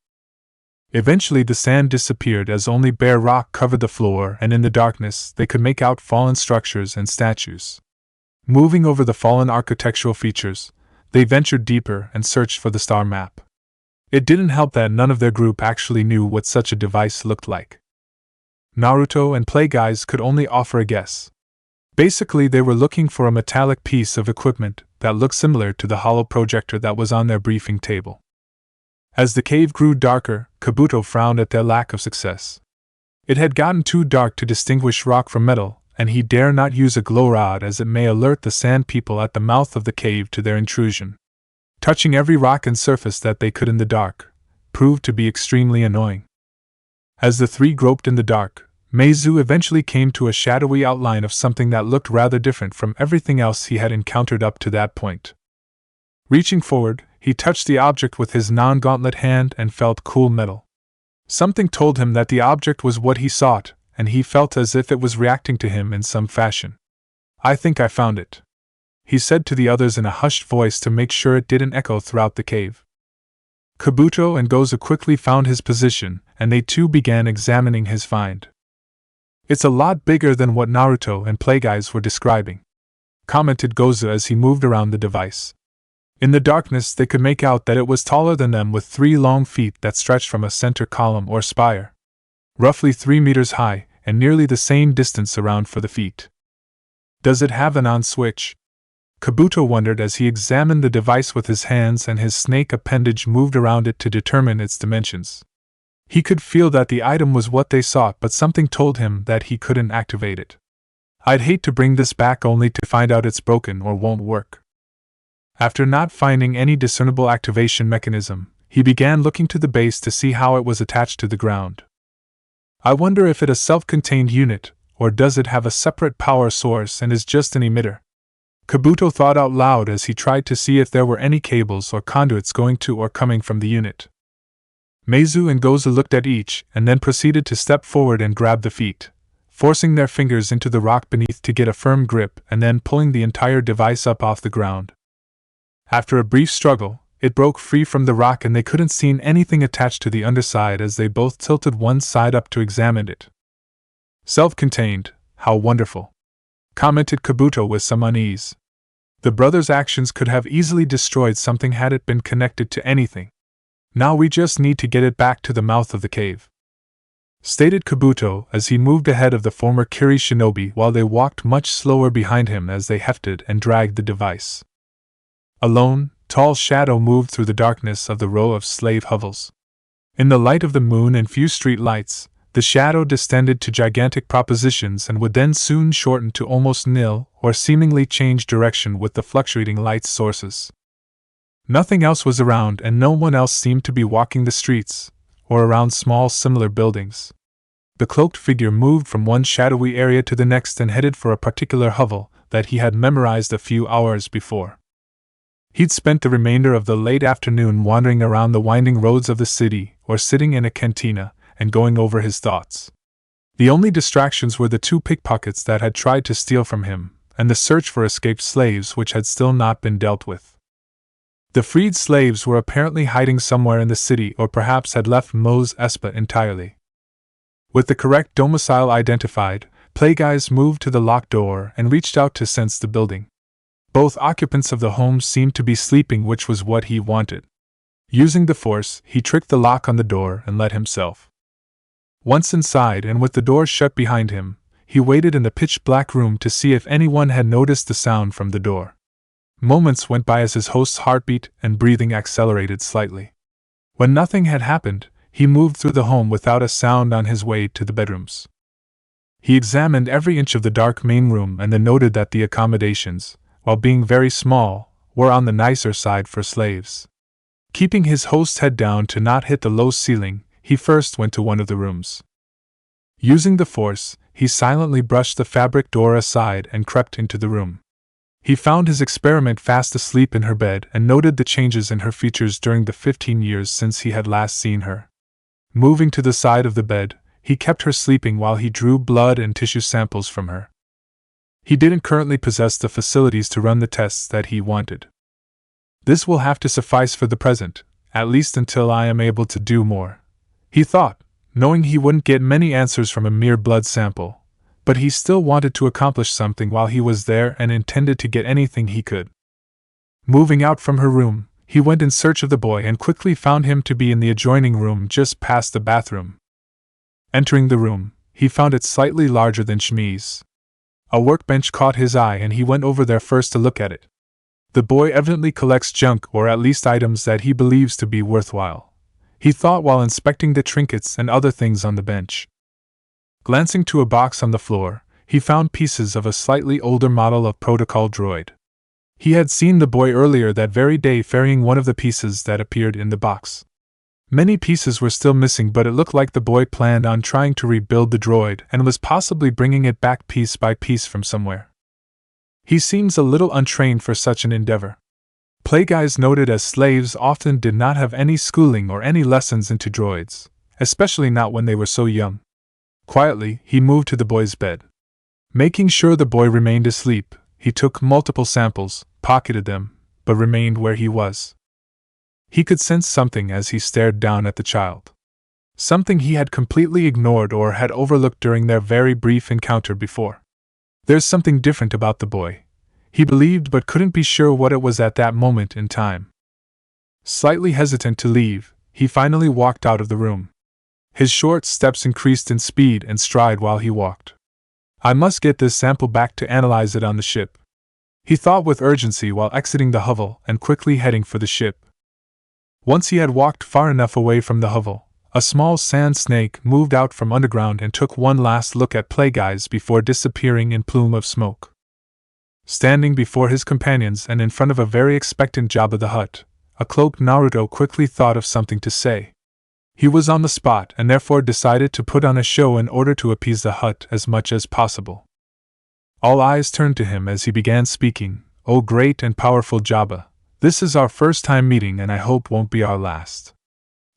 S1: Eventually the sand disappeared as only bare rock covered the floor, and in the darkness they could make out fallen structures and statues. Moving over the fallen architectural features, they ventured deeper and searched for the star map. It didn't help that none of their group actually knew what such a device looked like. Naruto and Play Guys could only offer a guess. Basically, they were looking for a metallic piece of equipment that looked similar to the hollow projector that was on their briefing table. As the cave grew darker, Kabuto frowned at their lack of success. It had gotten too dark to distinguish rock from metal, and he dare not use a glow rod as it may alert the sand people at the mouth of the cave to their intrusion. Touching every rock and surface that they could in the dark proved to be extremely annoying. As the three groped in the dark, Meizu eventually came to a shadowy outline of something that looked rather different from everything else he had encountered up to that point. Reaching forward, he touched the object with his non-gauntlet hand and felt cool metal. Something told him that the object was what he sought, and he felt as if it was reacting to him in some fashion. "I think I found it," he said to the others in a hushed voice to make sure it didn't echo throughout the cave. Kabuto and Gozu quickly found his position, and they too began examining his find. "It's a lot bigger than what Naruto and Play Guys were describing," commented Gozu as he moved around the device. In the darkness they could make out that it was taller than them, with 3 long feet that stretched from a center column or spire. Roughly 3 meters high, and nearly the same distance around for the feet. "Does it have an on switch?" Kabuto wondered as he examined the device with his hands, and his snake appendage moved around it to determine its dimensions. He could feel that the item was what they sought, but something told him that he couldn't activate it. "I'd hate to bring this back only to find out it's broken or won't work." After not finding any discernible activation mechanism, he began looking to the base to see how it was attached to the ground. "I wonder if it's a self-contained unit, or does it have a separate power source and is just an emitter?" Kabuto thought out loud as he tried to see if there were any cables or conduits going to or coming from the unit. Meizu and Gozu looked at each and then proceeded to step forward and grab the feet, forcing their fingers into the rock beneath to get a firm grip and then pulling the entire device up off the ground. After a brief struggle, it broke free from the rock and they couldn't see anything attached to the underside as they both tilted one side up to examine it. "Self-contained, how wonderful," commented Kabuto with some unease. The brothers' actions could have easily destroyed something had it been connected to anything. "Now we just need to get it back to the mouth of the cave," stated Kabuto as he moved ahead of the former Kiri shinobi while they walked much slower behind him as they hefted and dragged the device. A lone, tall shadow moved through the darkness of the row of slave hovels. In the light of the moon and few street lights, the shadow descended to gigantic proportions and would then soon shorten to almost nil or seemingly change direction with the fluctuating light sources. Nothing else was around and no one else seemed to be walking the streets or around small similar buildings. The cloaked figure moved from one shadowy area to the next and headed for a particular hovel that he had memorized a few hours before. He'd spent the remainder of the late afternoon wandering around the winding roads of the city, or sitting in a cantina, and going over his thoughts. The only distractions were the 2 pickpockets that had tried to steal from him, and the search for escaped slaves which had still not been dealt with. The freed slaves were apparently hiding somewhere in the city or perhaps had left Mos Espa entirely. With the correct domicile identified, Play Guys moved to the locked door and reached out to sense the building. Both occupants of the home seemed to be sleeping, which was what he wanted. Using the force, he tricked the lock on the door and let himself. Once inside and with the door shut behind him, he waited in the pitch-black room to see if anyone had noticed the sound from the door. Moments went by as his host's heartbeat and breathing accelerated slightly. When nothing had happened, he moved through the home without a sound on his way to the bedrooms. He examined every inch of the dark main room and then noted that the accommodations, while being very small, were on the nicer side for slaves. Keeping his host's head down to not hit the low ceiling, he first went to one of the rooms. Using the force, he silently brushed the fabric door aside and crept into the room. He found his experiment fast asleep in her bed and noted the changes in her features during the 15 years since he had last seen her. Moving to the side of the bed, he kept her sleeping while he drew blood and tissue samples from her. He didn't currently possess the facilities to run the tests that he wanted. This will have to suffice for the present, at least until I am able to do more, he thought, knowing he wouldn't get many answers from a mere blood sample, but he still wanted to accomplish something while he was there and intended to get anything he could. Moving out from her room, he went in search of the boy and quickly found him to be in the adjoining room just past the bathroom. Entering the room, he found it slightly larger than Shmi's. A workbench caught his eye and he went over there first to look at it. The boy evidently collects junk, or at least items that he believes to be worthwhile, he thought while inspecting the trinkets and other things on the bench. Glancing to a box on the floor, he found pieces of a slightly older model of protocol droid. He had seen the boy earlier that very day ferrying one of the pieces that appeared in the box. Many pieces were still missing, but it looked like the boy planned on trying to rebuild the droid and was possibly bringing it back piece by piece from somewhere. He seems a little untrained for such an endeavor. Playguys noted as slaves often did not have any schooling or any lessons into droids, especially not when they were so young. Quietly, he moved to the boy's bed. Making sure the boy remained asleep, he took multiple samples, pocketed them, but remained where he was. He could sense something as he stared down at the child. Something he had completely ignored or had overlooked during their very brief encounter before. There's something different about the boy, he believed, but couldn't be sure what it was at that moment in time. Slightly hesitant to leave, he finally walked out of the room. His short steps increased in speed and stride while he walked. I must get this sample back to analyze it on the ship, he thought with urgency while exiting the hovel and quickly heading for the ship. Once he had walked far enough away from the hovel, a small sand snake moved out from underground and took one last look at Playguys before disappearing in plume of smoke. Standing before his companions and in front of a very expectant Jabba the Hutt, a cloaked Naruto quickly thought of something to say. He was on the spot and therefore decided to put on a show in order to appease the Hutt as much as possible. All eyes turned to him as he began speaking. "O great and powerful Jabba, this is our first time meeting and I hope won't be our last.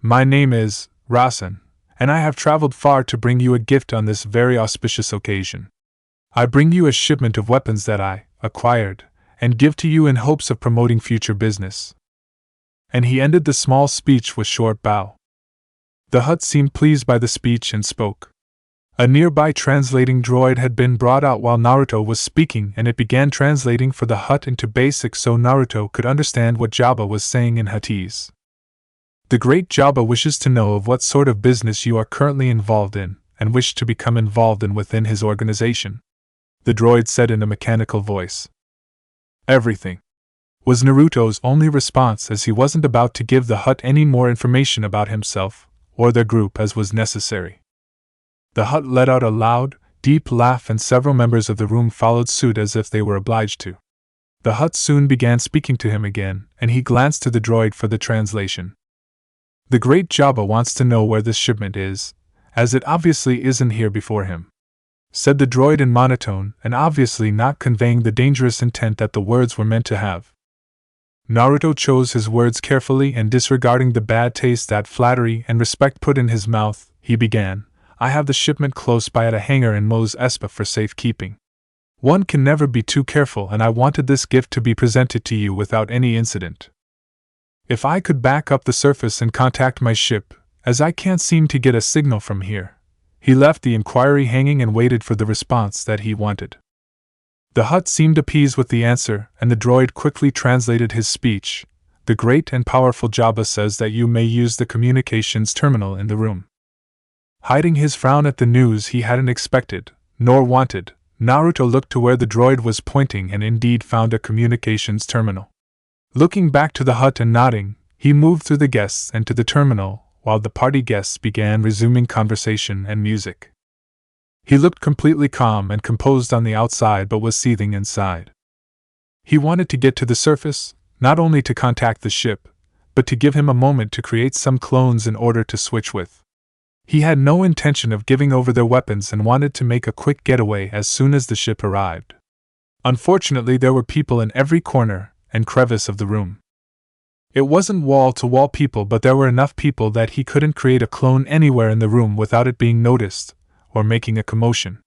S1: My name is Rasen, and I have traveled far to bring you a gift on this very auspicious occasion. I bring you a shipment of weapons that I acquired, and give to you in hopes of promoting future business." And he ended the small speech with short bow. The Hutt seemed pleased by the speech and spoke. A nearby translating droid had been brought out while Naruto was speaking, and it began translating for the Hutt into basic so Naruto could understand what Jabba was saying in Huttese. "The great Jabba wishes to know of what sort of business you are currently involved in, and wish to become involved in within his organization," the droid said in a mechanical voice. "Everything," was Naruto's only response, as he wasn't about to give the Hutt any more information about himself or their group as was necessary. The Hutt let out a loud, deep laugh and several members of the room followed suit as if they were obliged to. The Hutt soon began speaking to him again, and he glanced to the droid for the translation. "The great Jabba wants to know where this shipment is, as it obviously isn't here before him," said the droid in monotone, and obviously not conveying the dangerous intent that the words were meant to have. Naruto chose his words carefully, and disregarding the bad taste that flattery and respect put in his mouth, he began, "I have the shipment close by at a hangar in Mos Espa for safekeeping. One can never be too careful, and I wanted this gift to be presented to you without any incident. If I could back up the surface and contact my ship, as I can't seem to get a signal from here." He left the inquiry hanging and waited for the response that he wanted. The Hutt seemed appeased with the answer, and the droid quickly translated his speech. "The great and powerful Jabba says that you may use the communications terminal in the room." Hiding his frown at the news he hadn't expected, nor wanted, Naruto looked to where the droid was pointing and indeed found a communications terminal. Looking back to the Hutt and nodding, he moved through the guests and to the terminal, while the party guests began resuming conversation and music. He looked completely calm and composed on the outside but was seething inside. He wanted to get to the surface, not only to contact the ship, but to give him a moment to create some clones in order to switch with. He had no intention of giving over their weapons and wanted to make a quick getaway as soon as the ship arrived. Unfortunately, there were people in every corner and crevice of the room. It wasn't wall-to-wall people, but there were enough people that he couldn't create a clone anywhere in the room without it being noticed, or making a commotion.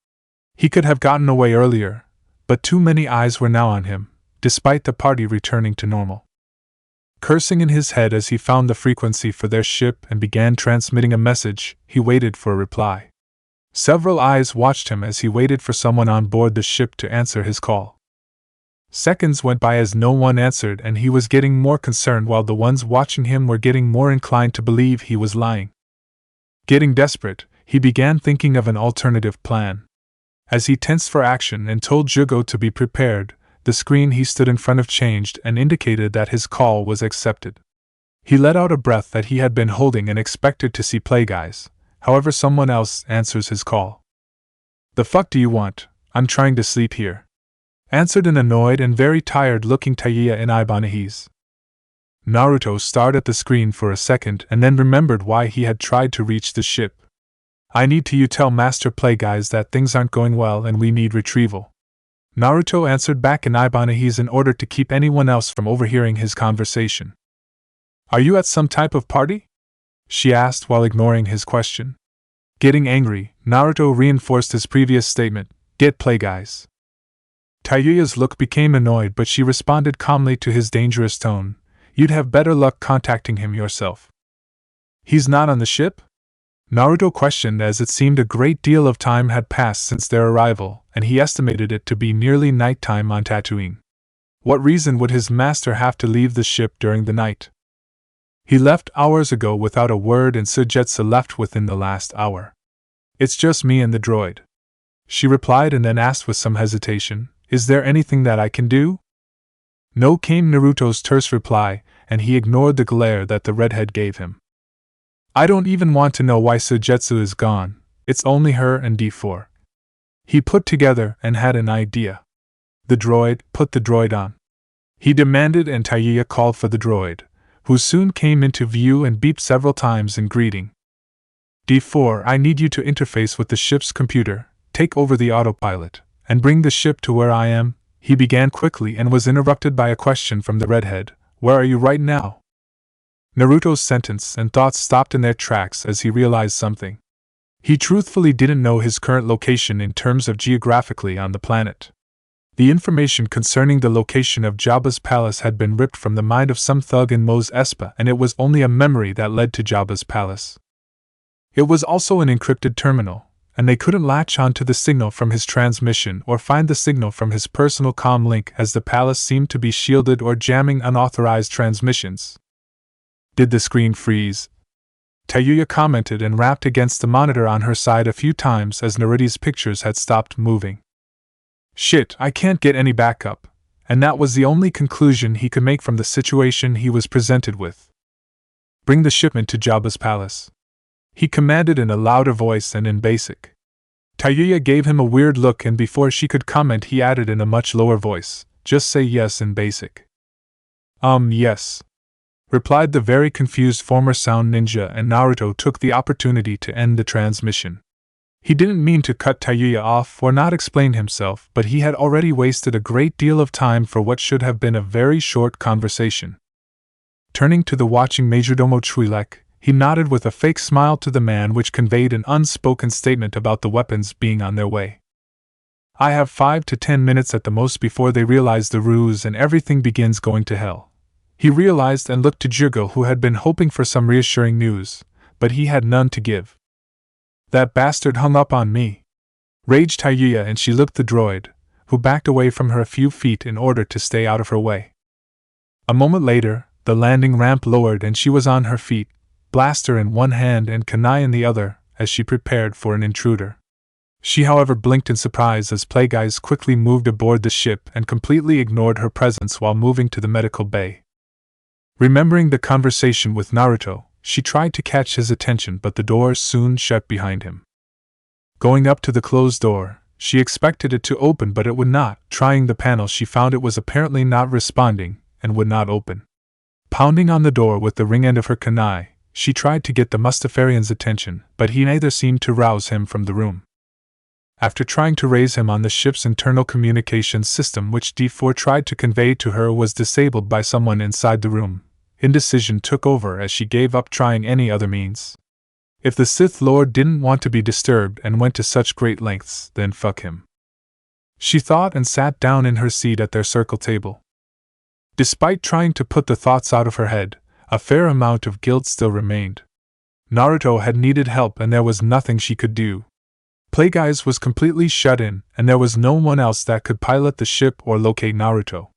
S1: He could have gotten away earlier, but too many eyes were now on him, despite the party returning to normal. Cursing in his head as he found the frequency for their ship and began transmitting a message, he waited for a reply. Several eyes watched him as he waited for someone on board the ship to answer his call. Seconds went by as no one answered, and he was getting more concerned while the ones watching him were getting more inclined to believe he was lying. Getting desperate, he began thinking of an alternative plan. As he tensed for action and told Jugo to be prepared, the screen he stood in front of changed and indicated that his call was accepted. He let out a breath that he had been holding and expected to see Play Guys. However, someone else answers his call. "The fuck do you want? I'm trying to sleep here," answered an annoyed and very tired-looking Taiya in Ibanez. Naruto stared at the screen for a second and then remembered why he had tried to reach the ship. "I need to tell Master Play Guys that things aren't going well and we need retrieval," Naruto answered back in Ibanez in order to keep anyone else from overhearing his conversation. "Are you at some type of party?" she asked while ignoring his question. Getting angry, Naruto reinforced his previous statement, "Get Play Guys." Taiya's look became annoyed, but she responded calmly to his dangerous tone, "You'd have better luck contacting him yourself." "He's not on the ship?" Naruto questioned, as it seemed a great deal of time had passed since their arrival, and he estimated it to be nearly nighttime on Tatooine. What reason would his master have to leave the ship during the night? "He left hours ago without a word, and Sujetsu left within the last hour. It's just me and the droid," she replied, and then asked with some hesitation, "Is there anything that I can do?" "No," came Naruto's terse reply, and he ignored the glare that the redhead gave him. "I don't even want to know why Sujetsu is gone, it's only her and D4. He put together and had an idea. The droid, put the droid on," he demanded, and Taiya called for the droid, who soon came into view and beeped several times in greeting. "D4, I need you to interface with the ship's computer, take over the autopilot, and bring the ship to where I am," he began quickly and was interrupted by a question from the redhead, "Where are you right now?" Naruto's sentence and thoughts stopped in their tracks as he realized something. He truthfully didn't know his current location in terms of geographically on the planet. The information concerning the location of Jabba's palace had been ripped from the mind of some thug in Mos Espa, and it was only a memory that led to Jabba's palace. It was also an encrypted terminal, and they couldn't latch onto the signal from his transmission or find the signal from his personal comm link, as the palace seemed to be shielded or jamming unauthorized transmissions. "Did the screen freeze?" Taiya commented and rapped against the monitor on her side a few times as Naruto's pictures had stopped moving. "Shit, I can't get any backup," and that was the only conclusion he could make from the situation he was presented with. "Bring the shipment to Jabba's palace," he commanded in a louder voice and in Basic. Taiya gave him a weird look, and before she could comment he added in a much lower voice, "Just say yes in Basic." Yes," replied the very confused former sound ninja, and Naruto took the opportunity to end the transmission. He didn't mean to cut Taiya off or not explain himself, but he had already wasted a great deal of time for what should have been a very short conversation. Turning to the watching Majordomo Twi'lek, he nodded with a fake smile to the man, which conveyed an unspoken statement about the weapons being on their way. "I have 5 to 10 minutes at the most before they realize the ruse and everything begins going to hell," he realized, and looked to Jugo, who had been hoping for some reassuring news, but he had none to give. "That bastard hung up on me," raged Taiya, and she looked the droid, who backed away from her a few feet in order to stay out of her way. A moment later, the landing ramp lowered and she was on her feet, blaster in one hand and kunai in the other, as she prepared for an intruder. She, however, blinked in surprise as Play Guys quickly moved aboard the ship and completely ignored her presence while moving to the medical bay. Remembering the conversation with Naruto, she tried to catch his attention, but the door soon shut behind him. Going up to the closed door, she expected it to open, but it would not. Trying the panel, she found it was apparently not responding and would not open. Pounding on the door with the ring end of her kunai, she tried to get the Mustafarian's attention, but he neither seemed to rouse him from the room. After trying to raise him on the ship's internal communications system, which D4 tried to convey to her was disabled by someone inside the room, indecision took over as she gave up trying any other means. If the Sith Lord didn't want to be disturbed and went to such great lengths, then fuck him. She thought and sat down in her seat at their circle table. Despite trying to put the thoughts out of her head, a fair amount of guilt still remained. Naruto had needed help and there was nothing she could do. Plagueyes was completely shut in, and there was no one else that could pilot the ship or locate Naruto.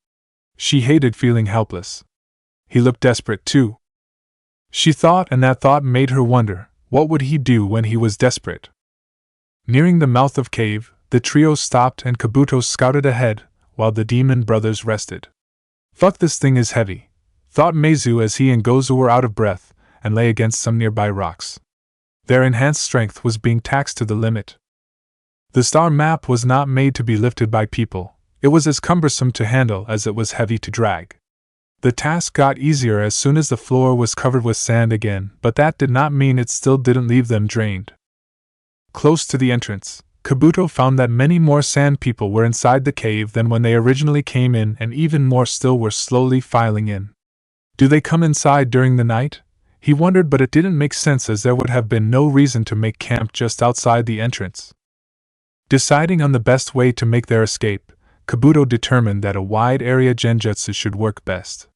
S1: She hated feeling helpless. He looked desperate too. She thought, and that thought made her wonder, what would he do when he was desperate? Nearing the mouth of cave, the trio stopped and Kabuto scouted ahead, while the demon brothers rested. Fuck, this thing is heavy, thought Meizu as he and Gozu were out of breath, and lay against some nearby rocks. Their enhanced strength was being taxed to the limit. The star map was not made to be lifted by people, it was as cumbersome to handle as it was heavy to drag. The task got easier as soon as the floor was covered with sand again, but that did not mean it still didn't leave them drained. Close to the entrance, Kabuto found that many more sand people were inside the cave than when they originally came in, and even more still were slowly filing in. Do they come inside during the night? He wondered, but it didn't make sense as there would have been no reason to make camp just outside the entrance. Deciding on the best way to make their escape, Kabuto determined that a wide area genjutsu should work best.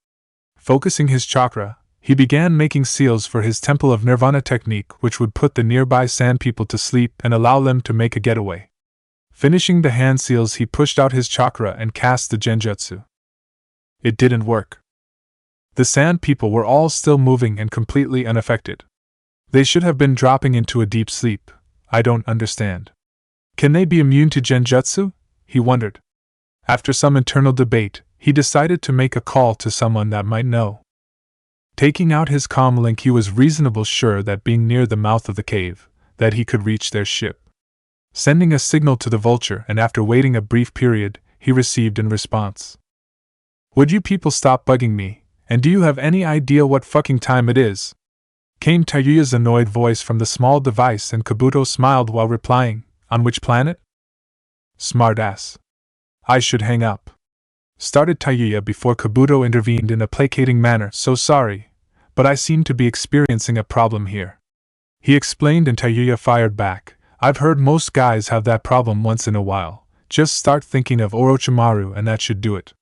S1: Focusing his chakra, he began making seals for his Temple of Nirvana technique, which would put the nearby sand people to sleep and allow them to make a getaway. Finishing the hand seals, he pushed out his chakra and cast the genjutsu. It didn't work. The sand people were all still moving and completely unaffected. They should have been dropping into a deep sleep. I don't understand. Can they be immune to genjutsu? He wondered. After some internal debate, he decided to make a call to someone that might know. Taking out his comm link, he was reasonably sure that being near the mouth of the cave, that he could reach their ship. Sending a signal to the vulture, and after waiting a brief period, he received in response. Would you people stop bugging me, and do you have any idea what fucking time it is? Came Tayuya's annoyed voice from the small device, and Kabuto smiled while replying, on which planet? Smartass. I should hang up. Started Tayuya before Kabuto intervened in a placating manner. So sorry, but I seem to be experiencing a problem here. He explained, and Tayuya fired back. I've heard most guys have that problem once in a while. Just start thinking of Orochimaru and that should do it.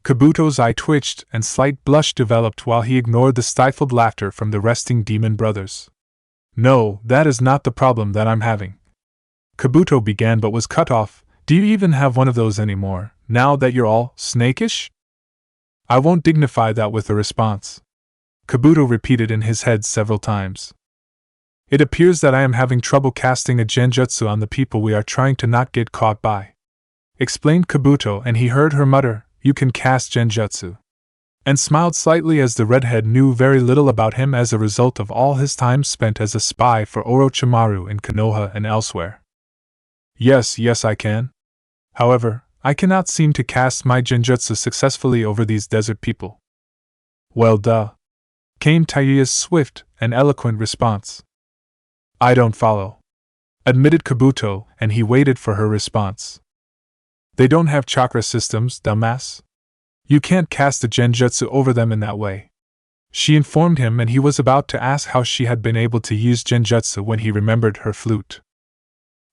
S1: Kabuto's eye twitched and slight blush developed while he ignored the stifled laughter from the resting demon brothers. No, that is not the problem that I'm having. Kabuto began but was cut off. Do you even have one of those anymore, now that you're all snakish? I won't dignify that with a response. Kabuto repeated in his head several times. It appears that I am having trouble casting a genjutsu on the people we are trying to not get caught by. Explained Kabuto, and he heard her mutter, you can cast genjutsu. And smiled slightly as the redhead knew very little about him as a result of all his time spent as a spy for Orochimaru in Konoha and elsewhere. Yes, I can. However, I cannot seem to cast my genjutsu successfully over these desert people. Well, duh. Came Tayuya's swift and eloquent response. I don't follow. Admitted Kabuto, and he waited for her response. They don't have chakra systems, dumbass. You can't cast a genjutsu over them in that way. She informed him, and he was about to ask how she had been able to use genjutsu when he remembered her flute.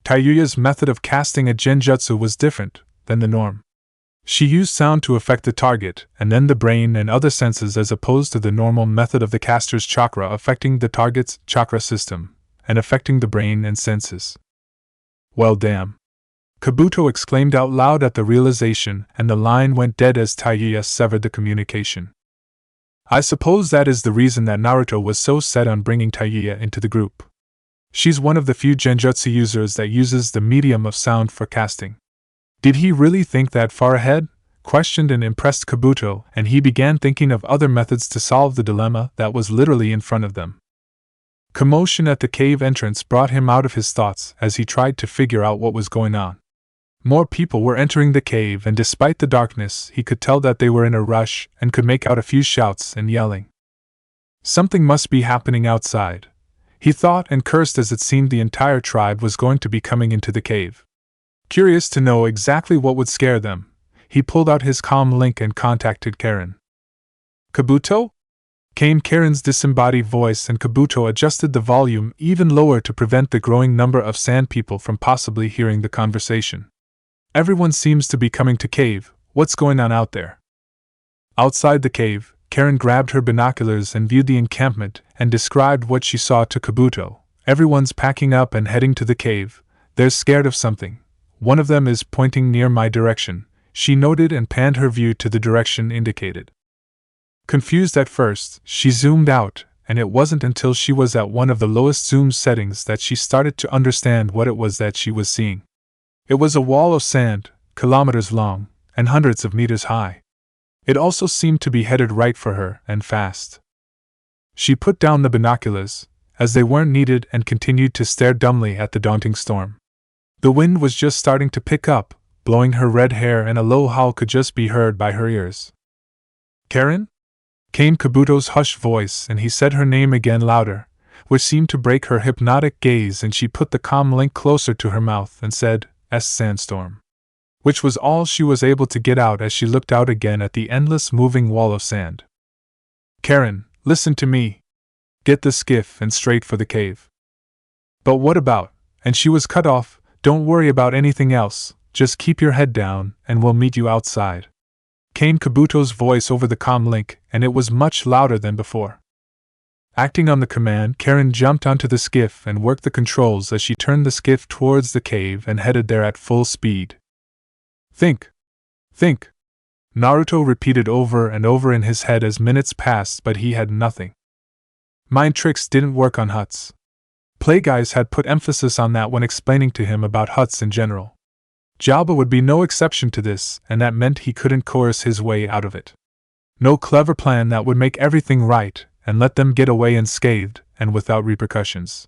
S1: Tayuya's method of casting a genjutsu was different than the norm. She used sound to affect the target, and then the brain and other senses, as opposed to the normal method of the caster's chakra affecting the target's chakra system, and affecting the brain and senses. Well, damn. Kabuto exclaimed out loud at the realization, and the line went dead as Tayuya severed the communication. I suppose that is the reason that Naruto was so set on bringing Tayuya into the group. She's one of the few genjutsu users that uses the medium of sound for casting. Did he really think that far ahead? Questioned and impressed Kabuto, and he began thinking of other methods to solve the dilemma that was literally in front of them. Commotion at the cave entrance brought him out of his thoughts as he tried to figure out what was going on. More people were entering the cave, and despite the darkness, he could tell that they were in a rush and could make out a few shouts and yelling. Something must be happening outside, he thought, and cursed as it seemed the entire tribe was going to be coming into the cave. Curious to know exactly what would scare them, he pulled out his comm link and contacted Karen. Kabuto? came Karen's disembodied voice, and Kabuto adjusted the volume even lower to prevent the growing number of sand people from possibly hearing the conversation. Everyone seems to be coming to cave. What's going on out there? Outside the cave, Karen grabbed her binoculars and viewed the encampment and described what she saw to Kabuto. Everyone's packing up and heading to the cave. They're scared of something. One of them is pointing near my direction, she noted and panned her view to the direction indicated. Confused at first, she zoomed out, and it wasn't until she was at one of the lowest zoom settings that she started to understand what it was that she was seeing. It was a wall of sand, kilometers long, and hundreds of meters high. It also seemed to be headed right for her, and fast. She put down the binoculars, as they weren't needed, and continued to stare dumbly at the daunting storm. The wind was just starting to pick up, blowing her red hair, and a low howl could just be heard by her ears. "Karen?" came Kabuto's hushed voice, and he said her name again louder, which seemed to break her hypnotic gaze, and she put the comm link closer to her mouth and said, Sandstorm. Which was all she was able to get out as she looked out again at the endless moving wall of sand. "Karen, listen to me. Get the skiff and straight for the cave." "But what about?" And she was cut off. "Don't worry about anything else, just keep your head down, and we'll meet you outside," came Kabuto's voice over the comm link, and it was much louder than before. Acting on the command, Karen jumped onto the skiff and worked the controls as she turned the skiff towards the cave and headed there at full speed. Think. Naruto repeated over and over in his head as minutes passed, but he had nothing. Mind tricks didn't work on huts. Playguys had put emphasis on that when explaining to him about huts in general. Jabba would be no exception to this, and that meant he couldn't coerce his way out of it. No clever plan that would make everything right and let them get away unscathed and without repercussions.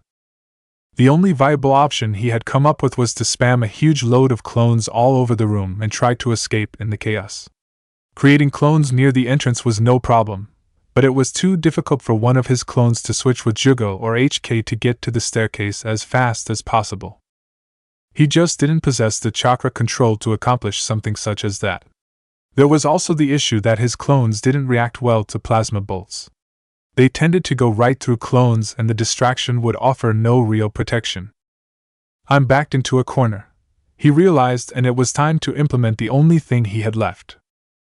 S1: The only viable option he had come up with was to spam a huge load of clones all over the room and try to escape in the chaos. Creating clones near the entrance was no problem, but it was too difficult for one of his clones to switch with Jugo or HK to get to the staircase as fast as possible. He just didn't possess the chakra control to accomplish something such as that. There was also the issue that his clones didn't react well to plasma bolts. They tended to go right through clones, and the distraction would offer no real protection. "I'm backed into a corner," he realized, and it was time to implement the only thing he had left.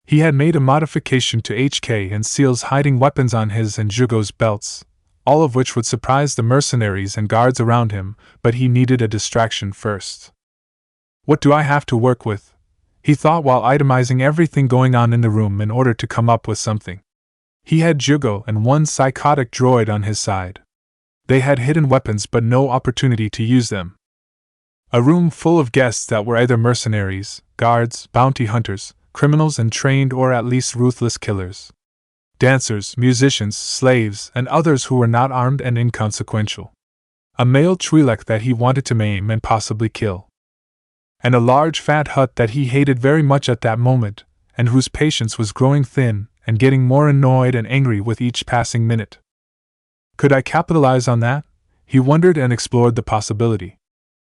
S1: He had made a modification to HK and Seal's hiding weapons on his and Jugo's belts, all of which would surprise the mercenaries and guards around him, but he needed a distraction first. "What do I have to work with?" he thought while itemizing everything going on in the room in order to come up with something. He had Jugo and one psychotic droid on his side. They had hidden weapons but no opportunity to use them. A room full of guests that were either mercenaries, guards, bounty hunters, criminals, and trained or at least ruthless killers. Dancers, musicians, slaves, and others who were not armed and inconsequential. A male Twi'lek that he wanted to maim and possibly kill. And a large fat hut that he hated very much at that moment, and whose patience was growing thin and getting more annoyed and angry with each passing minute. Could I capitalize on that? He wondered and explored the possibility.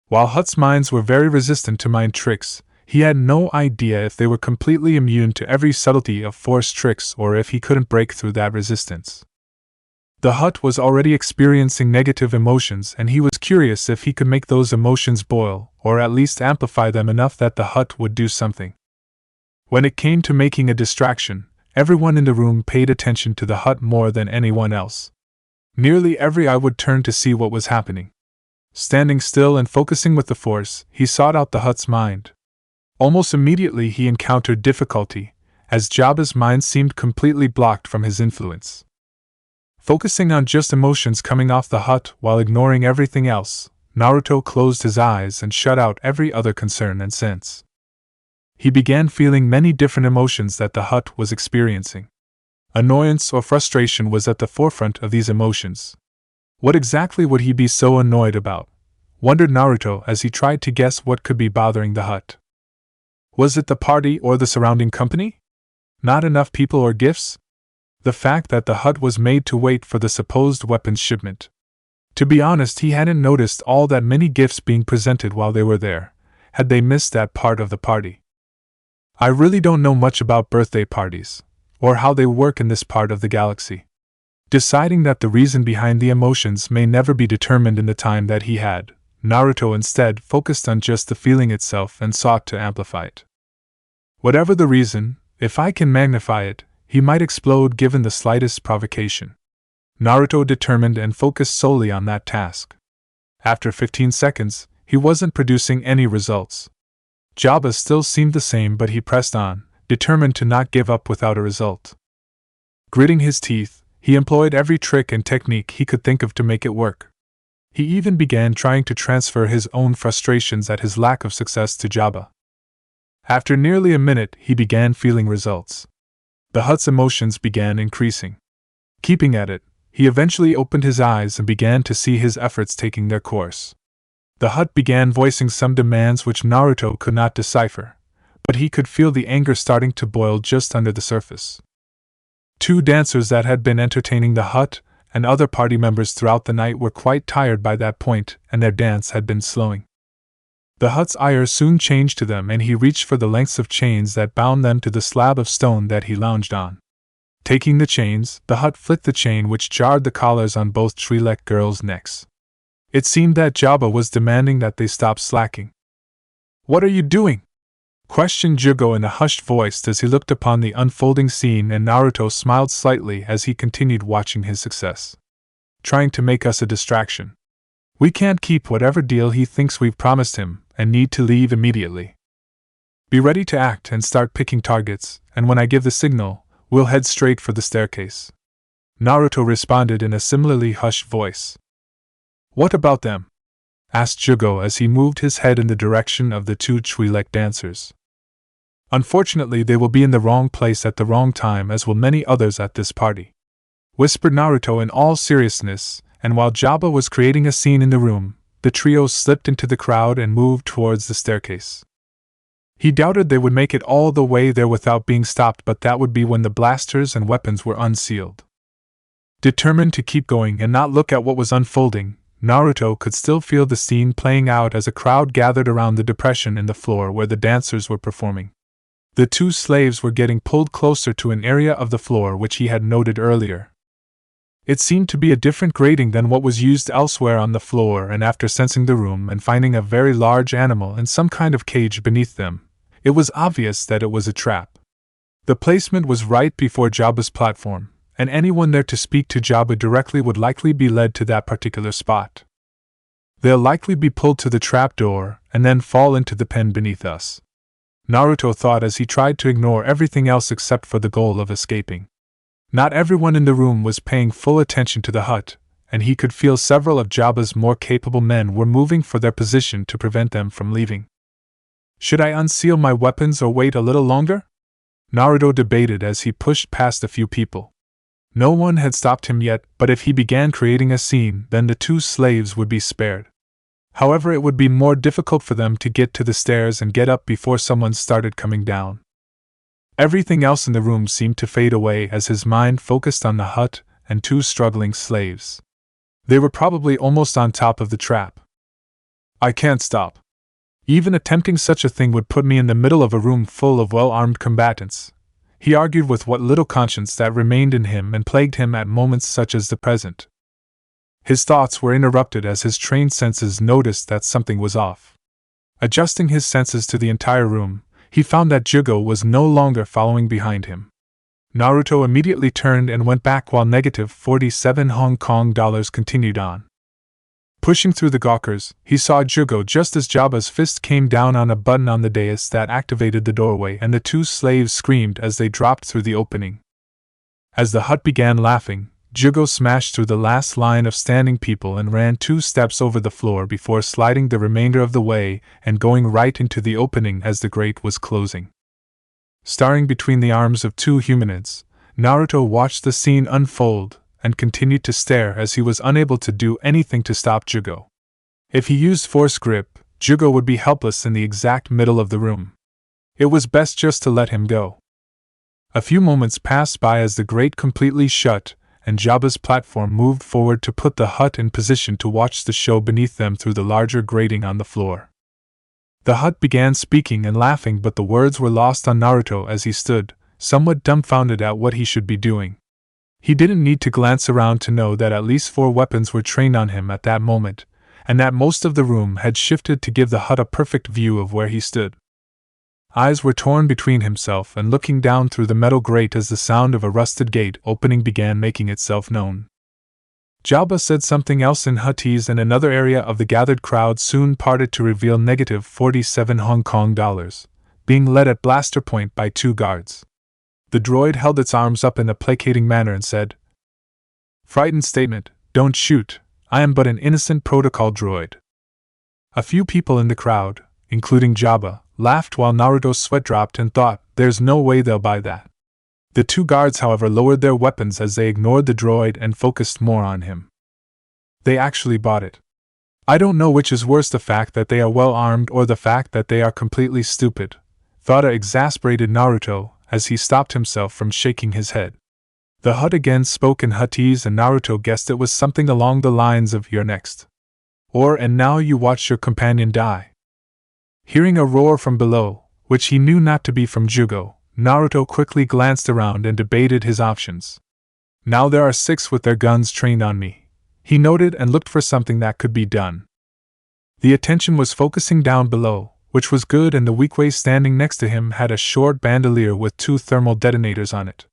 S1: While Hutt's minds were very resistant to mind tricks, he had no idea if they were completely immune to every subtlety of Force tricks or if he couldn't break through that resistance. The Hutt was already experiencing negative emotions, and he was curious if he could make those emotions boil, or at least amplify them enough that the Hutt would do something. When it came to making a distraction, everyone in the room paid attention to the Hutt more than anyone else. Nearly every eye would turn to see what was happening. Standing still and focusing with the Force, he sought out the Hutt's mind. Almost immediately he encountered difficulty, as Jabba's mind seemed completely blocked from his influence. Focusing on just emotions coming off the Hutt while ignoring everything else, Naruto closed his eyes and shut out every other concern and sense. He began feeling many different emotions that the Hutt was experiencing. Annoyance or frustration was at the forefront of these emotions. What exactly would he be so annoyed about? Wondered Naruto as he tried to guess what could be bothering the Hutt. Was it the party or the surrounding company? Not enough people or gifts? The fact that the Hutt was made to wait for the supposed weapons shipment. To be honest, he hadn't noticed all that many gifts being presented while they were there, had they missed that part of the party. I really don't know much about birthday parties, or how they work in this part of the galaxy. Deciding that the reason behind the emotions may never be determined in the time that he had, Naruto instead focused on just the feeling itself and sought to amplify it. Whatever the reason, if I can magnify it, he might explode given the slightest provocation. Naruto determined and focused solely on that task. After 15 seconds, he wasn't producing any results. Jabba still seemed the same, but he pressed on, determined to not give up without a result. Gritting his teeth, he employed every trick and technique he could think of to make it work. He even began trying to transfer his own frustrations at his lack of success to Jabba. After nearly a minute, he began feeling results. The Hutt's emotions began increasing. Keeping at it, he eventually opened his eyes and began to see his efforts taking their course. The Hutt began voicing some demands which Naruto could not decipher, but he could feel the anger starting to boil just under the surface. Two dancers that had been entertaining the Hutt and other party members throughout the night were quite tired by that point, and their dance had been slowing. The Hutt's ire soon changed to them, and he reached for the lengths of chains that bound them to the slab of stone that he lounged on. Taking the chains, the Hutt flicked the chain which jarred the collars on both Twi'lek girls' necks. It seemed that Jabba was demanding that they stop slacking. "What are you doing?" questioned Jugo in a hushed voice as he looked upon the unfolding scene, and Naruto smiled slightly as he continued watching his success. "Trying to make us a distraction. We can't keep whatever deal he thinks we've promised him, and need to leave immediately. Be ready to act and start picking targets, and when I give the signal, we'll head straight for the staircase." Naruto responded in a similarly hushed voice. "What about them?" asked Jugo as he moved his head in the direction of the two Twi'lek dancers. "Unfortunately, they will be in the wrong place at the wrong time, as will many others at this party," whispered Naruto in all seriousness, and while Jabba was creating a scene in the room, the trio slipped into the crowd and moved towards the staircase. He doubted they would make it all the way there without being stopped, but that would be when the blasters and weapons were unsealed. Determined to keep going and not look at what was unfolding, Naruto could still feel the scene playing out as a crowd gathered around the depression in the floor where the dancers were performing. The two slaves were getting pulled closer to an area of the floor which he had noted earlier. It seemed to be a different grating than what was used elsewhere on the floor, and after sensing the room and finding a very large animal in some kind of cage beneath them, it was obvious that it was a trap. The placement was right before Jabba's platform, and anyone there to speak to Jabba directly would likely be led to that particular spot. "They'll likely be pulled to the trapdoor and then fall into the pen beneath us," Naruto thought as he tried to ignore everything else except for the goal of escaping. Not everyone in the room was paying full attention to the Hutt, and he could feel several of Jabba's more capable men were moving for their position to prevent them from leaving. "Should I unseal my weapons or wait a little longer?" Naruto debated as he pushed past a few people. No one had stopped him yet, but if he began creating a scene, then the two slaves would be spared. However, it would be more difficult for them to get to the stairs and get up before someone started coming down. Everything else in the room seemed to fade away as his mind focused on the Hutt and two struggling slaves. They were probably almost on top of the trap. "I can't stop. Even attempting such a thing would put me in the middle of a room full of well-armed combatants," he argued with what little conscience that remained in him and plagued him at moments such as the present. His thoughts were interrupted as his trained senses noticed that something was off. Adjusting his senses to the entire room, he found that Jugo was no longer following behind him. Naruto immediately turned and went back while negative 47 Hong Kong dollars continued on. Pushing through the gawkers, he saw Jugo just as Jabba's fist came down on a button on the dais that activated the doorway, and the two slaves screamed as they dropped through the opening. As the Hutt began laughing, Jugo smashed through the last line of standing people and ran 2 steps over the floor before sliding the remainder of the way and going right into the opening as the grate was closing. Staring between the arms of 2 humanoids, Naruto watched the scene unfold and continued to stare as he was unable to do anything to stop Jugo. If he used force grip, Jugo would be helpless in the exact middle of the room. It was best just to let him go. A few moments passed by as the grate completely shut, and Jabba's platform moved forward to put the Hutt in position to watch the show beneath them through the larger grating on the floor. The Hutt began speaking and laughing, but the words were lost on Naruto as he stood, somewhat dumbfounded at what he should be doing. He didn't need to glance around to know that at least 4 weapons were trained on him at that moment, and that most of the room had shifted to give the hut a perfect view of where he stood. Eyes were torn between himself and looking down through the metal grate as the sound of a rusted gate opening began making itself known. Jabba said something else in Huttese, and another area of the gathered crowd soon parted to reveal -47 Hong Kong dollars, being led at blaster point by 2 guards. The droid held its arms up in a placating manner and said, "Frightened statement, don't shoot, I am but an innocent protocol droid." A few people in the crowd, including Jabba, laughed while Naruto's sweat dropped and thought, there's no way they'll buy that. The 2 guards, however, lowered their weapons as they ignored the droid and focused more on him. They actually bought it. I don't know which is worse, the fact that they are well armed or the fact that they are completely stupid, thought a exasperated Naruto as he stopped himself from shaking his head. The hut again spoke in Huttese, and Naruto guessed it was something along the lines of "you're next," or "and now you watch your companion die." Hearing a roar from below, which he knew not to be from Jugo, Naruto quickly glanced around and debated his options. Now there are 6 with their guns trained on me, he noted, and looked for something that could be done. The attention was focusing down below, which was good, and the weakway standing next to him had a short bandolier with 2 thermal detonators on it.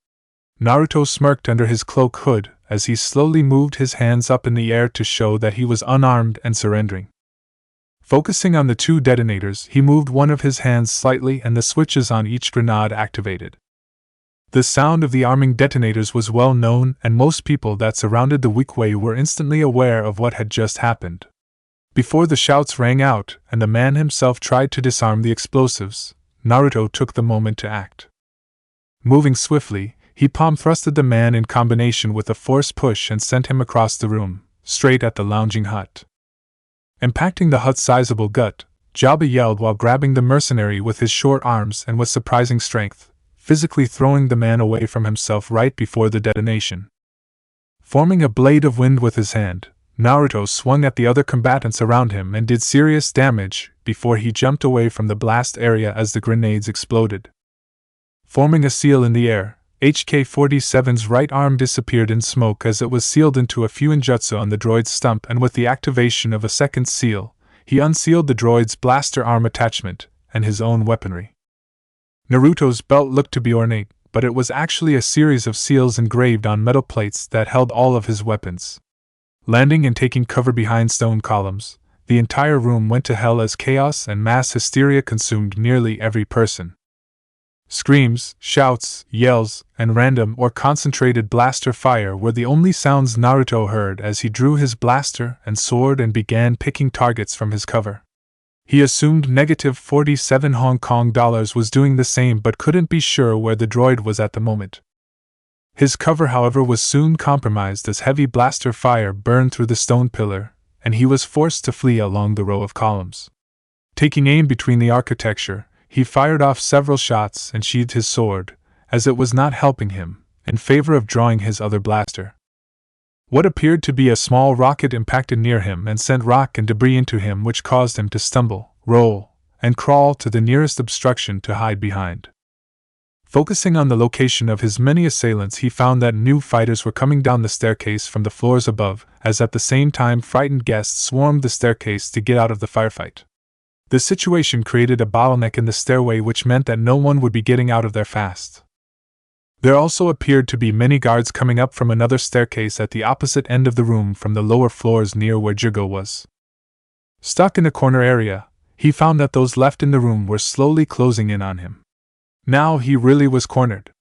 S1: Naruto smirked under his cloak hood as he slowly moved his hands up in the air to show that he was unarmed and surrendering. Focusing on the 2 detonators, he moved one of his hands slightly and the switches on each grenade activated. The sound of the arming detonators was well known, and most people that surrounded the weakway were instantly aware of what had just happened. Before the shouts rang out and the man himself tried to disarm the explosives, Naruto took the moment to act. Moving swiftly, he palm-thrusted the man in combination with a force push and sent him across the room, straight at the lounging hut. Impacting the hut's sizable gut, Jabba yelled while grabbing the mercenary with his short arms and with surprising strength, physically throwing the man away from himself right before the detonation. Forming a blade of wind with his hand, Naruto swung at the other combatants around him and did serious damage before he jumped away from the blast area as the grenades exploded. Forming a seal in the air, HK-47's right arm disappeared in smoke as it was sealed into a fuinjutsu on the droid's stump, and with the activation of a second seal, he unsealed the droid's blaster arm attachment and his own weaponry. Naruto's belt looked to be ornate, but it was actually a series of seals engraved on metal plates that held all of his weapons. Landing and taking cover behind stone columns, the entire room went to hell as chaos and mass hysteria consumed nearly every person. Screams, shouts, yells, and random or concentrated blaster fire were the only sounds Naruto heard as he drew his blaster and sword and began picking targets from his cover. He assumed -47 Hong Kong dollars was doing the same, but couldn't be sure where the droid was at the moment. His cover, however, was soon compromised as heavy blaster fire burned through the stone pillar, and he was forced to flee along the row of columns. Taking aim between the architecture, he fired off several shots and sheathed his sword, as it was not helping him, in favor of drawing his other blaster. What appeared to be a small rocket impacted near him and sent rock and debris into him, which caused him to stumble, roll, and crawl to the nearest obstruction to hide behind. Focusing on the location of his many assailants, he found that new fighters were coming down the staircase from the floors above, as at the same time frightened guests swarmed the staircase to get out of the firefight. The situation created a bottleneck in the stairway, which meant that no one would be getting out of there fast. There also appeared to be many guards coming up from another staircase at the opposite end of the room from the lower floors near where Jugo was. Stuck in a corner area, he found that those left in the room were slowly closing in on him. Now he really was cornered.